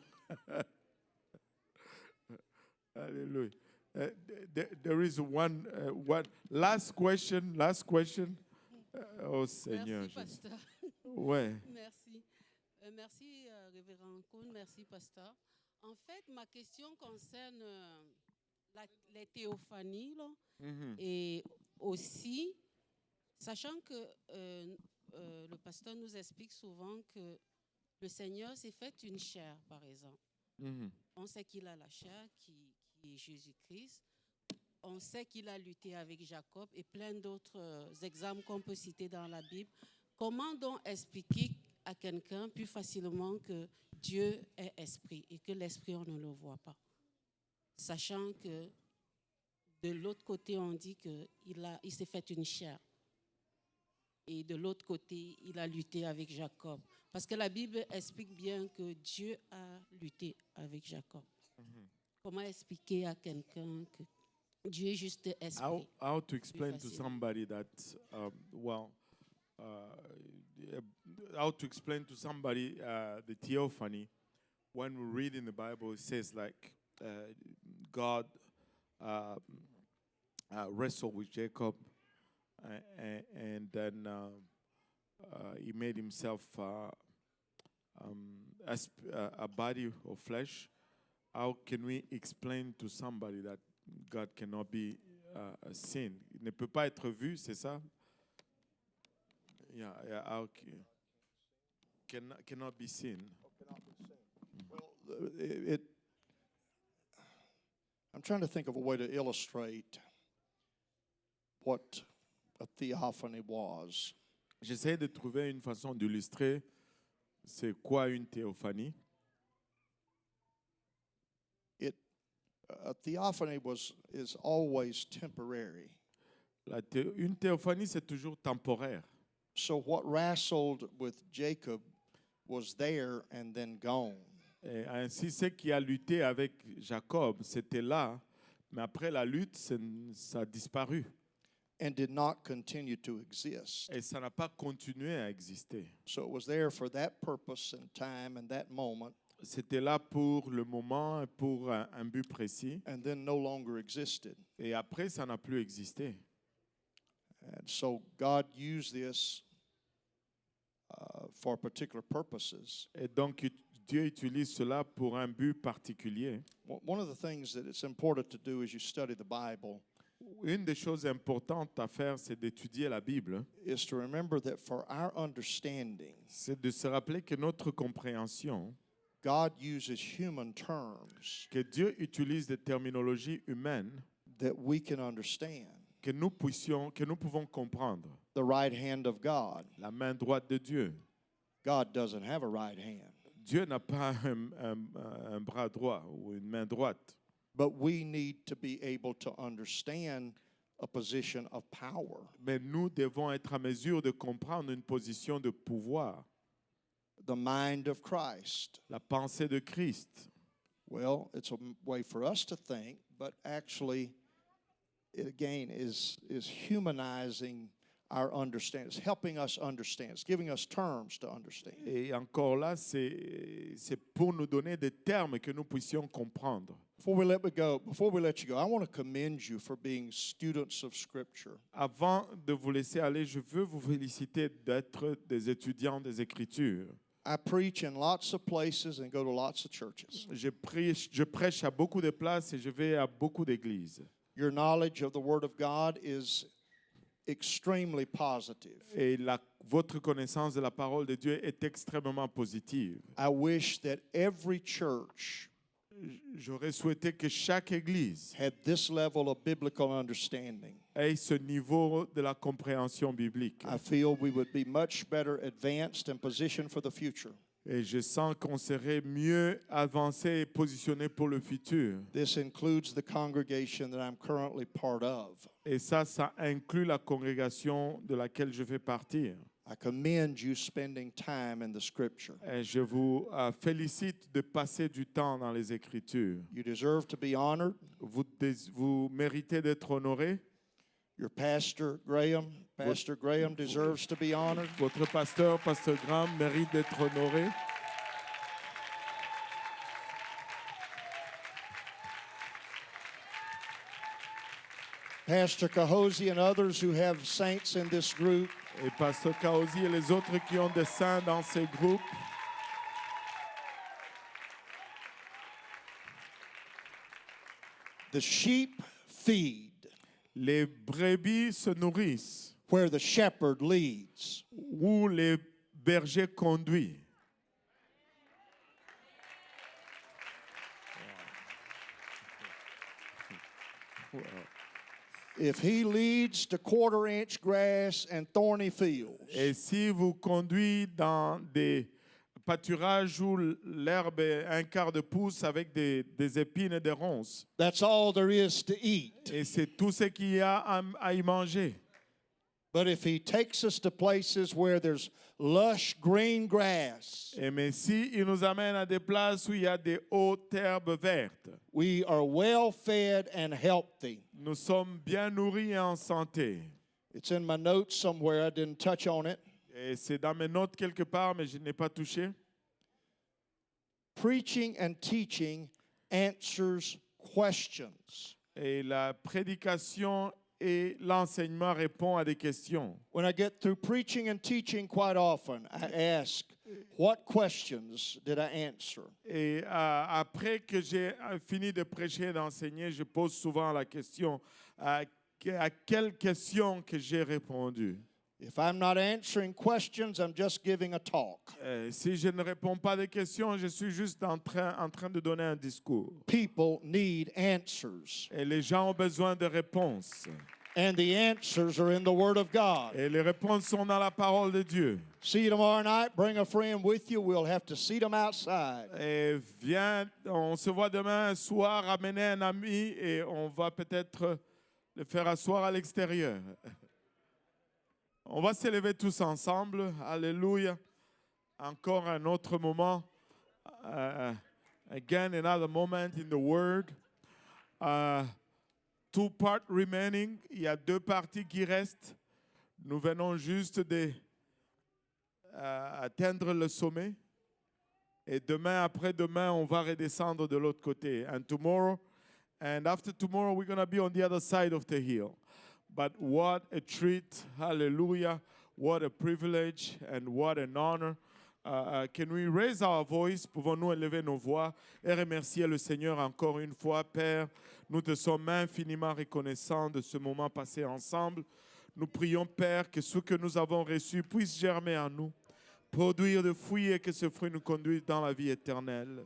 Speaker 2: Alléluia. There is one last question. Oh Seigneur.
Speaker 10: Merci,
Speaker 2: Jésus.
Speaker 10: pasteur.
Speaker 2: Ouais.
Speaker 10: Merci. Merci, révérend Koun. Merci, pasteur. En fait, ma question concerne les théophanies. Là,
Speaker 2: Mhm.
Speaker 10: et aussi, sachant que le pasteur nous explique souvent que le Seigneur s'est fait une chair, par exemple.
Speaker 2: Mhm.
Speaker 10: On sait qu'il a la chair qui est Jésus-Christ. On sait qu'il a lutté avec Jacob et plein d'autres exemples qu'on peut citer dans la Bible. Comment donc expliquer à quelqu'un plus facilement que Dieu est esprit et que l'esprit, on ne le voit pas? Sachant que de l'autre côté, on dit qu'il s'est fait une chair. Et de l'autre côté, il a lutté avec Jacob. Parce que la Bible explique bien que Dieu a lutté avec Jacob. Comment expliquer à quelqu'un que Dieu est juste esprit?
Speaker 2: How to explain to
Speaker 10: facile.
Speaker 2: somebody that, how to explain to somebody the theophany when we read in the Bible, it says like God wrestled with Jacob and then he made himself a body of flesh. How can we explain to somebody that God cannot be seen? Il ne peut pas être vu, c'est ça? Yeah, how cannot be seen.
Speaker 1: I'm trying to think of a way to illustrate what a theophany was.
Speaker 2: J'essaie de trouver une façon d'illustrer c'est quoi une théophanie.
Speaker 1: A theophany is always temporary.
Speaker 2: Une théophanie, c'est toujours temporaire.
Speaker 1: So what wrestled with Jacob was there and then gone.
Speaker 2: Et ainsi, ce qui a lutté avec Jacob, c'était là, mais après la lutte, ça a disparu.
Speaker 1: And did not continue to exist.
Speaker 2: Et ça n'a pas continué à exister.
Speaker 1: So it was there for that purpose and time and that moment,
Speaker 2: C'était là pour le moment, et pour un but précis.
Speaker 1: and then no longer existed.
Speaker 2: Et après, ça n'a plus existé.
Speaker 1: And so God used this for particular purposes.
Speaker 2: Et donc, Dieu utilise cela pour un but particulier.
Speaker 1: One of the things that it's important to do as you study the Bible
Speaker 2: Une des choses importantes à faire, c'est d'étudier la Bible.
Speaker 1: is to remember that for our understanding,
Speaker 2: C'est de se rappeler que notre compréhension,
Speaker 1: God uses human terms
Speaker 2: que Dieu utilise des terminologies humaines
Speaker 1: that we can understand.
Speaker 2: que nous pouvons comprendre.
Speaker 1: The right hand of God.
Speaker 2: La main droite de Dieu.
Speaker 1: God doesn't have a right hand.
Speaker 2: Dieu n'a pas un bras droit ou une main droite.
Speaker 1: But we need to be able to understand a position of power.
Speaker 2: Mais nous devons être à mesure de comprendre une position de pouvoir.
Speaker 1: The mind of Christ.
Speaker 2: La pensée de Christ.
Speaker 1: Well, it's a way for us to think, but actually, it again is humanizing our understanding. It's helping us understand. It's giving us terms to understand.
Speaker 2: Et encore là, c'est pour nous donner des termes que nous puissions comprendre.
Speaker 1: Before we let you go, I want to commend you for being students of Scripture.
Speaker 2: Avant de vous laisser aller, je veux vous féliciter d'être des étudiants des Écritures.
Speaker 1: I preach in lots of places and go to lots of churches.
Speaker 2: Je prêche à beaucoup de places et je vais à beaucoup d'églises.
Speaker 1: Your knowledge of the Word of God is extremely positive.
Speaker 2: Et votre connaissance de la parole de Dieu est extrêmement positive.
Speaker 1: I wish that every church
Speaker 2: J'aurais souhaité que chaque église
Speaker 1: had this level of biblical understanding.
Speaker 2: ait ce niveau de la compréhension biblique.
Speaker 1: I feel we would be much better advanced and positioned for the future.
Speaker 2: Et je sens qu'on serait mieux avancé et positionné pour le futur.
Speaker 1: This includes the congregation that I'm currently part of.
Speaker 2: Et ça inclut la congrégation de laquelle je fais partir.
Speaker 1: I commend you spending time in the scripture.
Speaker 2: Et je vous félicite de passer du temps dans les Écritures.
Speaker 1: You deserve to be honored.
Speaker 2: Vous méritez d'être honoré.
Speaker 1: Your Pastor Graham deserves to be honored.
Speaker 2: Votre pasteur, Pasteur Graham, mérite d'être honoré.
Speaker 1: Pastor Kahosi and others who have saints in this group,
Speaker 2: Et Pasteur Kaosi et les autres qui ont des saints dans ces groupes.
Speaker 1: the sheep feed
Speaker 2: Les brebis se nourrissent
Speaker 1: where the shepherd leads.
Speaker 2: où les bergers conduisent.
Speaker 1: If he leads to quarter-inch grass and thorny fields,
Speaker 2: Et si vous conduisez dans des pâturages où l'herbe est un quart de pouce avec des épines et des ronces,
Speaker 1: that's all there is to eat.
Speaker 2: et c'est tout ce qu'il y a à y manger.
Speaker 1: But if he takes us to places where there's lush green grass,
Speaker 2: Mais si il nous amène à des places où il y a des hautes herbes vertes,
Speaker 1: we are well fed and healthy.
Speaker 2: nous sommes bien nourris et en santé.
Speaker 1: It's in my notes somewhere. I didn't touch on it.
Speaker 2: Et c'est dans mes notes quelque part, mais je n'ai pas touché.
Speaker 1: Preaching and teaching answers questions.
Speaker 2: Et la prédication et l'enseignement répondent à des questions.
Speaker 1: When I get through preaching and teaching, quite often I ask, what questions did I answer?
Speaker 2: Et après que j'ai fini de prêcher et d'enseigner, je pose souvent la question, à quelle question que j'ai répondu?
Speaker 1: If I'm not answering questions, I'm just giving a talk.
Speaker 2: Si je ne réponds pas des questions, je suis juste en train de donner un discours.
Speaker 1: People need answers,
Speaker 2: Et les gens ont besoin de réponses.
Speaker 1: and the answers are in the Word of God.
Speaker 2: Et les réponses sont dans la parole de Dieu.
Speaker 1: See you tomorrow night. Bring a friend with you. We'll have to seat them outside.
Speaker 2: Et viens, on se voit demain soir, amener un ami et on va peut-être le faire asseoir à l'extérieur. On va s'élever tous ensemble. Alléluia. Encore un autre moment. Again, another moment in the Word. Two parts remaining. Il y a 2 parties qui restent. Nous venons juste d'atteindre le sommet. Et demain, après-demain, on va redescendre de l'autre côté. And tomorrow, and after tomorrow, we're going to be on the other side of the hill. But what a treat, hallelujah, what a privilege and what an honor. Can we raise our voice? Pouvons-nous élever nos voix et remercier le Seigneur encore une fois, Père. Nous te sommes infiniment reconnaissants de ce moment passé ensemble. Nous prions, Père, que ce que nous avons reçu puisse germer en nous, produire de fruits et que ce fruit nous conduise dans la vie éternelle.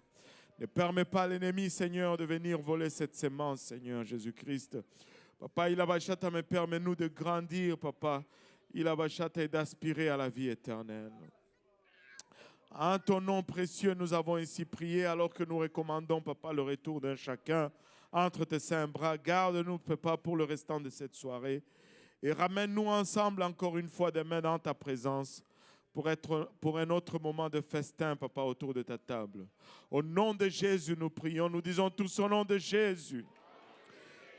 Speaker 2: Ne permets pas à l'ennemi, Seigneur, de venir voler cette semence, Seigneur Jésus-Christ. Papa, il a bachata, mais permets-nous de grandir, Papa. Il a bachata et d'aspirer à la vie éternelle. En ton nom précieux, nous avons ici prié alors que nous recommandons, Papa, le retour d'un chacun entre tes saints bras. Garde-nous, Papa, pour le restant de cette soirée. Et ramène-nous ensemble encore une fois demain dans ta présence pour un autre moment de festin, Papa, autour de ta table. Au nom de Jésus, nous prions. Nous disons tous au nom de Jésus.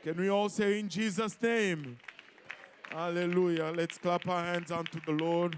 Speaker 2: Can we all say in Jesus' name? Hallelujah. Let's clap our hands unto the Lord.